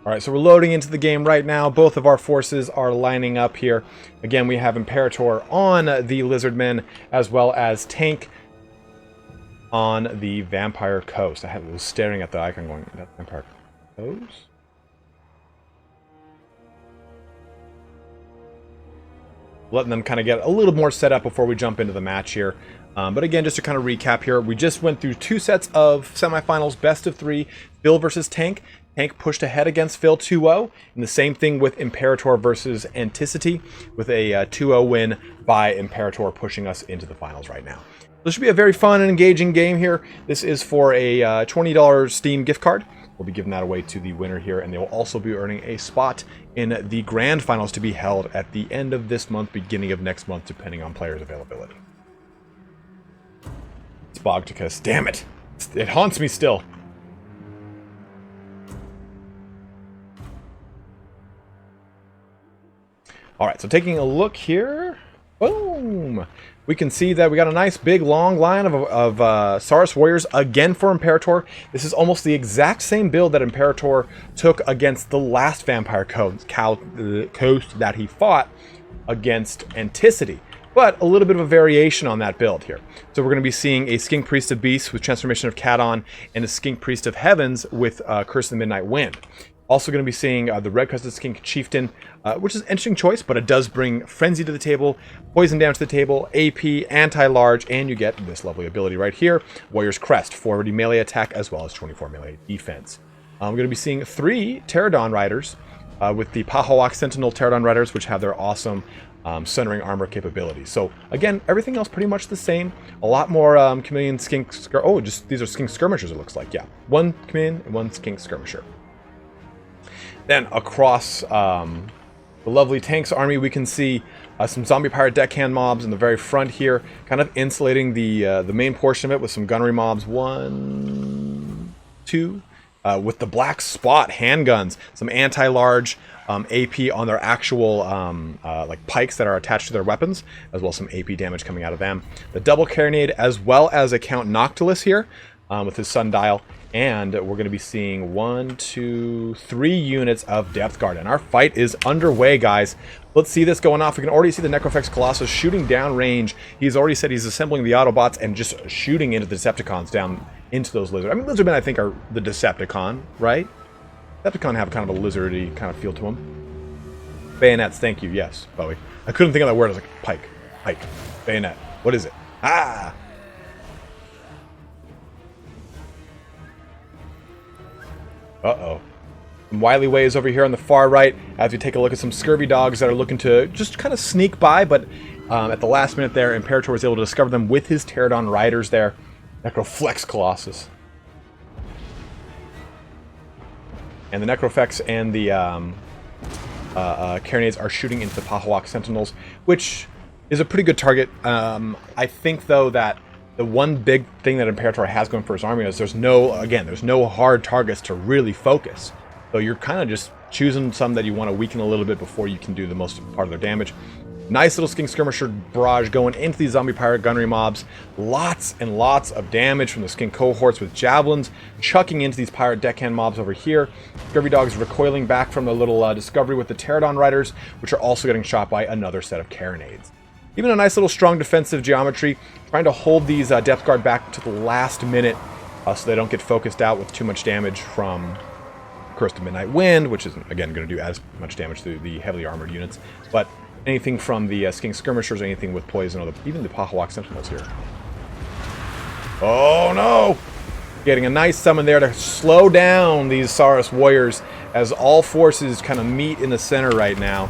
Alright, so we're loading into the game right now. Both of our forces are lining up here. Again, we have Imperator on the Lizardmen, as well as Tank on the Vampire Coast. I was staring at the icon going, that's Vampire Coast? Letting them kind of get a little more set up before we jump into the match here. But again, just to kind of recap here, we just went through 2 sets of semifinals, best of 3, Phil versus Tank. Tank pushed ahead against Phil 2-0, and the same thing with Imperator versus Anticity, with a 2-0 win by Imperator pushing us into the finals right now. This should be a very fun and engaging game here. This is for a $20 Steam gift card. We'll be giving that away to the winner here, and they will also be earning a spot in the grand finals to be held at the end of this month, beginning of next month, depending on players' availability. Spogticus, damn it! It haunts me still. Alright, so taking a look here, boom! We can see that we got a nice big long line of Saurus Warriors again for Imperator. This is almost the exact same build that Imperator took against the last Vampire Coast that he fought against Anticity. But a little bit of a variation on that build here. So we're going to be seeing a Skink Priest of Beasts with Transformation of Cadon and a Skink Priest of Heavens with Curse of the Midnight Wind. Also going to be seeing the Red Crested Skink Chieftain, which is an interesting choice, but it does bring Frenzy to the table, Poison damage to the table, AP, Anti-Large, and you get this lovely ability right here, Warrior's Crest, 40 melee attack as well as 24 melee defense. We're going to be seeing 3 Pterodon Riders with the Pahawak Sentinel Pterodon Riders, which have their awesome centering armor capabilities. So again, everything else pretty much the same. A lot more Chameleon Skink... these are Skink Skirmishers it looks like, yeah. 1 Chameleon and 1 Skink Skirmisher. Then across the lovely Tank's army, we can see some Zombie Pirate Deckhand mobs in the very front here, kind of insulating the main portion of it with some gunnery mobs. 1, 2, with the Black Spot handguns, some anti-large AP on their actual like pikes that are attached to their weapons, as well as some AP damage coming out of them. The double carronade, as well as a Count Noctilus here with his sundial. And we're going to be seeing 1, 2, 3 units of Depth Guard. And our fight is underway, guys. Let's see this going off. We can already see the Necrofex Colossus shooting down range. He's already said he's assembling the Autobots and just shooting into the Decepticons down into those lizards. I mean, Lizardmen, I think, are the Decepticon, right? Decepticon have kind of a lizardy kind of feel to them. Bayonets, thank you. Yes, Bowie. I couldn't think of that word. I was like, pike, bayonet. What is it? Ah! Uh-oh. Some wily ways over here on the far right as we take a look at some scurvy dogs that are looking to just kind of sneak by, but at the last minute there, Imperator was able to discover them with his Pterodon riders there. Necroflex Colossus. And the Necrofex and the Carronades are shooting into the Pahawk Sentinels, which is a pretty good target. I think, though, that the one big thing that Imperator has going for his army is there's no hard targets to really focus. So you're kind of just choosing some that you want to weaken a little bit before you can do the most part of their damage. Nice little Skink Skirmisher barrage going into these zombie pirate gunnery mobs. Lots and lots of damage from the Skink cohorts with javelins chucking into these pirate deckhand mobs over here. Scurvy dogs recoiling back from the little discovery with the Pterodon riders, which are also getting shot by another set of Carronades. Even a nice little strong defensive geometry, trying to hold these depth guard back to the last minute so they don't get focused out with too much damage from Curse of Midnight Wind, which isn't, again, going to do as much damage to the heavily armored units. But anything from the Skink Skirmishers, anything with poison, or even the Pahawk Sentinels here. Oh no! Getting a nice summon there to slow down these Saurus Warriors as all forces kind of meet in the center right now.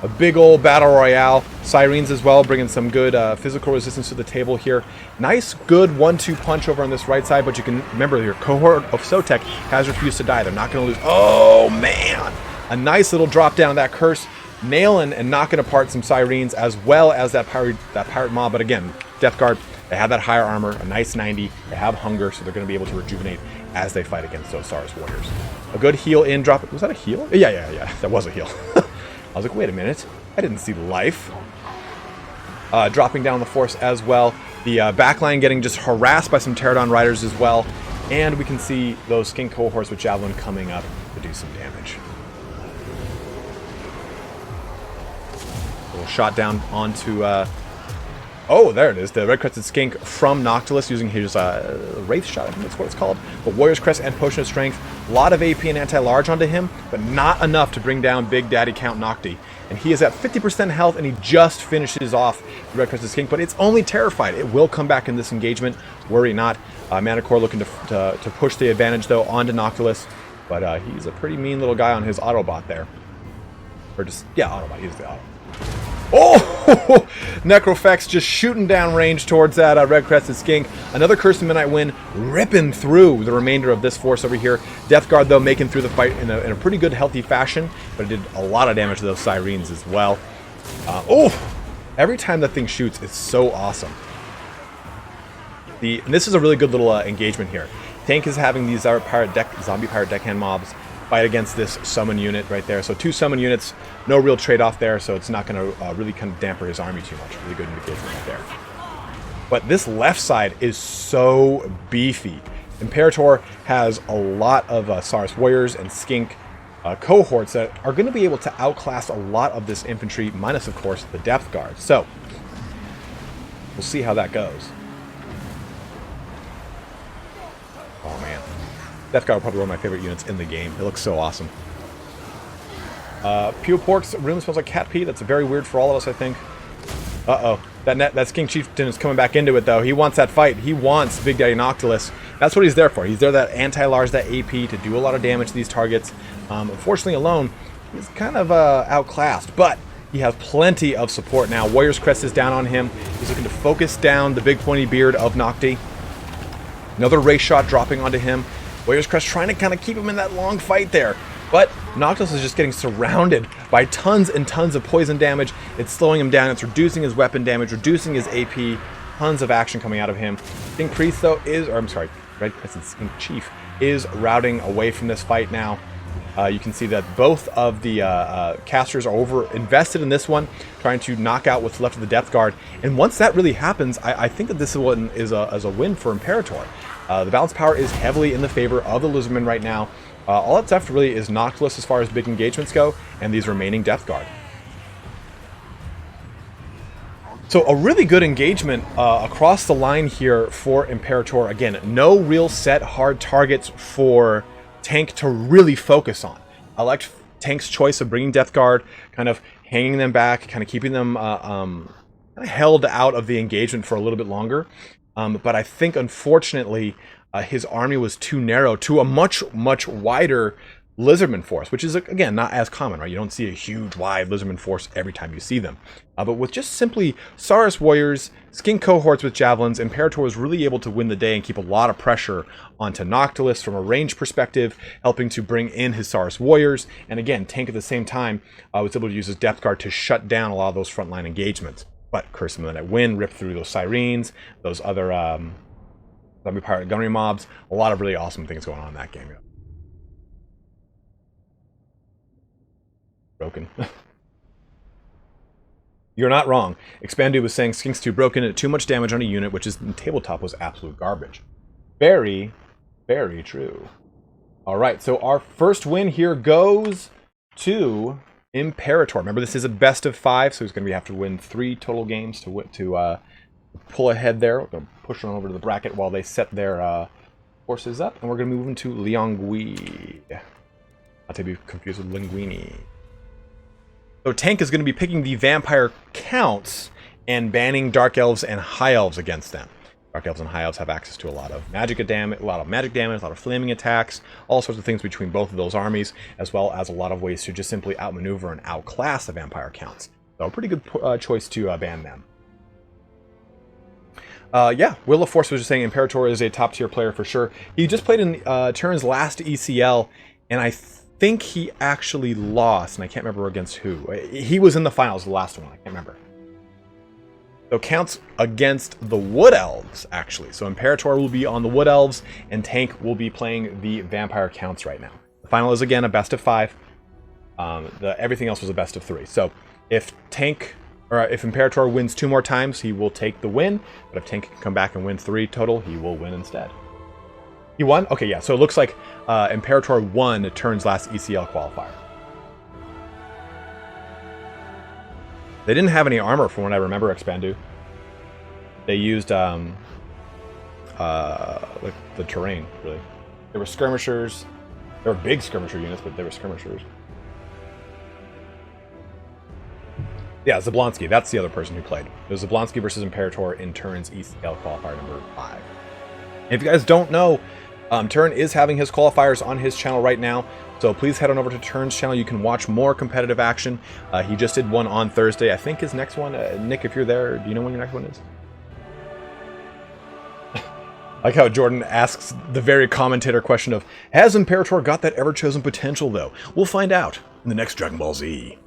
A big old battle royale. Sirens as well, bringing some good physical resistance to the table here. Nice, good 1-2 punch over on this right side, but you can remember your cohort of Sotek has refused to die. They're not going to lose. Oh, man! A nice little drop down of that curse, nailing and knocking apart some Sirens as well as that pirate mob. But again, Death Guard, they have that higher armor, a nice 90. They have hunger, so they're going to be able to rejuvenate as they fight against those Saurus Warriors. A good heal in drop. Was that a heal? Yeah. That was a heal. I was like, wait a minute. I didn't see life. Dropping down the force as well. The backline getting just harassed by some Pterodon riders as well. And we can see those Skink cohorts with Javelin coming up to do some damage. A little shot down onto... oh, there it is. The Red Crested Skink from Noctilus using his Wraith Shot, I think that's what it's called. But Warrior's Crest and Potion of Strength. A lot of AP and anti-large onto him, but not enough to bring down Big Daddy Count Nocti. And he is at 50% health, and he just finishes off the Red Crested Skink, but it's only Terrified. It will come back in this engagement. Worry not. Manicore looking to push the advantage, though, onto Noctilus. But he's a pretty mean little guy on his Autobot there. Or just, yeah, Autobot. He's the Autobot. Oh! Necrofex just shooting down range towards that Red Crested Skink. Another Curse of Midnight Wind ripping through the remainder of this force over here. Death Guard, though, making through the fight in a pretty good, healthy fashion. But it did a lot of damage to those Sirens as well. Oh! Every time that thing shoots, it's so awesome. And this is a really good little engagement here. Tank is having these zombie pirate deckhand mobs fight against this summon unit right there. So 2 summon units, no real trade-off there, so it's not going to really kind of damper his army too much. Really good engagement right there. But this left side is so beefy. Imperator has a lot of Saurus Warriors and Skink cohorts that are going to be able to outclass a lot of this infantry, minus, of course, the Depth Guard. So, we'll see how that goes. Oh, man. Death Guard are probably one of my favorite units in the game. It looks so awesome. Pure Pork's room smells like cat pee. That's very weird for all of us, I think. Uh-oh. That Skink Chieftain is coming back into it, though. He wants that fight. He wants Big Daddy Noctilus. That's what he's there for. He's there that anti-large, that AP, to do a lot of damage to these targets. Unfortunately, alone, he's kind of outclassed, but he has plenty of support now. Warrior's Crest is down on him. He's looking to focus down the big pointy beard of Nocti. Another Ray Shot dropping onto him. Warrior's Crest trying to kind of keep him in that long fight there. But Noctilus is just getting surrounded by tons and tons of poison damage. It's slowing him down. It's reducing his weapon damage, reducing his AP. Tons of action coming out of him. Skink Priest, though, Red Crescent Skink Chief is routing away from this fight now. You can see that both of the casters are over-invested in this one, trying to knock out what's left of the Depth Guard. And once that really happens, I think that this one is a win for Imperator. The balance power is heavily in the favor of the Lizardmen right now. All that's left really is Noctilus as far as big engagements go, and these remaining Depth Guard. So a really good engagement across the line here for Imperator. Again, no real set hard targets for Tank to really focus on. I liked Tank's choice of bringing Death Guard, kind of hanging them back, kind of keeping them held out of the engagement for a little bit longer. But I think, unfortunately, his army was too narrow to a much wider Lizardman force, which is, again, not as common, right? You don't see a huge, wide Lizardman force every time you see them. But with just simply Saurus warriors, skin cohorts with javelins, Imperator was really able to win the day and keep a lot of pressure onto Noctilus from a range perspective, helping to bring in his Saurus warriors. And again, Tank at the same time was able to use his Depth Guard to shut down a lot of those frontline engagements. But Curse of the Night Wind ripped through those Sirens, those other Zombie Pirate Gunnery mobs. A lot of really awesome things going on in that game. Broken. You're not wrong. Expandu was saying Skinks 2 broken at too much damage on a unit, which is in tabletop was absolute garbage. Very, very true. Alright, so our first win here goes to Imperator. Remember, this is a best of 5, so he's going to have to win 3 total games to pull ahead there. We're going to push on over to the bracket while they set their forces up, and we're going to move into Liangui. Not to be confused with Linguini. So Tank is going to be picking the Vampire Counts and banning Dark Elves and High Elves against them. Dark Elves and High Elves have access to a lot of magic damage, a lot of flaming attacks, all sorts of things between both of those armies, as well as a lot of ways to just simply outmaneuver and outclass the Vampire Counts. So a pretty good choice to ban them. Yeah, Will of Force was just saying Imperator is a top tier player for sure. He just played in Turin's last ECL, and I think he actually lost, and I can't remember against who. He was in the finals, the last one, I can't remember. So counts against the Wood Elves, actually. So Imperator will be on the Wood Elves, and Tank will be playing the Vampire Counts right now. The final is, again, a best of 5. Everything else was a best of 3. So if Imperator wins 2 more times, he will take the win. But if Tank can come back and win 3 total, he will win instead. He won? Okay, yeah. So it looks like Imperator won Turn's last ECL qualifier. They didn't have any armor from what I remember, Expandu. They used like the terrain, really. They were skirmishers. They were big skirmisher units, but they were skirmishers. Yeah, Zablonsky. That's the other person who played. It was Zablonsky versus Imperator in Turn's ECL qualifier number 5. If you guys don't know, Turn is having his qualifiers on his channel right now, so please head on over to Turn's channel. You can watch more competitive action. He just did one on Thursday. I think his next one, Nick, if you're there, do you know when your next one is? Like how Jordan asks the very commentator question of, has Imperator got that ever-chosen potential, though? We'll find out in the next Dragon Ball Z.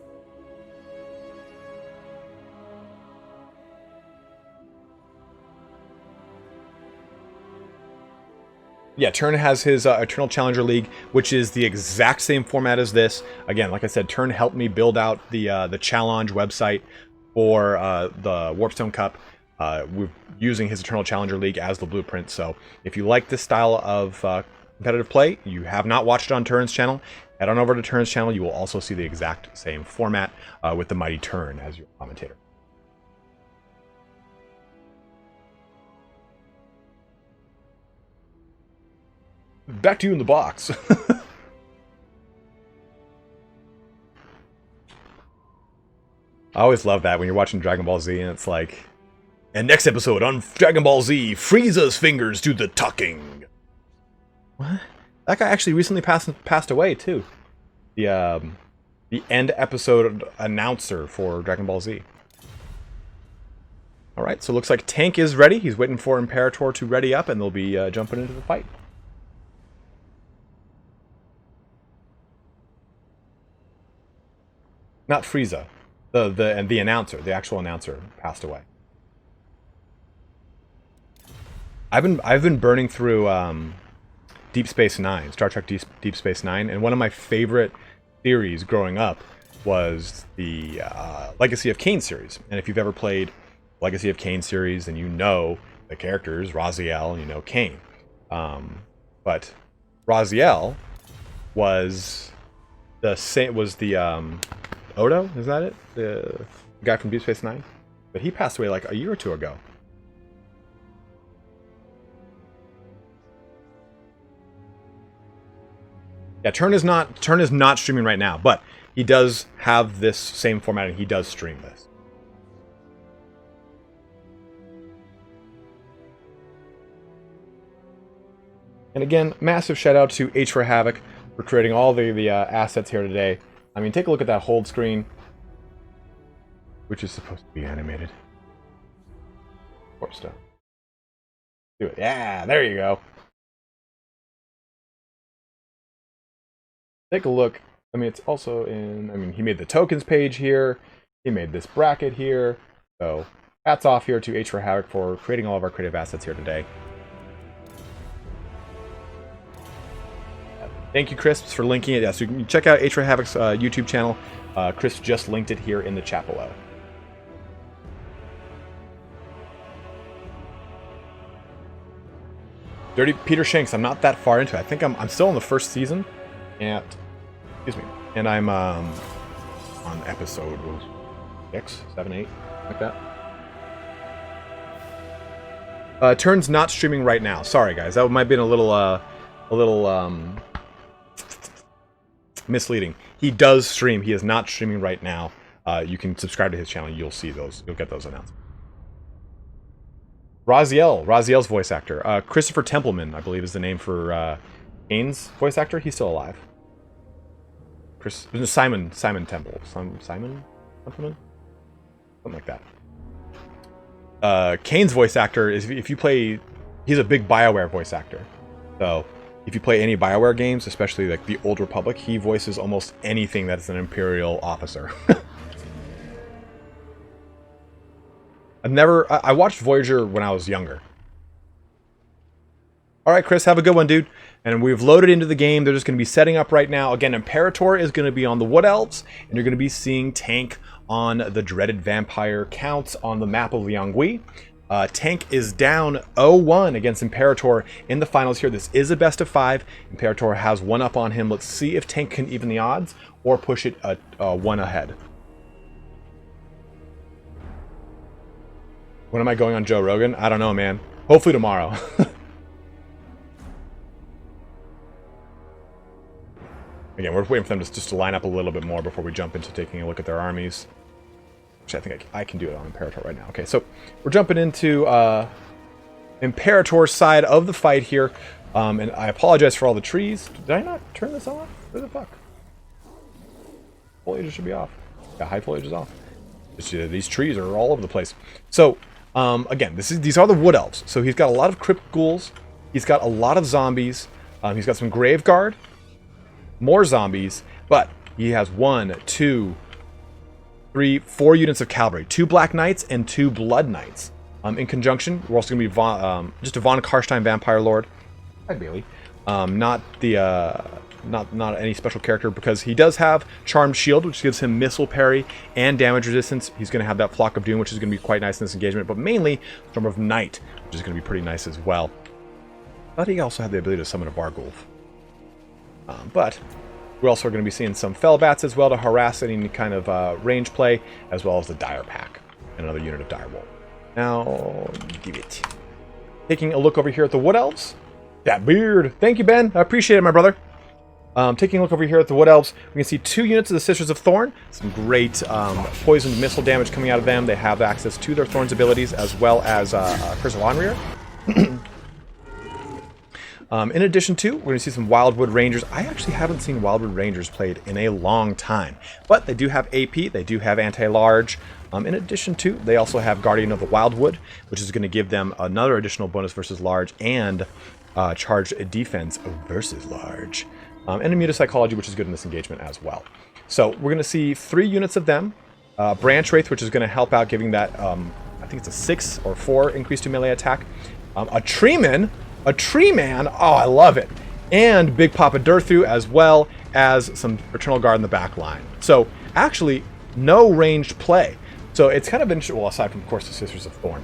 Yeah, Turn has his Eternal Challenger League, which is the exact same format as this. Again, like I said, Turn helped me build out the challenge website for the Warpstone Cup. We're using his Eternal Challenger League as the blueprint. So if you like this style of competitive play, you have not watched it on Turn's channel, head on over to Turn's channel. You will also see the exact same format with the mighty Turn as your commentator. Back to you in the box. I always love that when you're watching Dragon Ball Z and it's like, and next episode on Dragon Ball Z, Frieza's fingers do the talking. What? That guy actually recently passed away too. The end episode announcer for Dragon Ball Z. All right, so it looks like Tank is ready. He's waiting for Imperator to ready up, and they'll be jumping into the fight. Not Frieza. The announcer, the actual announcer, passed away. I've been burning through Deep Space Nine, Star Trek Deep Space Nine, and one of my favorite series growing up was the Legacy of Kain series. And if you've ever played Legacy of Kain series, then you know the characters Raziel and you know Kain. But Raziel was the Odo, is that it? The guy from Deep Space Nine? But he passed away like a year or two ago. Yeah, Turn is not streaming right now, but he does have this same format and he does stream this. And again, massive shout out to H4Havoc for creating all the assets here today. I mean, take a look at that hold screen, which is supposed to be animated. Warpstone. Do it. Yeah, there you go. Take a look. I mean, it's also in... I mean, he made the tokens page here. He made this bracket here. So, hats off here to H4Havoc for creating all of our creative assets here today. Thank you, Crisps, for linking it. Yeah, so you can check out H4Havoc's YouTube channel. Chris just linked it here in the chat below. Dirty Peter Shanks. I'm not that far into it. I think I'm still in the first season. And excuse me. And I'm on episode 6, 7, 8, like that. Turn's not streaming right now. Sorry, guys. That might have been a little misleading. He does stream. He is not streaming right now. You can subscribe to his channel. You'll see those. You'll get those announcements. Raziel's voice actor. Christopher Templeman, I believe, is the name for Kane's voice actor. He's still alive. Simon Temple. Simon Templeman? Something like that. Kane's voice actor is, if you play... He's a big BioWare voice actor. So, if you play any BioWare games, especially like the Old Republic, he voices almost anything that's an Imperial officer. I watched Voyager when I was younger. Alright, Chris, have a good one, dude. And we've loaded into the game. They're just going to be setting up right now. Again, Imperator is going to be on the Wood Elves, and you're going to be seeing Tank on the dreaded vampire counts on the map of Liangui. Tank is down 0-1 against Imperator in the finals here. This is a best of 5. Imperator has 1 up on him. Let's see if Tank can even the odds or push it 1 ahead. When am I going on Joe Rogan? I don't know, man. Hopefully tomorrow. Again, we're waiting for them just to line up a little bit more before we jump into taking a look at their armies. Which I think I can do it on Imperator right now. Okay, so we're jumping into Imperator's side of the fight here. And I apologize for all the trees. Did I not turn this off? Where the fuck? Foliage should be off. Yeah, high foliage is off. These trees are all over the place. So, again, these are the Wood Elves. So he's got a lot of Crypt Ghouls. He's got a lot of zombies. He's got some Grave Guard. More zombies. But he has 1, 2, 3, 4 units of cavalry. 2 Black Knights and 2 Blood Knights. In conjunction, we're also going to be just a Von Karstein Vampire Lord. Hi, Bailey. Not any special character, because he does have Charmed Shield, which gives him missile parry and damage resistance. He's going to have that Flock of Doom, which is going to be quite nice in this engagement, but mainly Storm of Night, which is going to be pretty nice as well. But he also had the ability to summon a Bargulf. But we're also going to be seeing some Fellbats as well to harass any kind of range play, as well as the Dire Pack, and another unit of Direwolf. Now, give it. Taking a look over here at the Wood Elves. That beard. Thank you, Ben. I appreciate it, my brother. Taking a look over here at the Wood Elves, we can see 2 units of the Sisters of Thorn. Some great poisoned missile damage coming out of them. They have access to their Thorn's abilities, as well as Curse of Onrir. In addition to, we're going to see some Wildwood Rangers. I actually haven't seen Wildwood Rangers played in a long time. But they do have AP, they do have Anti-Large. In addition to, they also have Guardian of the Wildwood, which is going to give them another additional bonus versus Large, and Charged Defense versus Large. And Immune Psychology, which is good in this engagement as well. So we're going to see 3 units of them. Branch Wraith, which is going to help out, giving that, I think it's a 6 or 4 increase to melee attack. A Tree Man, oh, I love it. And Big Papa Durthu, as well as some Eternal Guard in the back line. So actually, no ranged play. So it's kind of interesting, well, aside from, of course, the Sisters of Thorn.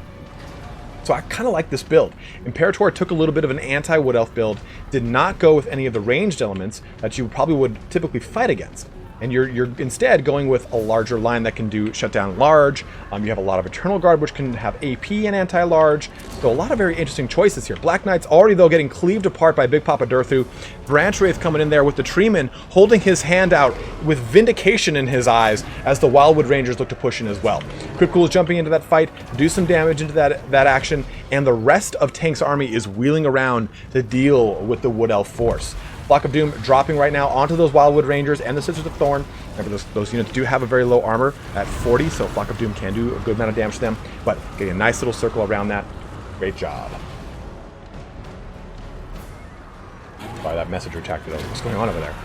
So I kind of like this build. Imperator took a little bit of an anti-Wood Elf build, did not go with any of the ranged elements that you probably would typically fight against. and you're instead going with a larger line that can do shut down large. You have a lot of Eternal Guard, which can have AP and anti-large. So a lot of very interesting choices here. Black Knight's already, though, getting cleaved apart by Big Papa Durthu. Branch Wraith coming in there with the Treeman, holding his hand out with vindication in his eyes as the Wildwood Rangers look to push in as well. Crypt Ghoul is jumping into that fight, do some damage into that action, and the rest of Tank's army is wheeling around to deal with the Wood Elf force. Flock of Doom dropping right now onto those Wildwood Rangers and the Sisters of Thorn. Remember, those units do have a very low armor at 40, so Flock of Doom can do a good amount of damage to them, but getting a nice little circle around that. Great job. Sorry, that message retracted. What's going on over there?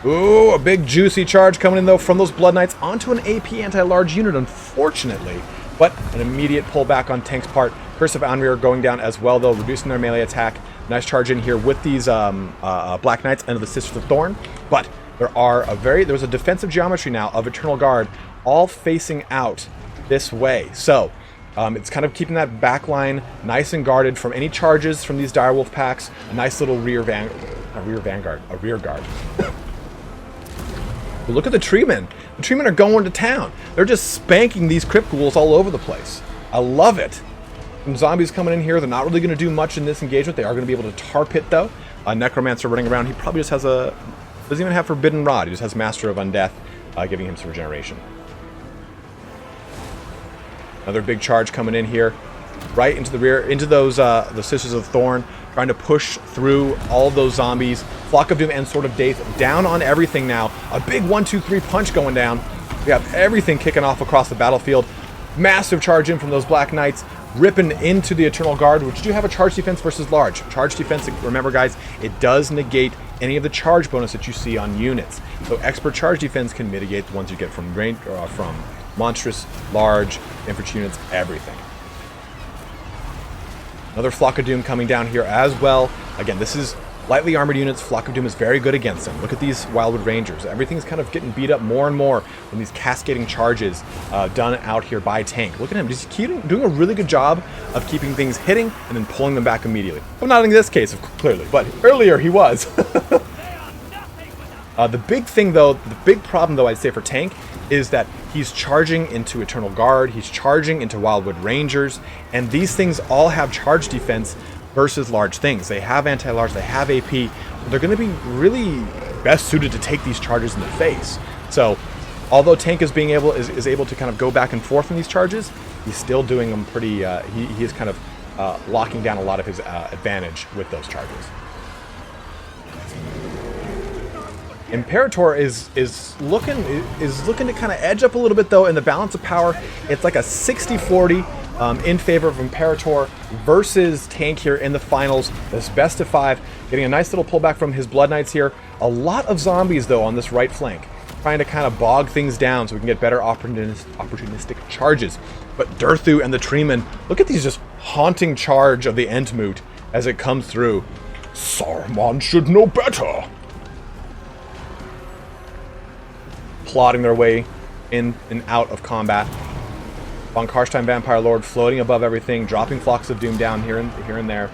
Ooh, a big juicy charge coming in, though, from those Blood Knights onto an AP anti-large unit, unfortunately. But an immediate pullback on Tank's part. Curse of Anrir going down as well, though, reducing their melee attack. Nice charge in here with these Black Knights and the Sisters of Thorn. But there's a defensive geometry now of Eternal Guard all facing out this way. So it's kind of keeping that back line nice and guarded from any charges from these direwolf packs. A nice little rear guard. But look at the Treemen. The Treemen are going to town. They're just spanking these Crypt Ghouls all over the place. I love it. Some zombies coming in here. They're not really going to do much in this engagement. They are going to be able to tar pit, though. Necromancer running around. He probably just has doesn't even have Forbidden Rod. He just has Master of Undeath, giving him some regeneration. Another big charge coming in here. Right into the rear, into those, the Sisters of Thorn. Trying to push through all of those zombies. Flock of Doom and Sword of Daith down on everything now. A big 1-2-3 punch going down. We have everything kicking off across the battlefield. Massive charge in from those Black Knights. Ripping into the Eternal Guard, which do have a charge defense versus large. Charge defense, remember guys, it does negate any of the charge bonus that you see on units. So expert charge defense can mitigate the ones you get from range, from monstrous, large, infantry units, everything. Another Flock of Doom coming down here as well. Again, this is lightly armored units. Flock of Doom is very good against them. Look at these Wildwood Rangers. Everything's kind of getting beat up more and more when these cascading charges done out here by Tank. Look at him. Just doing a really good job of keeping things hitting and then pulling them back immediately. Well, not in this case, clearly, but earlier he was. The big thing, though, the big problem, though, I'd say for Tank is that he's charging into Eternal Guard, he's charging into Wildwood Rangers, and these things all have charge defense versus large things. They have anti-large, they have AP, but they're going to be really best suited to take these charges in the face. So, although Tank is is able to kind of go back and forth in these charges, he's still doing them pretty. He is kind of locking down a lot of his advantage with those charges. Imperator is looking to kind of edge up a little bit, though, in the balance of power. It's like a 60-40 in favor of Imperator versus Tank here in the finals. This best of 5, getting a nice little pullback from his Blood Knights here. A lot of zombies, though, on this right flank, trying to kind of bog things down so we can get better opportunistic charges. But Durthu and the Treeman, look at these just haunting charge of the Entmoot as it comes through. Saruman should know better. Plodding their way in and out of combat. Von Karstein Vampire Lord floating above everything, dropping Flocks of Doom down here and there.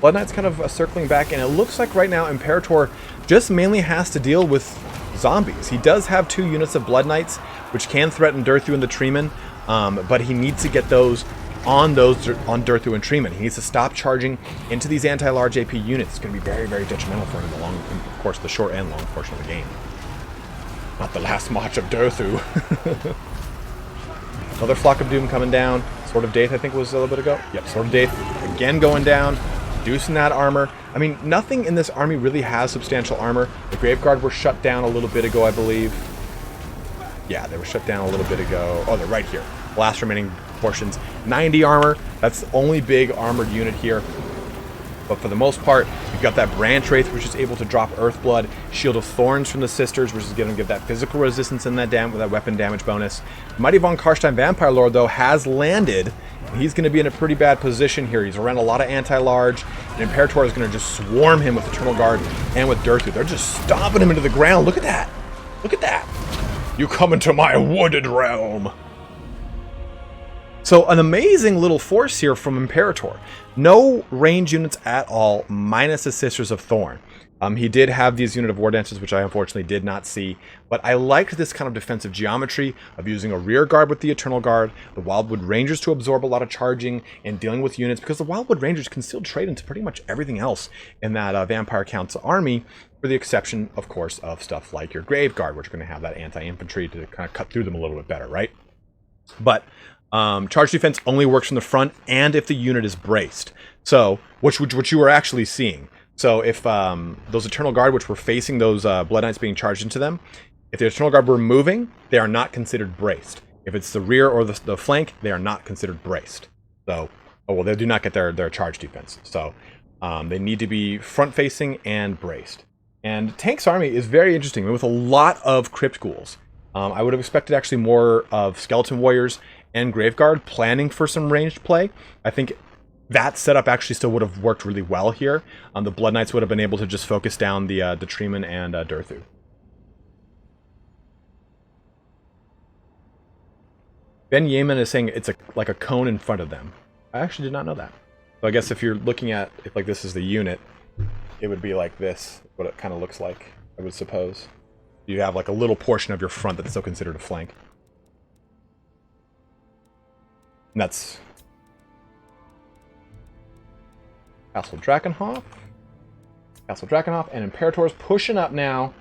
Blood Knight's kind of circling back, and it looks like right now Imperator just mainly has to deal with zombies. He does have 2 units of Blood Knights, which can threaten Durthu and the Treeman, but he needs to get those on Durthu and Treeman. He needs to stop charging into these anti-large AP units. It's going to be very, very detrimental for him in of course, the short and long portion of the game. Not the last march of Durthu. Another Flock of Doom coming down. Sword of Daith, I think, was a little bit ago. Yep, Sword of Daith again going down, reducing that armor. I mean, nothing in this army really has substantial armor. The Graveguard were shut down a little bit ago, I believe. Yeah, they were shut down a little bit ago. Oh, they're right here. Last remaining portions. 90 armor. That's the only big armored unit here. But for the most part, you've got that Branch Wraith, which is able to drop Earthblood. Shield of Thorns from the Sisters, which is going to give that physical resistance and that weapon damage bonus. Mighty Von Karstein Vampire Lord, though, has landed. He's going to be in a pretty bad position here. He's around a lot of anti-large, and Imperator is going to just swarm him with Eternal Guard and with Durthu. They're just stomping him into the ground. Look at that. Look at that. You come into my wooded realm. So an amazing little force here from Imperator. No range units at all, minus the Sisters of Thorn. He did have these Unit of War Dancers, which I unfortunately did not see, but I liked this kind of defensive geometry of using a rear guard with the Eternal Guard, the Wildwood Rangers to absorb a lot of charging and dealing with units, because the Wildwood Rangers can still trade into pretty much everything else in that Vampire Count's army, for the exception, of course, of stuff like your Grave Guard, which are going to have that anti-infantry to kind of cut through them a little bit better, right? But charge defense only works from the front and if the unit is braced. So, which you were actually seeing. So if those Eternal Guard, which were facing those Blood Knights being charged into them, if the Eternal Guard were moving, they are not considered braced. If it's the rear or the flank, they are not considered braced. So, oh well, they do not get their charge defense. So they need to be front-facing and braced. And Tank's army is very interesting, with a lot of Crypt Ghouls. I would have expected actually more of Skeleton Warriors and Graveguard planning for some ranged play. I think that setup actually still would have worked really well here. The Blood Knights would have been able to just focus down the Treeman and Durthu. Ben Yeaman is saying it's like a cone in front of them. I actually did not know that. So I guess if you're looking at, if like this is the unit, it would be like this, what it kind of looks like, I would suppose. You have like a little portion of your front that's still considered a flank. And that's Castle Drakenhoff. Castle Drakenhoff, and Imperator's pushing up now.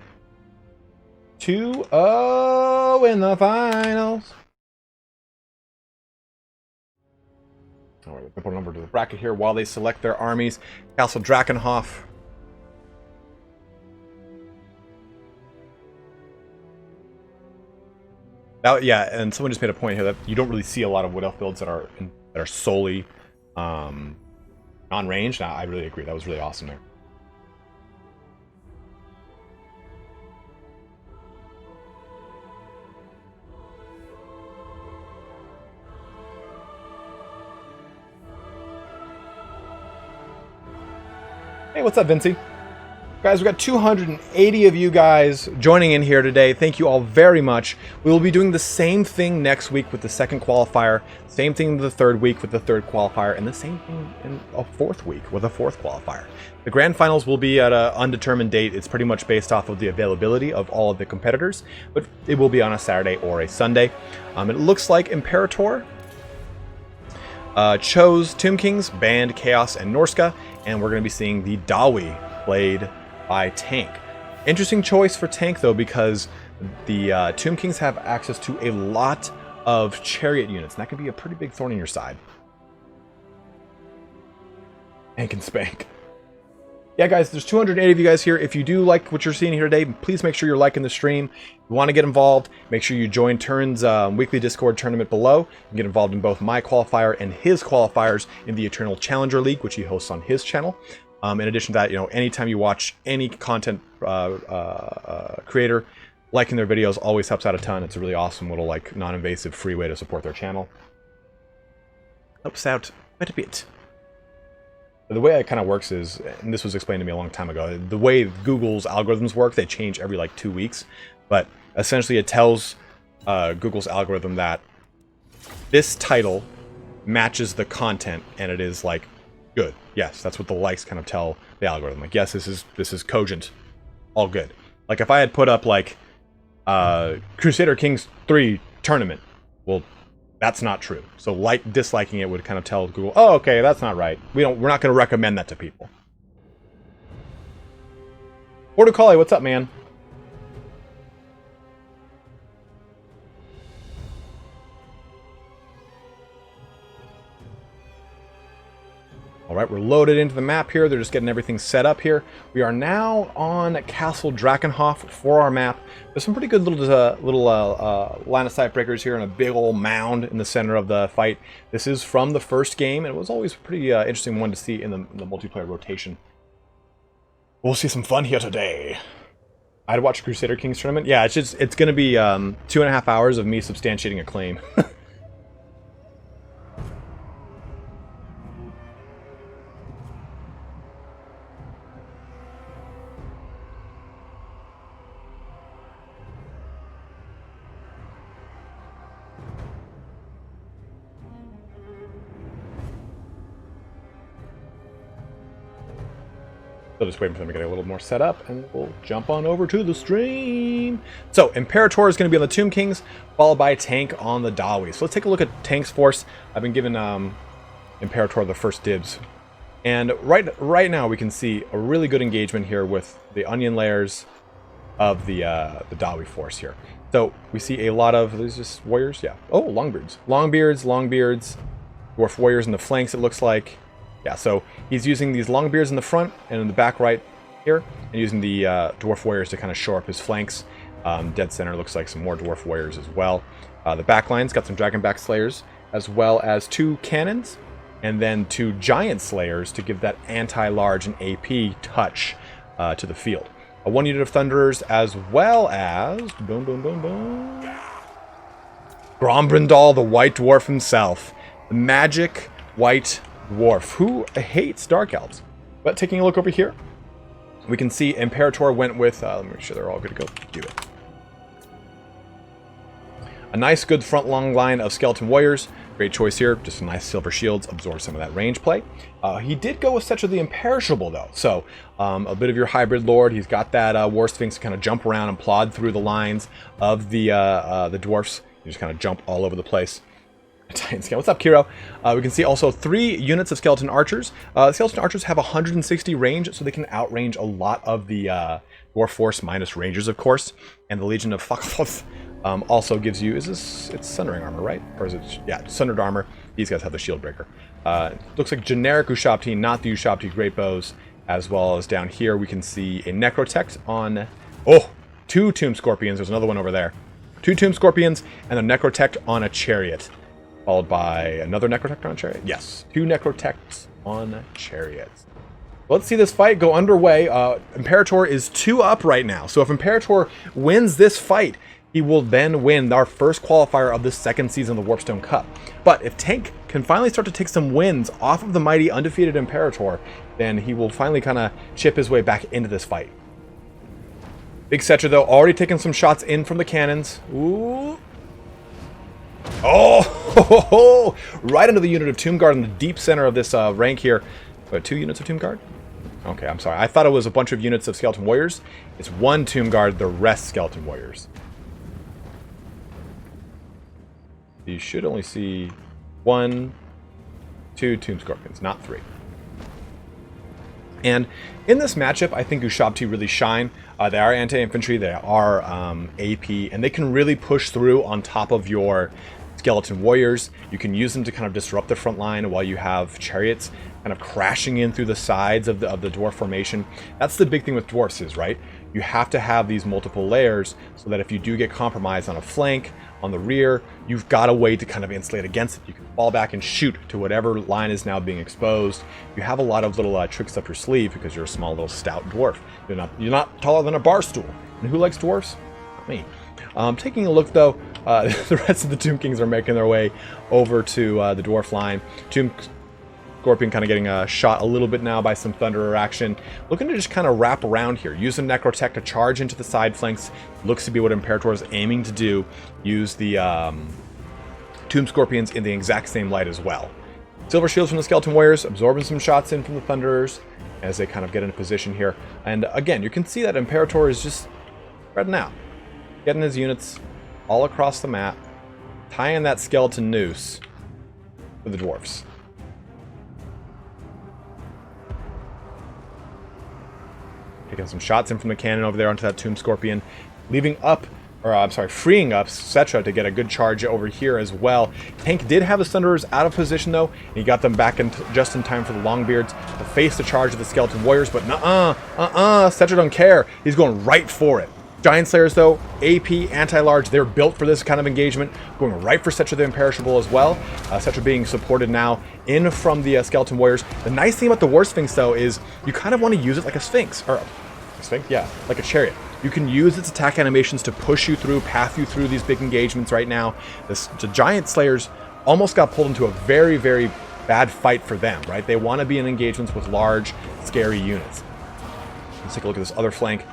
2-0 in the finals. All right, we'll put a number to the bracket here while they select their armies. Castle Drakenhoff. Yeah, and someone just made a point here that you don't really see a lot of Wood Elf builds that are solely non-ranged. I really agree. That was really awesome there. Hey, what's up, Vincey? Guys, we've got 280 of you guys joining in here today. Thank you all very much. We will be doing the same thing next week with the second qualifier, same thing the third week with the third qualifier, and the same thing in a fourth week with a fourth qualifier. The grand finals will be at an undetermined date. It's pretty much based off of the availability of all of the competitors, but it will be on a Saturday or a Sunday. It looks like Imperator chose Tomb Kings, banned Chaos and Norska, and we're going to be seeing the Dawi played by Tank. Interesting choice for Tank though, because the Tomb Kings have access to a lot of chariot units, and that can be a pretty big thorn in your side. And can spank. Yeah, guys, there's 280 of you guys here. If you do like what you're seeing here today, please make sure you're liking the stream. If you want to get involved, make sure you join Turn's weekly Discord tournament below. You can get involved in both my qualifier and his qualifiers in the Eternal Challenger League, which he hosts on his channel. In addition to that, anytime you watch any content creator, liking their videos always helps out a ton. It's a really awesome little non-invasive free way to support their channel. Helps out quite a bit. The way it kind of works is, and this was explained to me a long time ago, the way Google's algorithms work, they change every 2 weeks. But essentially it tells Google's algorithm that this title matches the content, and it is good. Yes, that's what the likes kind of tell the algorithm. Yes, this is cogent, all good. If I had put up Crusader Kings 3 tournament, well, that's not true. So disliking it would kind of tell Google, oh, okay, that's not right. We're not going to recommend that to people. Portocali, what's up, man? All right, we're loaded into the map here. They're just getting everything set up here. We are now on Castle Drakenhoff for our map. There's some pretty good little line of sight breakers here and a big old mound in the center of the fight. This is from the first game, and it was always a pretty interesting one to see in the multiplayer rotation. We'll see some fun here today. I'd watch Crusader Kings tournament. Yeah, it's going to be 2.5 hours of me substantiating a claim. So just waiting for them to get a little more set up, and we'll jump on over to the stream. So Imperator is going to be on the Tomb Kings, followed by Tank on the Dawi. So let's take a look at Tank's force. I've been given Imperator the first dibs. And right now we can see a really good engagement here with the onion layers of the Dawi force here. So we see a lot of, these just warriors? Yeah. Oh, Longbeards. Longbeards. Dwarf warriors in the flanks, it looks like. Yeah, so he's using these Longbeards in the front and in the back right here, and using the Dwarf warriors to kind of shore up his flanks. Dead center looks like some more Dwarf warriors as well. The back line's got some Dragonback Slayers, as well as 2 cannons, and then 2 Giant Slayers to give that anti-large and AP touch to the field. 1 unit of Thunderers, as well as... Boom, boom, boom, boom. Grombrindal, the White Dwarf himself. The magic White Dwarf, who hates Dark Elves. But taking a look over here, we can see Imperator went with... let me make sure they're all good to go. Do it. A nice, good front long line of Skeleton Warriors. Great choice here. Just some nice silver shields. Absorb some of that range play. He did go with Setra the Imperishable, though. So, a bit of your hybrid lord. He's got that War Sphinx to kind of jump around and plod through the lines of the dwarfs. You just kind of jump all over the place. Titan Scale. What's up, Kiro? We can see also 3 units of Skeleton Archers. Skeleton Archers have 160 range, so they can outrange a lot of the Dwarf Force minus Rangers, of course. And the Legion of Fakhoth also gives you, it's Sundering Armor, right? Or is it, yeah, Sundered Armor. These guys have the Shield Breaker. Looks like generic Ushabti, not the Ushabti Great Bows, as well as down here we can see a Necrotect on, 2 Tomb Scorpions. There's another one over there. 2 Tomb Scorpions and a Necrotect on a Chariot. Followed by another Necrotect on a Chariot? Yes, 2 Necrotects on Chariots. Let's see this fight go underway. Imperator is 2 up right now. So if Imperator wins this fight, he will then win our first qualifier of the 2nd season of the Warpstone Cup. But if Tank can finally start to take some wins off of the mighty undefeated Imperator, then he will finally kind of chip his way back into this fight. Big Setra, though, already taking some shots in from the cannons. Ooh. Oh, right into the unit of Tomb Guard in the deep center of this rank here. 2 units of Tomb Guard? Okay, I'm sorry. I thought it was a bunch of units of Skeleton Warriors. It's 1 Tomb Guard, the rest Skeleton Warriors. You should only see 1, 2 Tomb Scorpions, not 3. And in this matchup, I think Ushabti really shine. They are anti-infantry, they are AP, and they can really push through on top of your Skeleton Warriors. You can use them to kind of disrupt the front line while you have Chariots kind of crashing in through the sides of the Dwarf formation. That's the big thing with Dwarfs is, right? You have to have these multiple layers so that if you do get compromised on a flank, on the rear, you've got a way to kind of insulate against it. You can fall back and shoot to whatever line is now being exposed. You have a lot of little tricks up your sleeve because you're a small little stout dwarf. You're not taller than a bar stool. And who likes dwarfs? Not me. Taking a look though, the rest of the Tomb Kings are making their way over to the dwarf line. Tomb Scorpion kind of getting shot a little bit now by some Thunderer action. Looking to just kind of wrap around here. Use the Necrotech to charge into the side flanks. Looks to be what Imperator is aiming to do. Use the Tomb Scorpions in the exact same light as well. Silver Shields from the Skeleton Warriors, absorbing some shots in from the Thunderers as they kind of get into position here. And again, you can see that Imperator is just spreading out. Getting his units all across the map. Tying that skeleton noose to the dwarfs. Taking some shots in from the cannon over there onto that Tomb Scorpion. Freeing up Setra to get a good charge over here as well. Tank did have the Thunderers out of position though, and he got them back in just in time for the Longbeards to face the charge of the Skeleton Warriors, but Setra don't care. He's going right for it. Giant Slayers though, AP, anti-large, they're built for this kind of engagement, going right for Setra the Imperishable as well. Setra being supported now in from the Skeleton Warriors. The nice thing about the War Sphinx though is you kind of want to use it like a Sphinx, or a Sphinx? Yeah, like a Chariot. You can use its attack animations to push you through, path you through these big engagements right now. The Giant Slayers almost got pulled into a very, very bad fight for them, right? They want to be in engagements with large, scary units. Let's take a look at this other flank.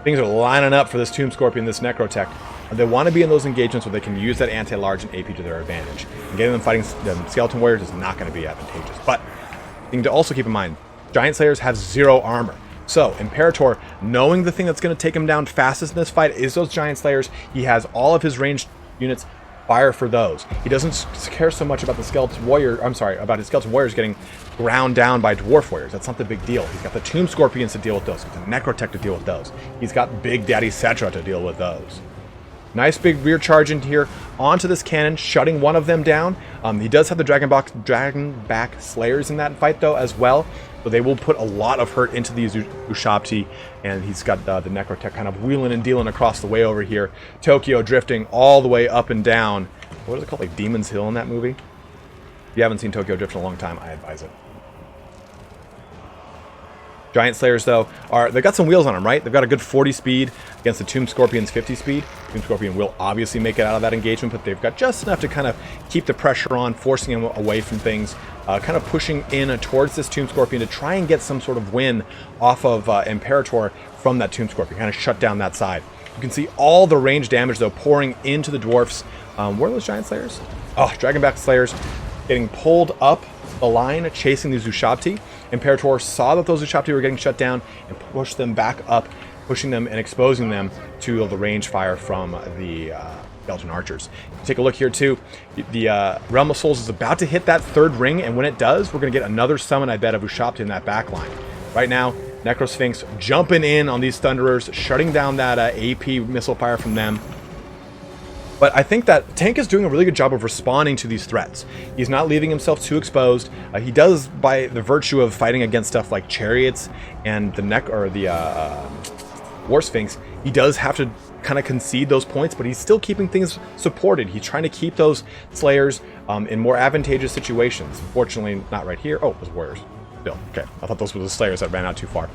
Things are lining up for this Tomb Scorpion, this Necrotech. They want to be in those engagements where they can use that anti-large and AP to their advantage. And getting them fighting the Skeleton Warriors is not going to be advantageous. But thing to also keep in mind, Giant Slayers have 0 armor. So, Imperator, knowing the thing that's going to take him down fastest in this fight is those Giant Slayers, he has all of his ranged units fire for those. He doesn't care so much about the Skeleton Warrior, about his Skeleton Warriors getting ground down by Dwarf Warriors. That's not the big deal. He's got the Tomb Scorpions to deal with those. He's got the Necrotech to deal with those. He's got Big Daddy Cetra to deal with those. Nice big rear charge into here, onto this cannon, shutting one of them down. He does have the Dragonback Slayers in that fight, though, as well. So they will put a lot of hurt into these Ushabti, and he's got the Necrotech kind of wheeling and dealing across the way over here. Tokyo drifting all the way up and down. What is it called, like Demon's Hill in that movie? If you haven't seen Tokyo Drift in a long time, I advise it. Giant Slayers, though, they've got some wheels on them, right? They've got a good 40 speed against the Tomb Scorpion's 50 speed. Tomb Scorpion will obviously make it out of that engagement, but they've got just enough to kind of keep the pressure on, forcing him away from things, kind of pushing in towards this Tomb Scorpion to try and get some sort of win off of Imperator from that Tomb Scorpion, kind of shut down that side. You can see all the range damage, though, pouring into the dwarfs. Where are those Giant Slayers? Oh, Dragonback Slayers getting pulled up the line, chasing these Ushabti. Imperator saw that those Ushabti were getting shut down and pushed them back up, pushing them and exposing them to the range fire from the Skeleton Archers. Take a look here too. The Realm of Souls is about to hit that 3rd ring, and when it does, we're going to get another summon, I bet, of Ushabti in that back line. Right now, Necrosphinx jumping in on these Thunderers, shutting down that AP missile fire from them. But I think that Tank is doing a really good job of responding to these threats. He's not leaving himself too exposed. He does, by the virtue of fighting against stuff like Chariots and the War Sphinx, he does have to kind of concede those points, but he's still keeping things supported. He's trying to keep those Slayers in more advantageous situations. Unfortunately, not right here. Oh, it was Warriors. Still, okay. I thought those were the Slayers that ran out too far.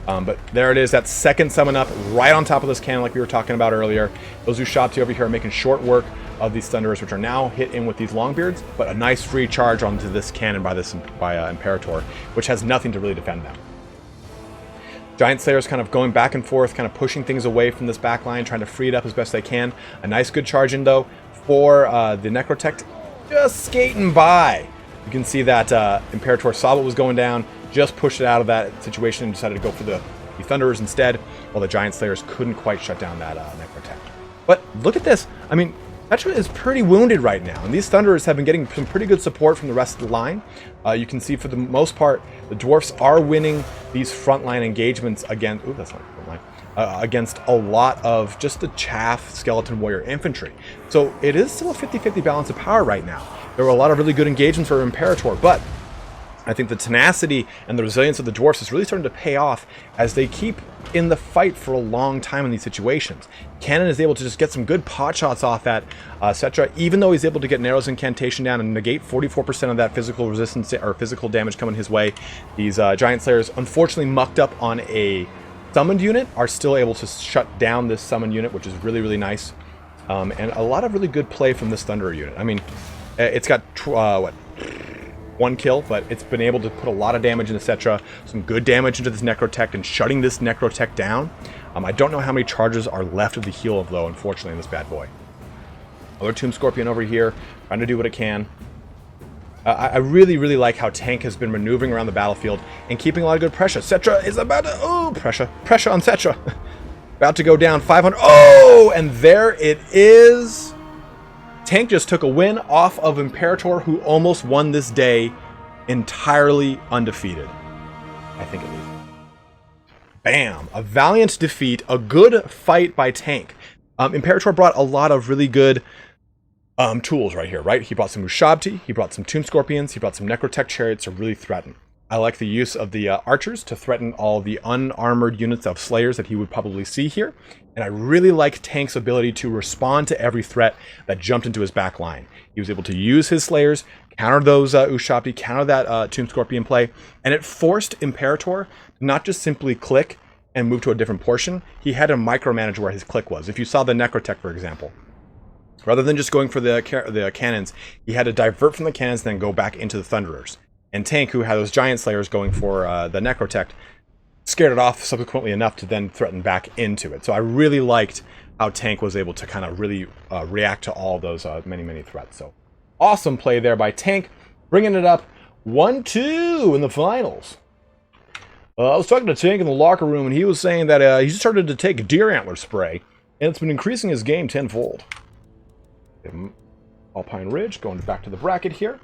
But there it is, that second summon up right on top of this cannon like we were talking about earlier. Those Ushabti over here are making short work of these Thunderers, which are now hit in with these Longbeards, but a nice free charge onto this cannon by Imperator, which has nothing to really defend them. Giant Slayers kind of going back and forth, kind of pushing things away from this back line, trying to free it up as best they can. A nice good charge in, though, for the Necrotech, just skating by. You can see that Imperator saw what was going down, just pushed it out of that situation and decided to go for the Thunderers instead, while the Giant Slayers couldn't quite shut down that Necrotech. But look at this. I mean, Petra is pretty wounded right now, and these Thunderers have been getting some pretty good support from the rest of the line. You can see for the most part, the Dwarfs are winning these frontline engagements against... Ooh, that's not frontline. Against a lot of just the chaff Skeleton Warrior infantry. So it is still a 50-50 balance of power right now. There were a lot of really good engagements for Imperator, but I think the tenacity and the resilience of the Dwarfs is really starting to pay off as they keep in the fight for a long time in these situations. Cannon is able to just get some good pot shots off at Cetra, even though he's able to get Narrow's Incantation down and negate 44% of that physical resistance or physical damage coming his way. These Giant Slayers, unfortunately mucked up on a summoned unit, are still able to shut down this summoned unit, which is really, really nice. And a lot of really good play from this Thunderer unit. I mean, it's got, one kill, but it's been able to put a lot of damage into Cetra, some good damage into this Necrotech, and shutting this Necrotech down. I don't know how many charges are left of the heal, though, unfortunately, in this bad boy. Another Tomb Scorpion over here, trying to do what it can. I really, really like how Tank has been maneuvering around the battlefield and keeping a lot of good pressure. Cetra is about to... Oh, pressure on Cetra. About to go down 500. Oh, and there it is. Tank just took a win off of Imperator, who almost won this day entirely undefeated. I think at least. Bam! A valiant defeat, a good fight by Tank. Imperator brought a lot of really good tools right here, right? He brought some Ushabti, he brought some Tomb Scorpions, he brought some Necrotech Chariots to really threaten. I like the use of the Archers to threaten all the unarmored units of Slayers that he would probably see here. And I really like Tank's ability to respond to every threat that jumped into his back line. He was able to use his Slayers, counter those Ushabti, counter that Tomb Scorpion play, and it forced Imperator to not just simply click and move to a different portion. He had to micromanage where his click was. If you saw the Necrotech, for example, rather than just going for the cannons, he had to divert from the cannons and then go back into the Thunderers. And Tank, who had those Giant Slayers going for the Necrotech, scared it off subsequently enough to then threaten back into it. So I really liked how Tank was able to kind of really react to all those many threats. So awesome play there by Tank, bringing it up 1-2 in the finals. I was talking to Tank in the locker room, and he was saying that he started to take deer antler spray, and it's been increasing his game tenfold. Alpine Ridge, going back to the bracket here.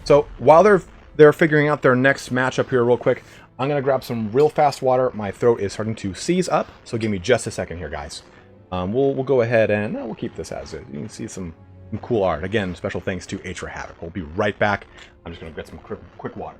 So while they're figuring out their next matchup here real quick, I'm going to grab some real fast water. My throat is starting to seize up, so give me just a second here, guys. We'll go ahead and we'll keep this as is. You can see some cool art. Again, special thanks to H for Havoc. We'll be right back. I'm just going to get some quick water.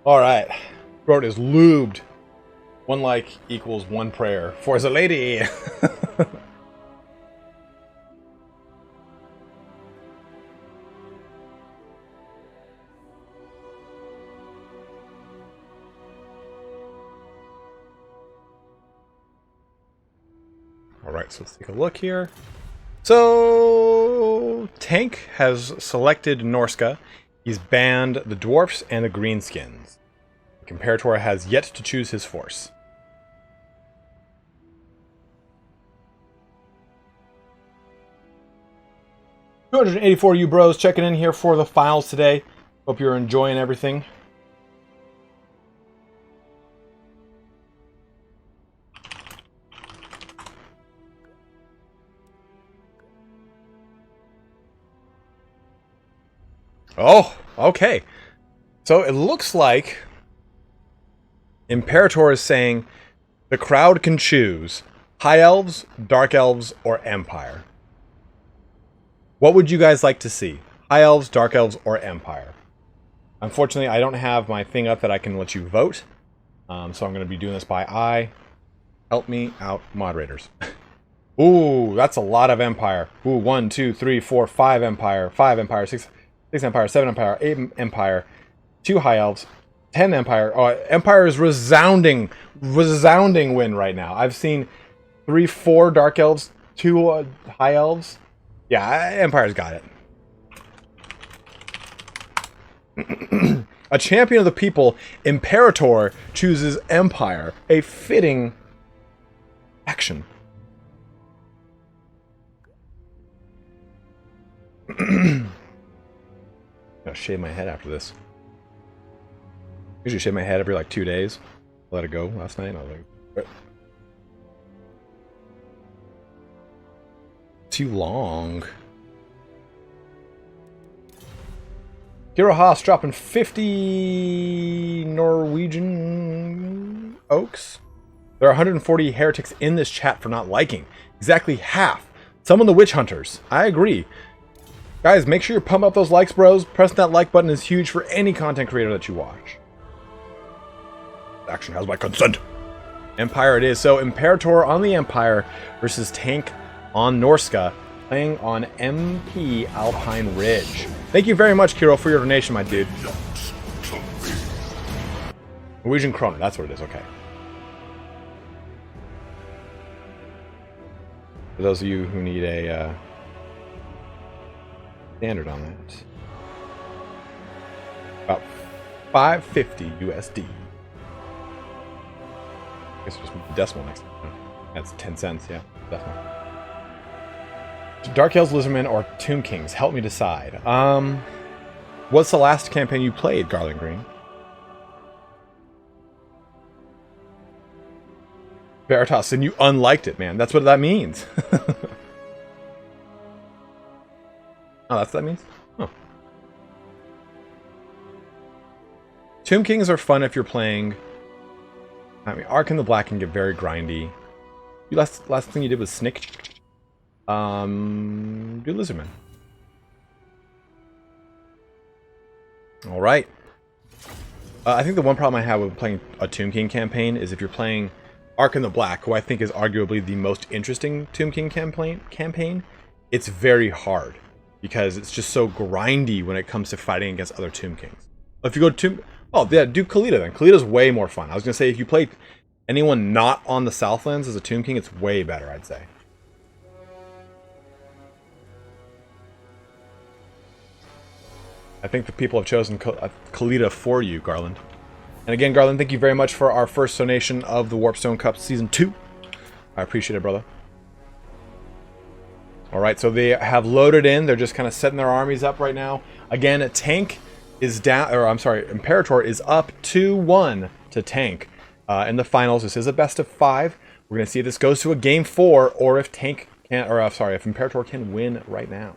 Alright, throat is lubed. One like equals one prayer. For the lady! Alright, so let's take a look here. So, Tank has selected Norska. He's banned the dwarfs and the greenskins. The Imperator has yet to choose his force. $284 you bros checking in here for the finals today. Hope you're enjoying everything. Oh, okay. So it looks like Imperator is saying the crowd can choose High Elves, Dark Elves, or Empire. What would you guys like to see? High Elves, Dark Elves, or Empire? Unfortunately, I don't have my thing up that I can let you vote. So I'm going to be doing this by eye. Help me out, moderators. Ooh, that's a lot of Empire. Ooh, 1, 2, 3, 4, 5 Empire. 5 Empire, 6 Empire, 7 Empire, 8 Empire, 2 High Elves, 10 Empire. Oh, Empire is resounding win right now. I've seen 3, 4 Dark Elves, 2 High Elves. Yeah, Empire's got it. A champion of the people, Imperator chooses Empire. A fitting action. I'll shave my head after this. Usually shave my head every like 2 days. Let it go last night. I was like, too long. Hero Haas dropping 50 Norwegian oaks. There are 140 heretics in this chat for not liking. Exactly half. Some of the witch hunters. I agree. Guys, make sure you pump up those likes, bros. Pressing that like button is huge for any content creator that you watch. Action has my consent. Empire it is. So Imperator on the Empire versus Tank on Norska, playing on MP Alpine Ridge. Thank you very much, Kiro, for your donation, my dude. Norwegian Kroner, that's what it is, okay. For those of you who need a standard on that. About $5.50 USD. I guess we'll just move the decimal next time. That's 10 cents, yeah. Decimal. Dark Elves, Lizardmen, or Tomb Kings? Help me decide. What's the last campaign you played, Garland Green? Veritas, and you unliked it, man. That's what that means. Oh, that's what that means? Oh. Tomb Kings are fun if you're playing... I mean, Ark in the Black can get very grindy. Last thing you did was Snick. Do Lizardman. Alright. I think the one problem I have with playing a Tomb King campaign is if you're playing Ark in the Black, who I think is arguably the most interesting Tomb King campaign, it's very hard. Because it's just so grindy when it comes to fighting against other Tomb Kings. If you go to Tomb... Oh, yeah, do Khalida then. Khalida's way more fun. I was going to say, if you play anyone not on the Southlands as a Tomb King, it's way better, I'd say. I think the people have chosen Khalida for you, Garland. And again, Garland, thank you very much for our first donation of the Warpstone Cup Season 2. I appreciate it, brother. Alright, so they have loaded in. They're just kind of setting their armies up right now. Again, a tank is down, or I'm sorry, Imperator is up 2-1 to tank in the finals. This is a best of 5. We're going to see if this goes to a game 4 or if tank can, or sorry, if Imperator can win right now.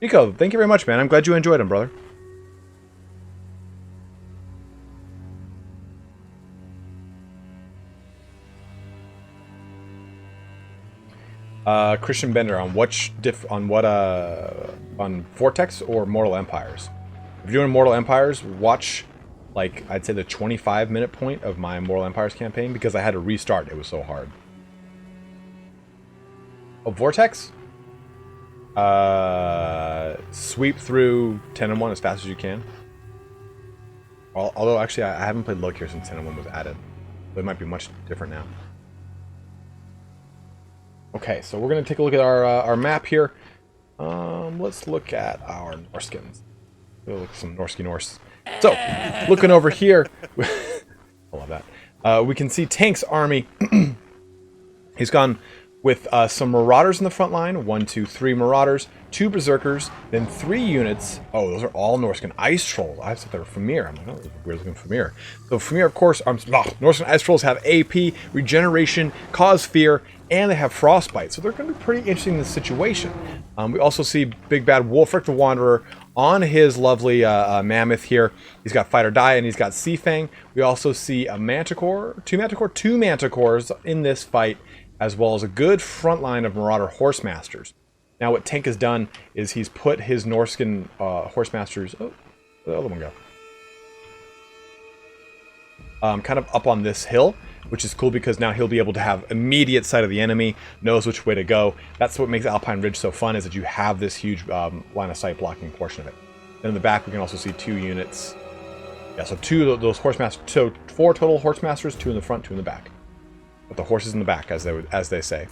Nico, thank you very much, man. I'm glad you enjoyed them, brother. Christian Bender on on Vortex or Mortal Empires. If you're doing Mortal Empires, watch like I'd say the 25-minute point of my Mortal Empires campaign because I had to restart. It was so hard. Oh, Vortex? Sweep through 10 and 1 as fast as you can. Although actually I haven't played Loki since 10 and 1 was added, but it might be much different now. Okay, so we're going to take a look at our map here. Let's look at our Norskins. We'll look at some Norsky Norse. So, looking over here, I love that. We can see Tank's army. He's gone with some Marauders in the front line. 1, 2, 3 Marauders, 2 Berserkers, then 3 units. Oh, those are all Norskin Ice Trolls. I thought they were Famir. I'm like, oh, weird looking Famir. So Famir, of course, Norskin Ice Trolls have AP, Regeneration, Cause Fear, and they have Frostbite. So they're going to be pretty interesting in this situation. We also see Big Bad Wolfric the Wanderer on his lovely Mammoth here. He's got Fight or Die, and he's got Sea Fang. We also see a Manticore, two Manticores in this fight, as well as a good front line of Marauder Horsemasters. Now what Tank has done is he's put his Norskin Horsemasters... Oh, where'd the other one go? Kind of up on this hill, which is cool because now he'll be able to have immediate sight of the enemy, knows which way to go. That's what makes Alpine Ridge so fun, is that you have this huge line of sight blocking portion of it. Then in the back we can also see 2 units. Yeah, so 2 of those Horsemasters, so 4 total Horsemasters, 2 in the front, 2 in the back. But the horse is in the back, as they say.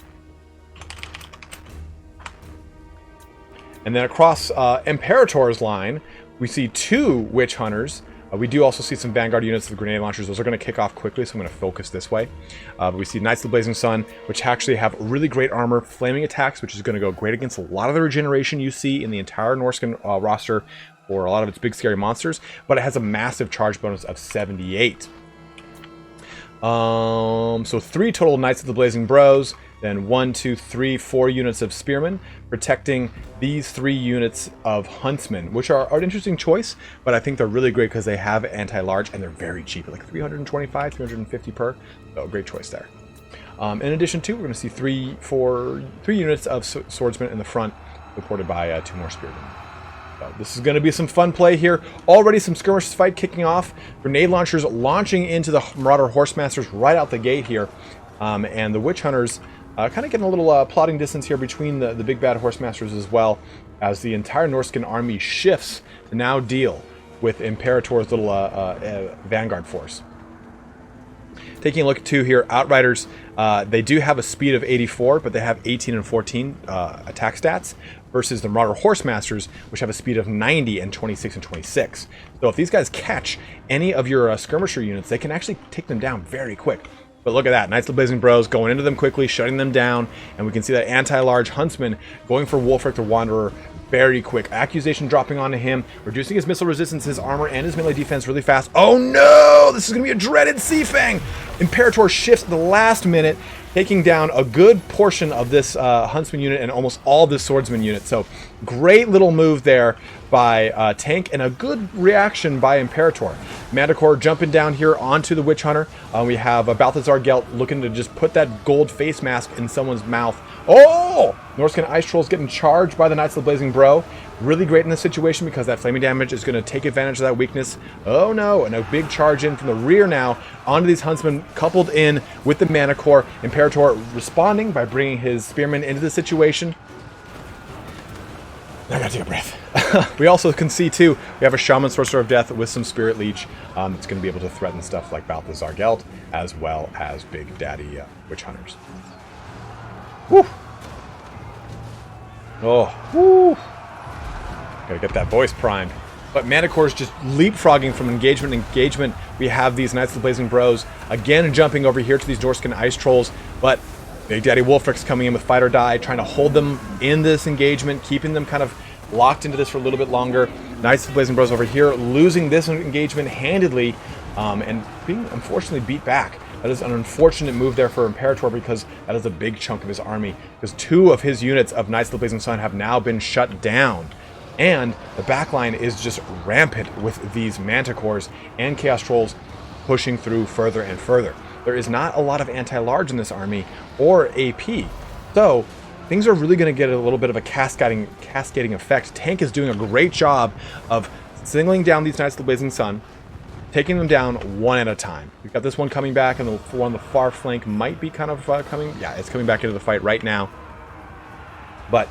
And then across Imperator's line, we see 2 Witch Hunters. We do also see some Vanguard units of the grenade launchers. Those are going to kick off quickly, so I'm going to focus this way. But we see Knights of the Blazing Sun, which actually have really great armor, flaming attacks, which is going to go great against a lot of the regeneration you see in the entire Norskin roster for a lot of its big scary monsters. But it has a massive charge bonus of 78. So 3 total Knights of the Blazing Bros, then 1, 2, 3, 4 units of Spearmen, protecting these 3 units of Huntsmen, which are an interesting choice, but I think they're really great because they have anti-large and they're very cheap, like 325, 350 per, so great choice there. In addition to, we're going to see 3 units of Swordsmen in the front, supported by 2 more Spearmen. So this is going to be some fun play here. Already some skirmish fight kicking off. Grenade launchers launching into the Marauder Horsemasters right out the gate here. And the Witch Hunters kind of getting a little plotting distance here between the big bad Horsemasters as well, as the entire Norskin army shifts to now deal with Imperator's little Vanguard force. Taking a look at 2 here, Outriders, they do have a speed of 84, but they have 18 and 14 attack stats, versus the Marauder Horsemasters, which have a speed of 90 and 26 and 26. So if these guys catch any of your skirmisher units, they can actually take them down very quick. But look at that, Knights of the Blazing Bros going into them quickly, shutting them down, and we can see that anti-large Huntsman going for Wolfric the Wanderer very quick. Accusation dropping onto him, reducing his missile resistance, his armor, and his melee defense really fast. Oh no! This is going to be a dreaded Seafang! Imperator shifts at the last minute, taking down a good portion of this Huntsman unit and almost all this Swordsman unit. So great little move there by Tank, and a good reaction by Imperator. Manticore jumping down here onto the Witch Hunter. We have Balthazar Gelt looking to just put that gold face mask in someone's mouth. Oh! Norscan Ice Trolls getting charged by the Knights of the Blazing Bro. Really great in this situation because that flaming damage is going to take advantage of that weakness. Oh no, and a big charge in from the rear now onto these Huntsmen, coupled in with the Manticore. Imperator responding by bringing his Spearmen into the situation. I gotta take a breath. We also can see too, we have a Shaman Sorcerer of Death with some Spirit Leech. It's going to be able to threaten stuff like Balthazar Gelt, as well as Big Daddy Witch Hunters. Woo! Oh, woo! Gotta get that voice primed. But Manticore's just leapfrogging from engagement to engagement. We have these Knights of the Blazing Bros again jumping over here to these Norscan Ice Trolls, but Big Daddy Wolfrick's coming in with Fight or Die, trying to hold them in this engagement, keeping them kind of locked into this for a little bit longer. Knights of the Blazing Bros over here losing this engagement handedly, and being unfortunately beat back. That is an unfortunate move there for Imperator because that is a big chunk of his army. Because 2 of his units of Knights of the Blazing Sun have now been shut down. And the backline is just rampant with these Manticores and Chaos Trolls pushing through further and further. There is not a lot of anti-large in this army or AP. So things are really going to get a little bit of a cascading effect. Tank is doing a great job of singling down these Knights of the Blazing Sun, taking them down one at a time. We've got this one coming back, and the one on the far flank might be kind of coming. Yeah, it's coming back into the fight right now. But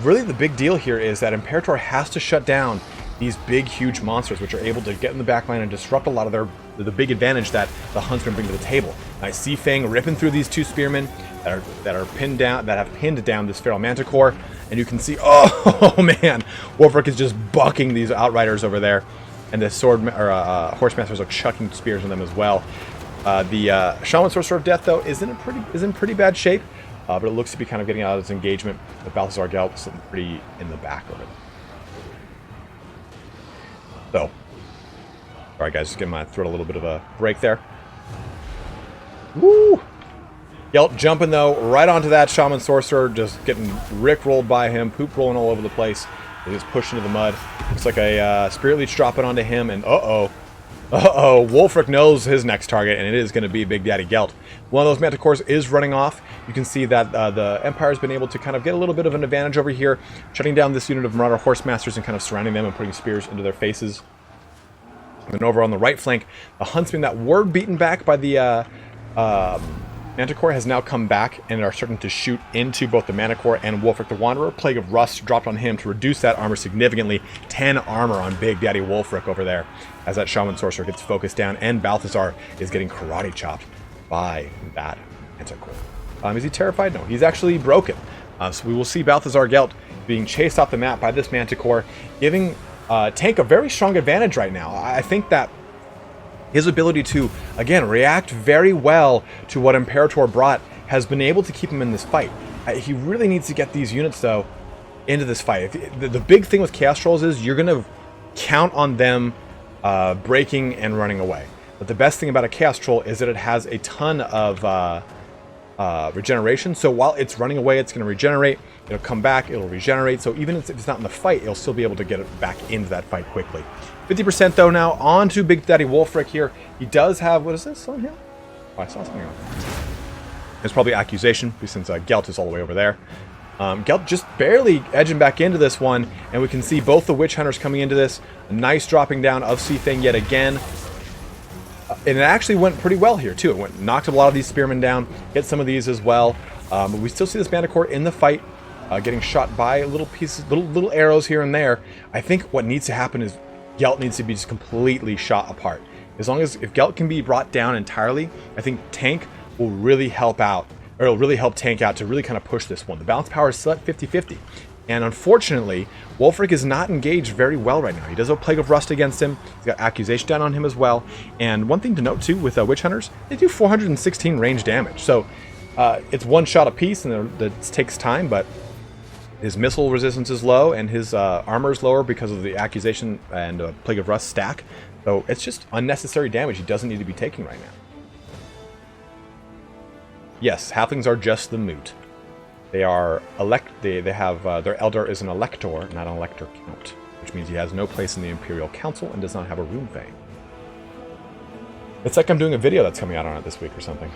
really the big deal here is that Imperator has to shut down these big, huge monsters, which are able to get in the backline and disrupt a lot of the big advantage that the Huntsmen bring to the table. Nice Seafang ripping through these 2 Spearmen that are pinned down, that have pinned down this Feral Manticore, and you can see, oh man, Wolfric is just bucking these Outriders over there, and the Horsemasters are chucking spears on them as well. The Shaman Sorcerer of Death though is in pretty bad shape, but it looks to be kind of getting out of its engagement. The Balthazar Gelt sitting pretty in the back of it. So, alright guys, just give my throat a little bit of a break there. Woo! Gelt jumping though, right onto that Shaman Sorcerer, just getting rickrolled by him, poop rolling all over the place. They just push into the mud. Looks like a Spirit Leech dropping onto him, and Wolfric knows his next target, and it is going to be Big Daddy Gelt. One of those Manticores is running off. You can see that the Empire's been able to kind of get a little bit of an advantage over here, shutting down this unit of Marauder Horsemasters and kind of surrounding them and putting spears into their faces. And then over on the right flank, the Huntsmen that were beaten back by the Manticore has now come back and are starting to shoot into both the Manticore and Wolfric the Wanderer. Plague of Rust dropped on him to reduce that armor significantly. 10 armor on Big Daddy Wolfric over there as that Shaman Sorcerer gets focused down, and Balthazar is getting karate chopped by that Manticore. Is he terrified? No, he's actually broken. So we will see Balthazar Gelt being chased off the map by this Manticore, giving Tank a very strong advantage right now. I think that his ability to, again, react very well to what Imperator brought has been able to keep him in this fight. He really needs to get these units, though, into this fight. The big thing with Chaos Trolls is you're going to count on them breaking and running away. But the best thing about a Chaos Troll is that it has a ton of regeneration. So while it's running away, it's going to regenerate. It'll come back, it'll regenerate. So even if it's not in the fight, it'll still be able to get it back into that fight quickly. 50% though now, on to Big Daddy Wolfric here. He does have, what is this on him? Oh, I saw something on It's probably Accusation, since Gelt is all the way over there. Gelt just barely edging back into this one, and we can see both the Witch Hunters coming into this. A nice dropping down of Seafang yet again. And it actually went pretty well here too. It knocked a lot of these Spearmen down, hit some of these as well. But we still see this Manticore in the fight, getting shot by little pieces, little arrows here and there. I think what needs to happen is Gelt needs to be just completely shot apart. As long as, if Gelt can be brought down entirely, I think Tank will really help out, or it'll really help Tank out to really kind of push this one. The balance power is still at 50-50. And unfortunately, Wolfric is not engaged very well right now. He does have a Plague of Rust against him. He's got Accusation down on him as well. And one thing to note too with Witch Hunters, they do 416 range damage. So it's one shot apiece, and it takes time, but His missile resistance is low, and his armor is lower because of the Accusation and Plague of Rust stack. So it's just unnecessary damage he doesn't need to be taking right now. Yes, halflings are just the moot. They are they have their elder is an elector, not an elector count, which means he has no place in the Imperial Council and does not have a rune vein. It's like I'm doing a video that's coming out on it this week or something.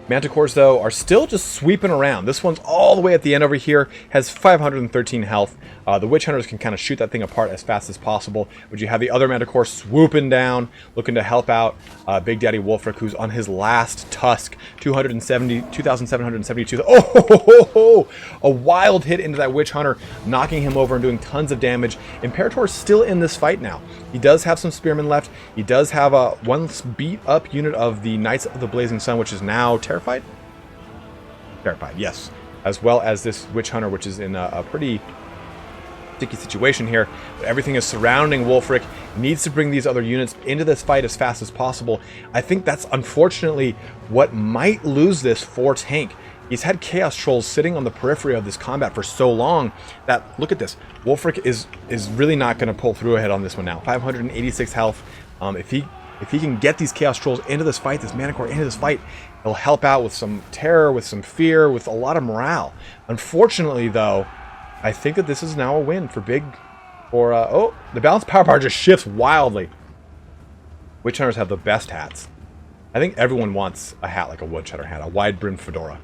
Manticores, though, are still just sweeping around. This one's all the way at the end over here, has 513 health. The Witch Hunters can kind of shoot that thing apart as fast as possible. But you have the other Manticore swooping down, looking to help out Big Daddy Wolfric, who's on his last tusk, 2,772. Oh, a wild hit into that Witch Hunter, knocking him over and doing tons of damage. Imperator is still in this fight now. He does have some Spearmen left. He does have one beat-up unit of the Knights of the Blazing Sun, which is now Terrified, yes. As well as this Witch Hunter, which is in a pretty sticky situation here. But everything is surrounding Wolfric. Needs to bring these other units into this fight as fast as possible. I think that's unfortunately what might lose this for Tank. He's had Chaos Trolls sitting on the periphery of this combat for so long that, look at this, Wolfric is really not going to pull through ahead on this one now. 586 health. If he can get these Chaos Trolls into this fight, this Manticore into this fight, he'll help out with some terror, with some fear, with a lot of morale. Unfortunately, though, I think that this is now a win for oh, the balanced power bar just shifts wildly. Witch Hunters have the best hats. I think everyone wants a hat like a Witch Hunter hat, a wide-brimmed fedora.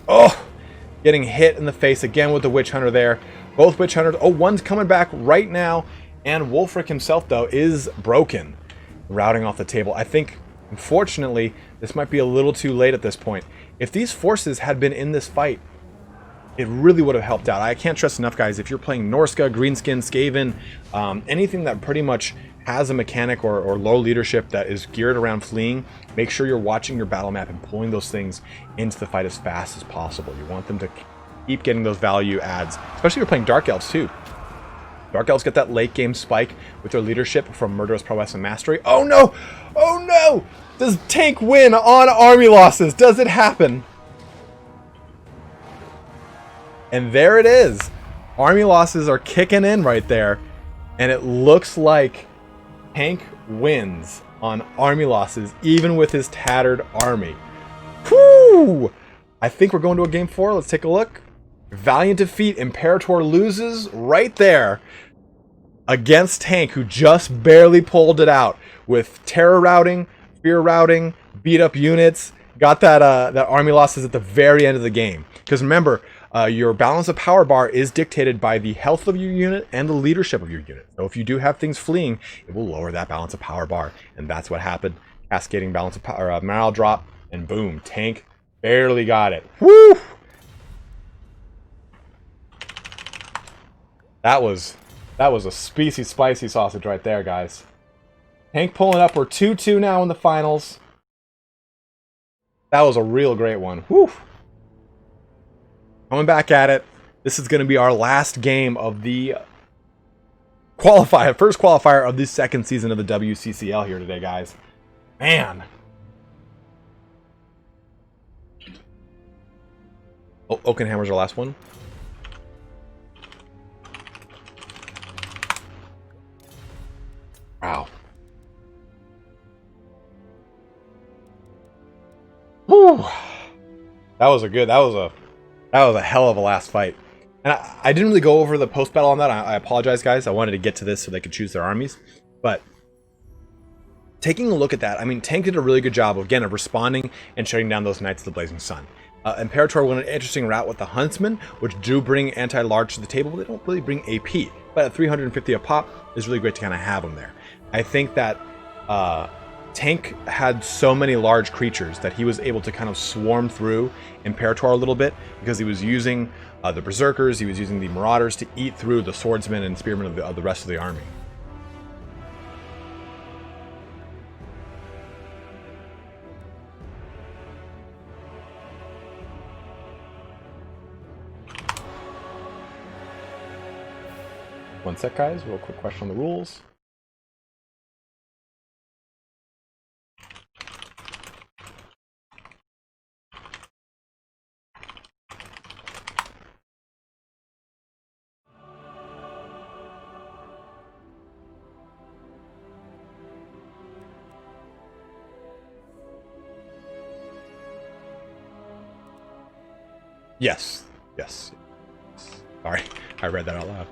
Oh, getting hit in the face again with the Witch Hunter there. Both Witch Hunters, oh, one's coming back right now. And Wolfric himself, though, is broken, routing off the table. I think, unfortunately, this might be a little too late at this point. If these forces had been in this fight, it really would have helped out. I can't stress enough, guys, if you're playing Norska, Greenskin, Skaven, anything that pretty much has a mechanic or low leadership that is geared around fleeing, make sure you're watching your battle map and pulling those things into the fight as fast as possible. You want them to keep getting those value adds, especially if you're playing Dark Elves, too. Dark Elves get that late game spike with their leadership from Murderous Prowess and Mastery. Oh no! Oh no! Does Tank win on army losses? Does it happen? And there it is. Army losses are kicking in right there. And it looks like Tank wins on army losses, even with his tattered army. Whew! I think we're going to a game 4. Let's take a look. Valiant defeat. Imperator loses right there against Tank, who just barely pulled it out with terror routing, fear routing, beat up units. Got that army losses at the very end of the game. Because remember, your balance of power bar is dictated by the health of your unit and the leadership of your unit. So if you do have things fleeing, it will lower that balance of power bar, and that's what happened. Cascading balance of power, morale drop, and boom, Tank barely got it. Woo! That was a spicy sausage right there, guys. Tank pulling up. We're 2-2 now in the finals. That was a real great one. Whew. Coming back at it. This is going to be our last game of the first qualifier of this second season of the WCCL here today, guys. Man. Oh, Oakenhammer's our last one. Wow. Whew. That was a hell of a last fight. And I didn't really go over the post battle on that. I apologize, guys. I wanted to get to this so they could choose their armies. But taking a look at that, I mean, Tank did a really good job of responding and shutting down those Knights of the Blazing Sun. Imperator went an interesting route with the Huntsmen, which do bring anti-large to the table, but they don't really bring AP. But at 350 a pop, it's really great to kind of have them there. I think that Tank had so many large creatures that he was able to kind of swarm through Imperator a little bit, because he was using the Berserkers, he was using the Marauders to eat through the Swordsmen and Spearmen of the rest of the army. One sec, guys. Real quick question on the rules. Yes. Yes. Sorry, I read that out loud.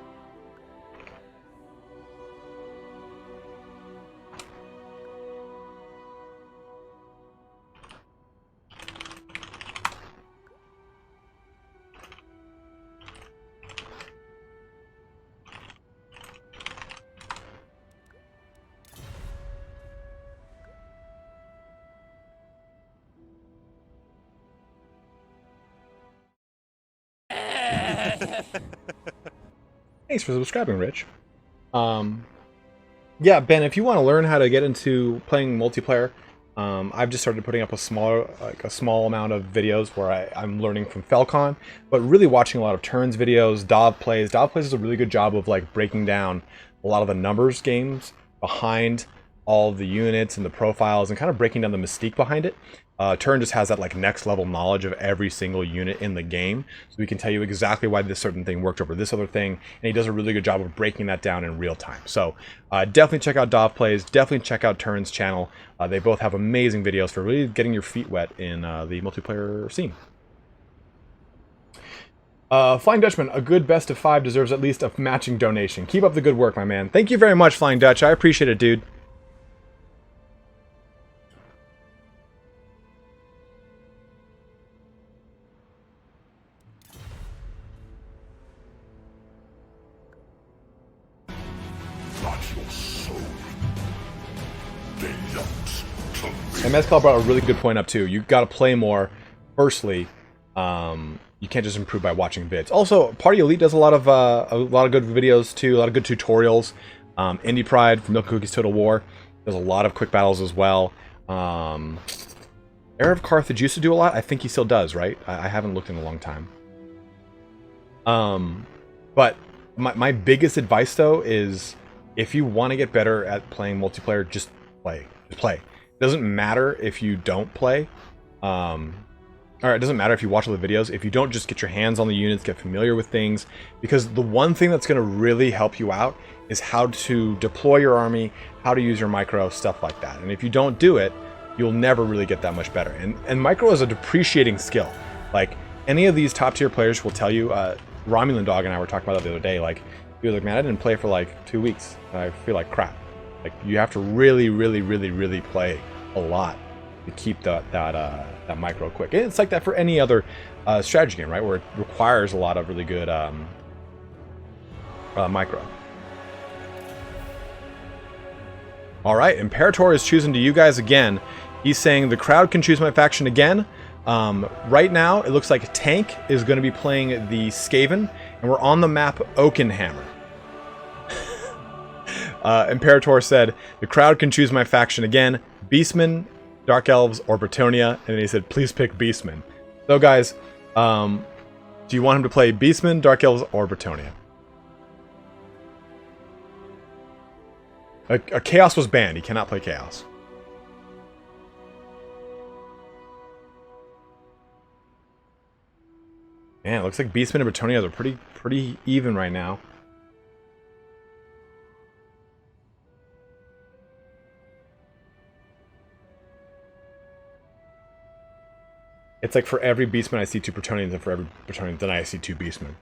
Thanks for subscribing, Rich. Yeah, Ben, if you want to learn how to get into playing multiplayer, I've just started putting up a small amount of videos where I'm learning from Falcon, but really watching a lot of turns videos. Dov plays. Dov plays does a really good job of like breaking down a lot of the numbers games behind all of the units and the profiles and kind of breaking down the mystique behind it. Turn just has that like next level knowledge of every single unit in the game, so we can tell you exactly why this certain thing worked over this other thing, and he does a really good job of breaking that down in real time. So definitely check out Dov Plays, definitely check out Turn's channel. They both have amazing videos for really getting your feet wet in the multiplayer scene. Flying Dutchman, a good best of 5 deserves at least a matching donation. Keep up the good work, my man. Thank you very much, Flying Dutch. I appreciate it, dude. And Mezcal brought a really good point up too. You got to play more. Firstly, you can't just improve by watching vids. Also, Party Elite does a lot of good videos too, a lot of good tutorials. Indie Pride from Milk Cookies Total War does a lot of quick battles as well. Heir of Carthage used to do a lot. I think he still does, right? I haven't looked in a long time. But my biggest advice though is if you want to get better at playing multiplayer, just play. Just play. It doesn't matter if you don't play. Or it doesn't matter if you watch all the videos. If you don't just get your hands on the units, get familiar with things. Because the one thing that's going to really help you out is how to deploy your army, how to use your micro, stuff like that. And if you don't do it, you'll never really get that much better. And micro is a depreciating skill. Like, any of these top tier players will tell you, Romulan Dog and I were talking about that the other day, like, he was like, man, I didn't play for like 2 weeks, and I feel like crap. Like, you have to really, really, really, really play a lot to keep that micro quick. And it's like that for any other strategy game, right? Where it requires a lot of really good micro. All right, Imperator is choosing to you guys again. He's saying the crowd can choose my faction again. Right now, it looks like Tank is going to be playing the Skaven, and we're on the map Oakenhammer. Imperator said, the crowd can choose my faction again. Beastmen, Dark Elves, or Bretonnia. And then he said, please pick Beastmen. So guys, do you want him to play Beastmen, Dark Elves, or Bretonnia? A Chaos was banned. He cannot play Chaos. Man, it looks like Beastmen and Bretonnia are pretty even right now. It's like for every Beastman I see 2 Bretonians, and for every Bretonian then I see 2 Beastmen.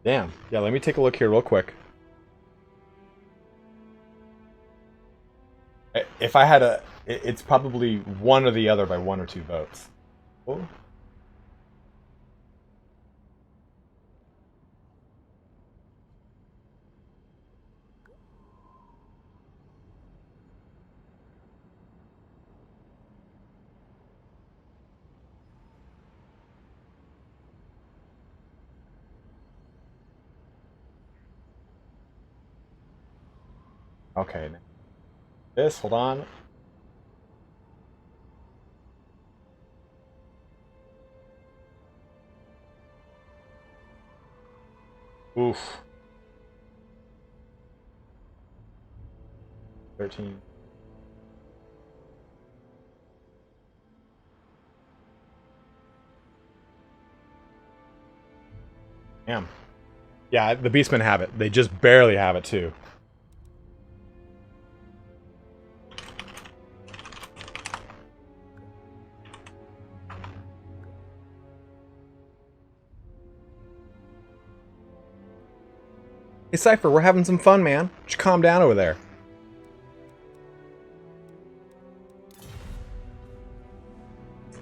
Damn. Yeah, let me take a look here real quick. If I had a... It's probably one or the other by 1 or 2 votes. Oh. Okay. This, hold on. Oof. 13. Damn. Yeah, the Beastmen have it. They just barely have it, too. Hey, Cypher, we're having some fun, man. Just calm down over there.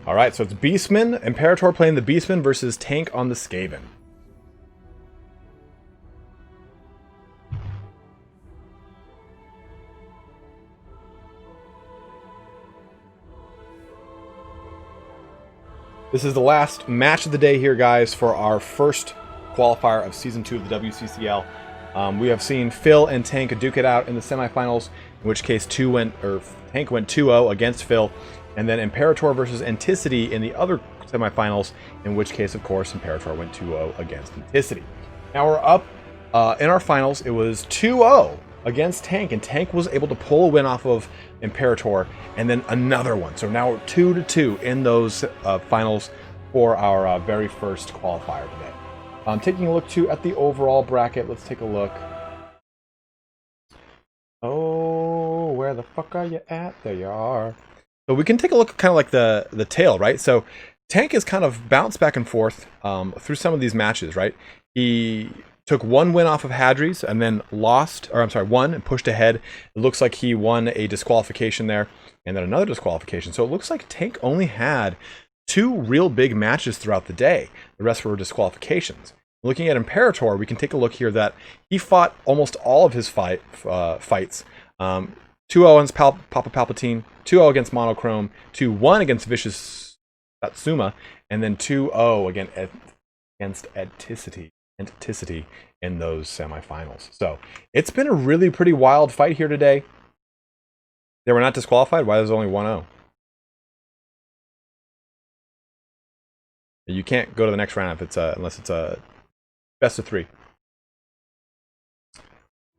Alright, so it's Beastmen. Imperator playing the Beastmen versus Tank on the Skaven. This is the last match of the day here, guys, for our first qualifier of Season 2 of the WCCL. We have seen Phil and Tank duke it out in the semifinals, in which case Tank went 2-0 against Phil, and then Imperator versus Anticity in the other semifinals, in which case, of course, Imperator went 2-0 against Anticity. Now we're up in our finals. It was 2-0 against Tank, and Tank was able to pull a win off of Imperator, and then another one. So now we're 2-2 in those finals for our very first qualifier today. Taking a look too at the overall bracket. Let's take a look. Oh, where the fuck are you at? There you are. So we can take a look at kind of like the tail, right? So Tank has kind of bounced back and forth through some of these matches, right? He took one win off of Hadri's and then won and pushed ahead. It looks like he won a disqualification there and then another disqualification. So it looks like Tank only had 2 real big matches throughout the day. The rest were disqualifications. Looking at Imperator, we can take a look here that he fought almost all of his fights. 2-0 against Papa Palpatine, 2-0 against Monochrome, 2-1 against Vicious Satsuma, and then 2-0 against Anticity in those semifinals. So it's been a really pretty wild fight here today. They were not disqualified. Why there's only 1-0? You can't go to the next round if it's unless it's a best of 3.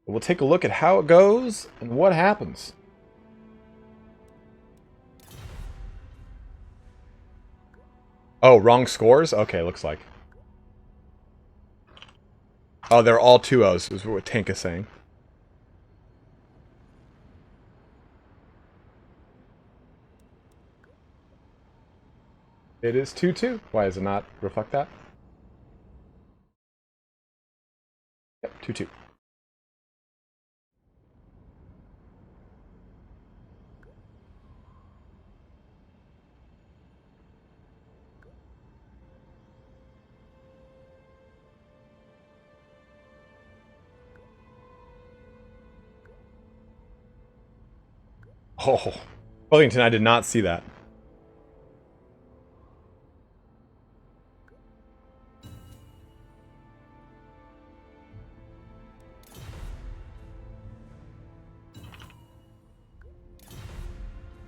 We'll take a look at how it goes and what happens. Oh, wrong scores? Okay, looks like. Oh, they're all 2-0s, is what Tank is saying. It is 2-2. Why does it not reflect that? Yep, 2-2. Oh, Wellington, I did not see that.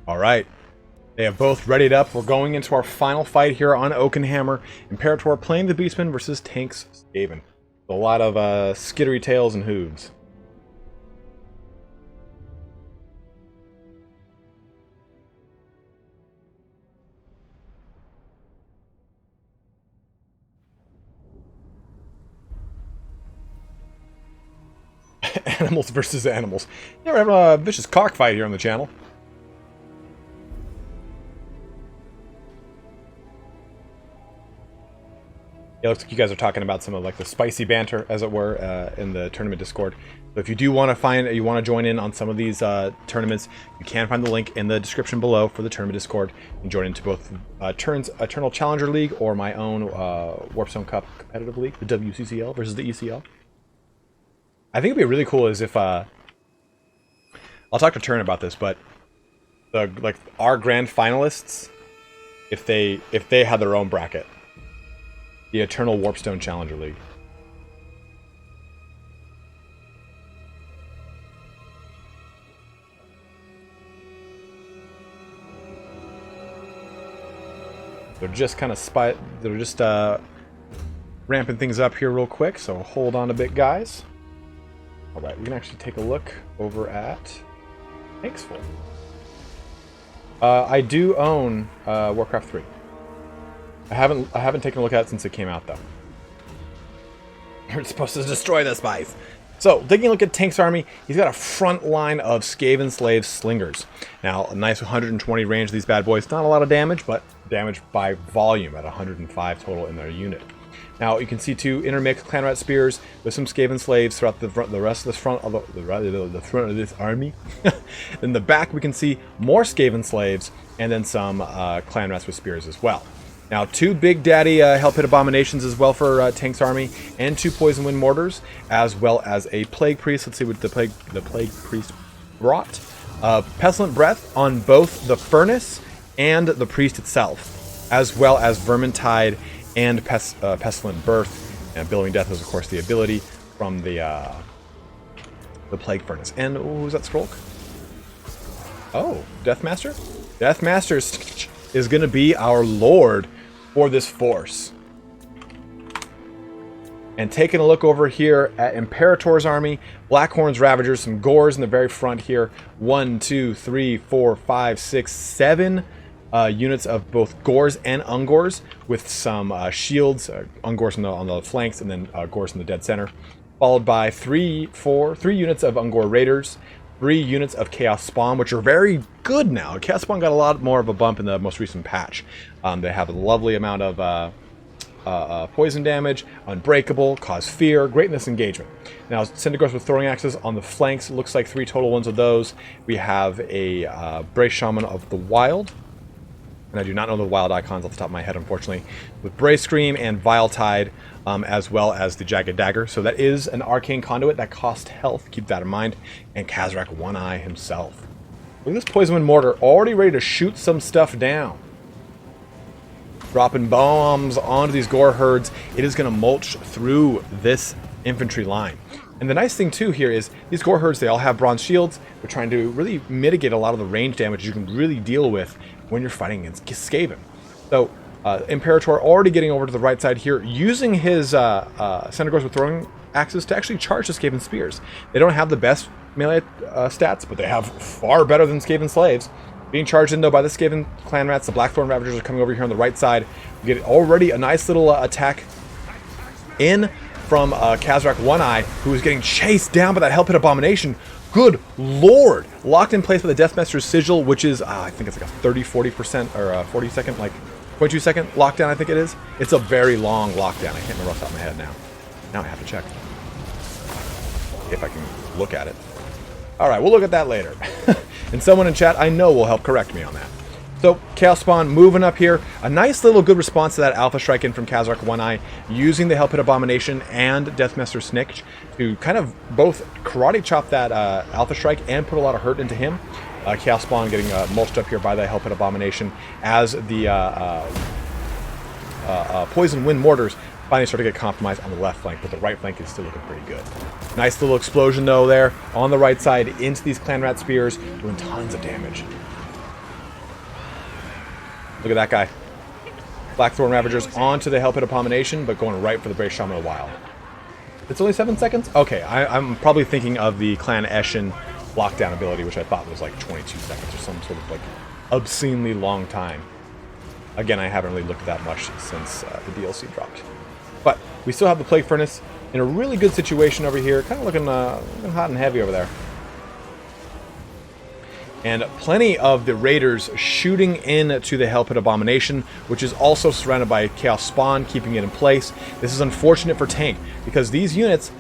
All right. They have both readied up. We're going into our final fight here on Oakenhammer. Imperator playing the Beastman versus Tank's Skaven. A lot of skittery tails and hooves. Animals versus animals. Yeah, we're having a vicious cockfight here on the channel. It looks like you guys are talking about some of like the spicy banter, as it were, in the tournament Discord. So if you do want to join in on some of these tournaments, you can find the link in the description below for the tournament Discord and join into both Turn's Eternal Challenger League or my own Warpstone Cup competitive league, the WCCL versus the ECL. I think it'd be really cool is if I'll talk to Turn about this, but our grand finalists, if they had their own bracket. The Eternal Warpstone Challenger League. They're just kind of they're just ramping things up here real quick, so hold on a bit, guys. All right, we can actually take a look over at Tank's full. I do own Warcraft 3. I haven't taken a look at it since it came out, though. You're supposed to destroy the spies. So, taking a look at Tank's army, he's got a front line of Skaven Slave Slingers. Now, a nice 120 range of these bad boys. Not a lot of damage, but damage by volume at 105 total in their unit. Now, you can see two intermixed Clan Rat Spears with some Skaven Slaves throughout the rest of this front of the front of this army. In the back, we can see more Skaven Slaves and then some Clan Rats with Spears as well. Now, two Big Daddy Hell Pit Abominations as well for Tank's army, and two Poison Wind Mortars, as well as a Plague Priest. Let's see what the Plague Priest brought. Pestilent Breath on both the Furnace and the Priest itself, as well as Vermintide and Pestilent Birth. And Billowing Death is, of course, the ability from the Plague Furnace. And who's that scroll? Oh, Deathmaster? Deathmaster is going to be our lord for this force. And taking a look over here at Imperator's army, Blackhorn's Ravagers, some Gores in the very front here. 1, 2, 3, 4, 5, 6, 7 units of both Gores and Ungors with some shields, Ungors on the flanks, and then Gores in the dead center. Followed by 3 units of Ungor Raiders, 3 units of Chaos Spawn, which are very good now. Chaos Spawn got a lot more of a bump in the most recent patch. They have a lovely amount of poison damage, unbreakable, cause fear, great in this engagement. Now, Cyndigors with throwing axes on the flanks, looks like 3 total ones of those. We have a Brace Shaman of the Wild, and I do not know the wild icons off the top of my head, unfortunately, with Brace Scream and Vile Tide, as well as the Jagged Dagger. So that is an Arcane Conduit that costs health, keep that in mind, and Khazrak One Eye himself. Look at this Poison Wind Mortar, already ready to shoot some stuff down. Dropping bombs onto these Gore herds. It is going to mulch through this infantry line. And the nice thing too here is these Gore herds, they all have bronze shields. They're trying to really mitigate a lot of the range damage you can really deal with when you're fighting against Skaven. So Imperator already getting over to the right side here, using his Cyndigors with throwing axes to actually charge the Skaven Spears. They don't have the best melee stats, but they have far better than Skaven Slaves. Being charged in, though, by the Skaven Clan Rats. The Blackthorn Ravagers are coming over here on the right side. We get already a nice little attack in from Khazrak One Eye, who is getting chased down by that Hell Pit Abomination. Good lord! Locked in place by the Deathmaster's Sigil, which is, I think it's like a 30-40% or 40 second, like 0.2 second lockdown, I think it is. It's a very long lockdown. I can't remember off the top of my head now. Now I have to check. If I can look at it. Alright, we'll look at that later. And someone in chat I know will help correct me on that. So, Chaos Spawn moving up here. A nice little good response to that Alpha Strike in from Khazrak One Eye, using the Hell Pit Abomination and Deathmaster Snikch to kind of both karate chop that Alpha Strike and put a lot of hurt into him. Chaos Spawn getting mulched up here by the Hell Pit Abomination as the Poison Wind Mortars finally start to get compromised on the left flank, but the right flank is still looking pretty good. Nice little explosion, though, there on the right side into these Clan Rat Spears, doing tons of damage. Look at that guy. Blackthorn Ravagers onto the Hell Pit Abomination, but going right for the Brace Shaman of the Wild. It's only 7 seconds? Okay, I'm probably thinking of the Clan Eschen lockdown ability, which I thought was like 22 seconds or some sort of like obscenely long time. Again, I haven't really looked at that much since the DLC dropped. But we still have the Plague Furnace in a really good situation over here. Kind of looking hot and heavy over there. And plenty of the Raiders shooting into the Hell Pit Abomination, which is also surrounded by Chaos Spawn, keeping it in place. This is unfortunate for Tank, because these units,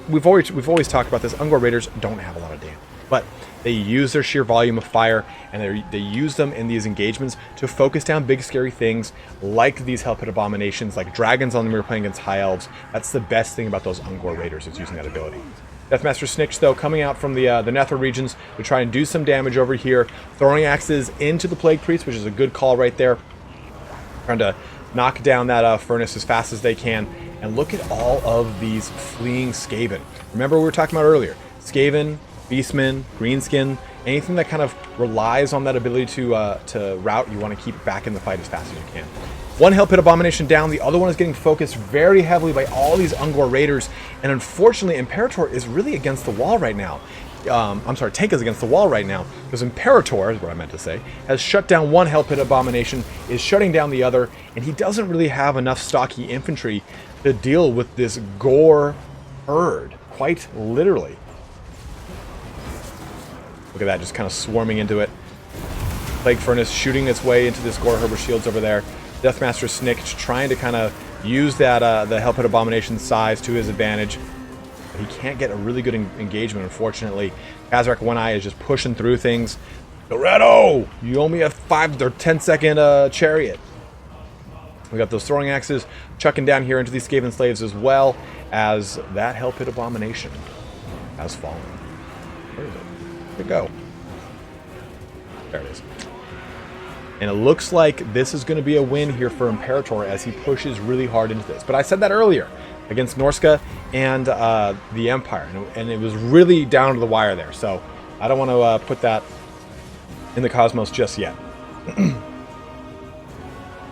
we've always talked about this, Ungor Raiders don't have a lot of damage. But they use their sheer volume of fire, and they use them in these engagements to focus down big scary things like these Hell Pit Abominations, like dragons on them when we're playing against High Elves. That's the best thing about those Ungor Raiders, is using that ability. Deathmaster Snikch, though, coming out from the Nether regions to try and do some damage over here, throwing axes into the Plague Priest, which is a good call right there. Trying to knock down that furnace as fast as they can. And look at all of these fleeing Skaven. Remember what we were talking about earlier. Skaven, Beastmen, Greenskin, anything that kind of relies on that ability to route, you want to keep back in the fight as fast as you can. One Hell Pit Abomination down, the other one is getting focused very heavily by all these Ungor Raiders, and unfortunately Imperator is really against the wall right now. I'm sorry, Tank is against the wall right now, because Imperator, is what I meant to say, has shut down one Hell Pit Abomination, is shutting down the other, and he doesn't really have enough stocky infantry to deal with this Gore herd, quite literally. Look at that, just kind of swarming into it. Plague Furnace shooting its way into this Gore herd with shields over there. Deathmaster Snick trying to kind of use that the Hellpit Abomination size to his advantage. But he can't get a really good engagement, unfortunately. Kazrak One Eye is just pushing through things. Loretto, you owe me a 5 or 10 second chariot. We got those throwing axes chucking down here into these Skaven slaves, as well as that Hellpit Abomination has fallen. Where is it? Where'd it go? There it is. And it looks like this is going to be a win here for Imperator as he pushes really hard into this. But I said that earlier against Norska and the Empire, and it was really down to the wire there. So I don't want to put that in the cosmos just yet.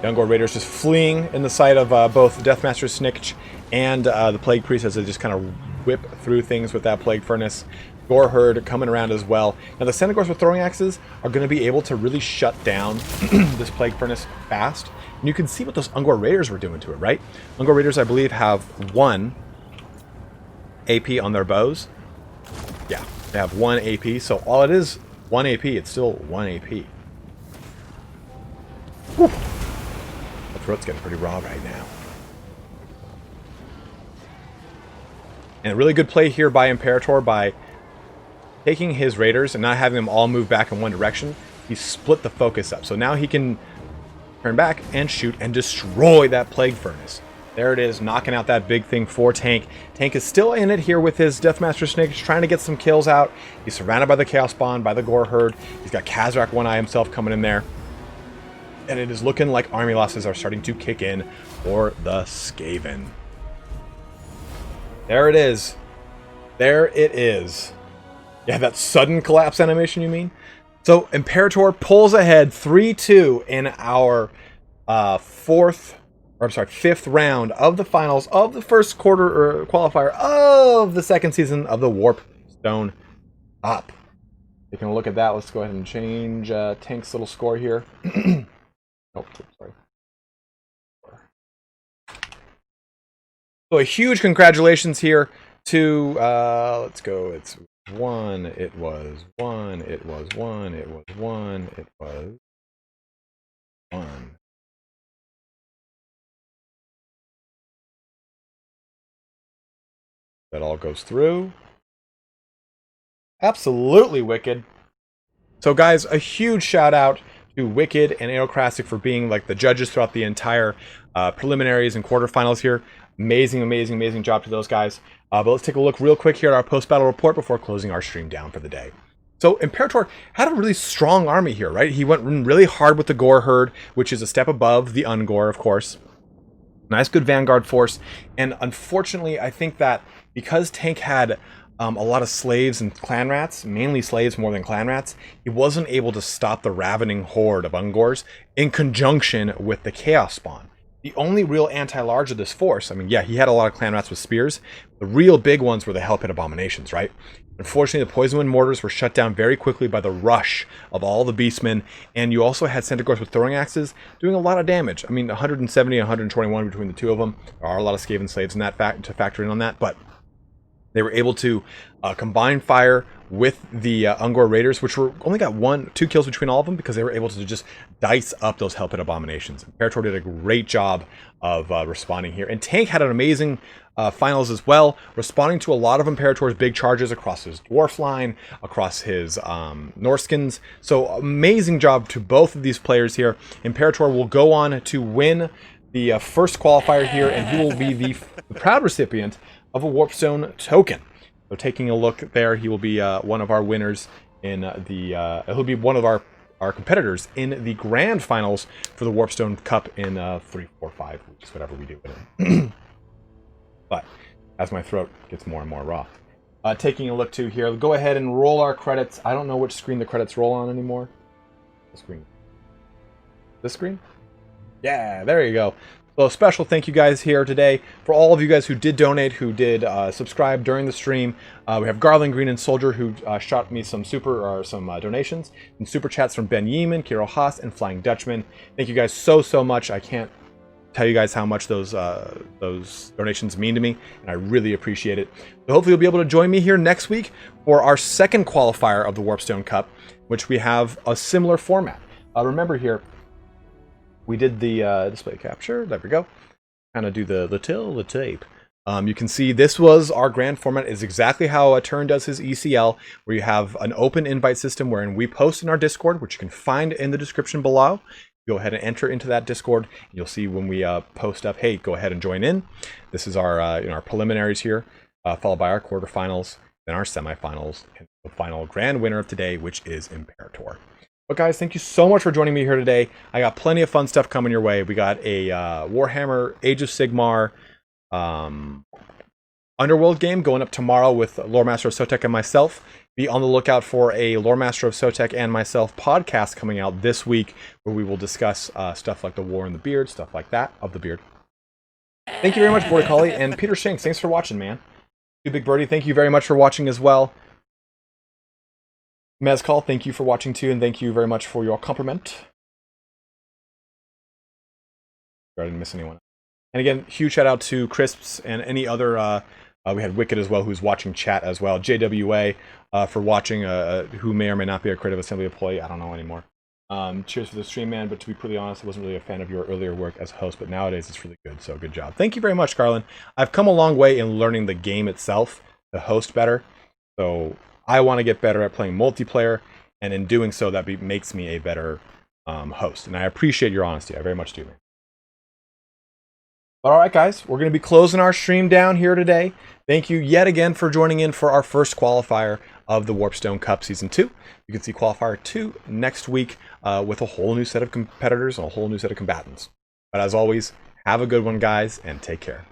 Young Gore Raiders just fleeing in the sight of both Deathmaster Snick and the Plague Priest as they just kind of whip through things with that Plague Furnace. Gore Herd coming around as well. Now the Centaurs with throwing axes are going to be able to really shut down this Plague Furnace fast. And you can see what those Ungor Raiders were doing to it, right? Ungor Raiders, I believe, have 1 AP on their bows. Yeah, they have 1 AP. So all it is, 1 AP. It's still 1 AP. Whew. The throat's getting pretty raw right now. And a really good play here by Imperator by taking his raiders and not having them all move back in one direction. He split the focus up. So now he can turn back and shoot and destroy that Plague Furnace. There it is, knocking out that big thing for Tank. Tank is still in it here with his Deathmaster Snake, trying to get some kills out. He's surrounded by the Chaos Spawn, by the Gore Herd. He's got Kazrak One Eye himself coming in there. And it is looking like army losses are starting to kick in for the Skaven. There it is. There it is. Yeah, that sudden collapse animation, you mean? So Imperator pulls ahead 3-2 in our fifth round of the finals of the first quarter qualifier of the second season of the Warpstone Up. Taking a look at that, let's go ahead and change Tank's little score here. Oh, sorry. So a huge congratulations here to let's go. It's 1. It was 1. It was 1. It was 1. It was 1. That all goes through. Absolutely wicked. So guys, a huge shout out to Wicked and Aerocrastic for being like the judges throughout the entire preliminaries and quarterfinals here. Amazing, amazing, amazing job to those guys. But let's take a look real quick here at our post-battle report before closing our stream down for the day. So Imperator had a really strong army here, right? He went really hard with the Gore Herd, which is a step above the Ungor, of course. Nice, good Vanguard force. And unfortunately, I think that because Tank had a lot of slaves and clan rats, mainly slaves more than clan rats, he wasn't able to stop the ravening horde of Ungors in conjunction with the Chaos Spawn. The only real anti-large of this force, I mean, yeah, he had a lot of clan rats with spears. The real big ones were the Hellpit Abominations, right? Unfortunately, the Poison Wind Mortars were shut down very quickly by the rush of all the Beastmen, and you also had Centaurs with throwing axes doing a lot of damage. I mean, 170 and 121 between the two of them. There are a lot of Skaven slaves in that to factor in on that, but they were able to combine fire with the Ungor Raiders, which were only got 1-2 kills between all of them because they were able to just dice up those Hellpit Abominations. Imperator did a great job of responding here. And Tank had an amazing finals as well, responding to a lot of Imperator's big charges across his Dwarf line, across his Norskins. So amazing job to both of these players here. Imperator will go on to win the first qualifier here, and he will be the proud recipient of a Warpstone token. So taking a look there, he will be one of our winners in the he'll be one of our competitors in the grand finals for the Warpstone Cup in 3, 4, 5 weeks, whatever we do with it. But as my throat gets more and more raw. Taking a look to here, go ahead and roll our credits. I don't know which screen the credits roll on anymore. The screen. This screen? Yeah, there you go. So a special thank you guys here today for all of you guys who did donate, who did subscribe during the stream. We have Garland Green and Soldier who shot me some donations and super chats from Ben Yeeman, Kiro Haas, and Flying Dutchman. Thank you guys so much. I can't tell you guys how much those donations mean to me, and I really appreciate it. So hopefully you'll be able to join me here next week for our second qualifier of the Warpstone Cup, which we have a similar format. Remember here, we did the display capture. There we go. Kind of do the tape. You can see this was our grand format. Is exactly how a Turn does his ECL, where you have an open invite system wherein we post in our Discord, which you can find in the description below. Go ahead and enter into that Discord. You'll see when we post up, hey, go ahead and join in. This is our our preliminaries here, followed by our quarterfinals, then our semifinals, and the final grand winner of today, which is Imperator. But guys, thank you so much for joining me here today. I got plenty of fun stuff coming your way. We got a Warhammer Age of Sigmar Underworld game going up tomorrow with Lore Master of Sotek and myself. Be on the lookout for a Lore Master of Sotek and myself podcast coming out this week, where we will discuss stuff like the War in the Beard, stuff like that, of the beard. Thank you very much, Border Collie, and Peter Shanks, thanks for watching, man. You Big Birdie, thank you very much for watching as well. Mezcal, thank you for watching too, and thank you very much for your compliment. I didn't miss anyone. And again, huge shout out to Crisps and any other, we had Wicked as well, who's watching chat as well. JWA for watching, who may or may not be a Creative Assembly employee, I don't know anymore. Cheers for the stream, man, but to be pretty honest, I wasn't really a fan of your earlier work as host, but nowadays it's really good, so good job. Thank you very much, Garland. I've come a long way in learning the game itself, to host better, so I want to get better at playing multiplayer, and in doing so, that makes me a better host, and I appreciate your honesty. I very much do, man. All right, guys, we're going to be closing our stream down here today. Thank you yet again for joining in for our first qualifier of the Warpstone Cup Season 2. You can see Qualifier 2 next week with a whole new set of competitors and a whole new set of combatants. But as always, have a good one, guys, and take care.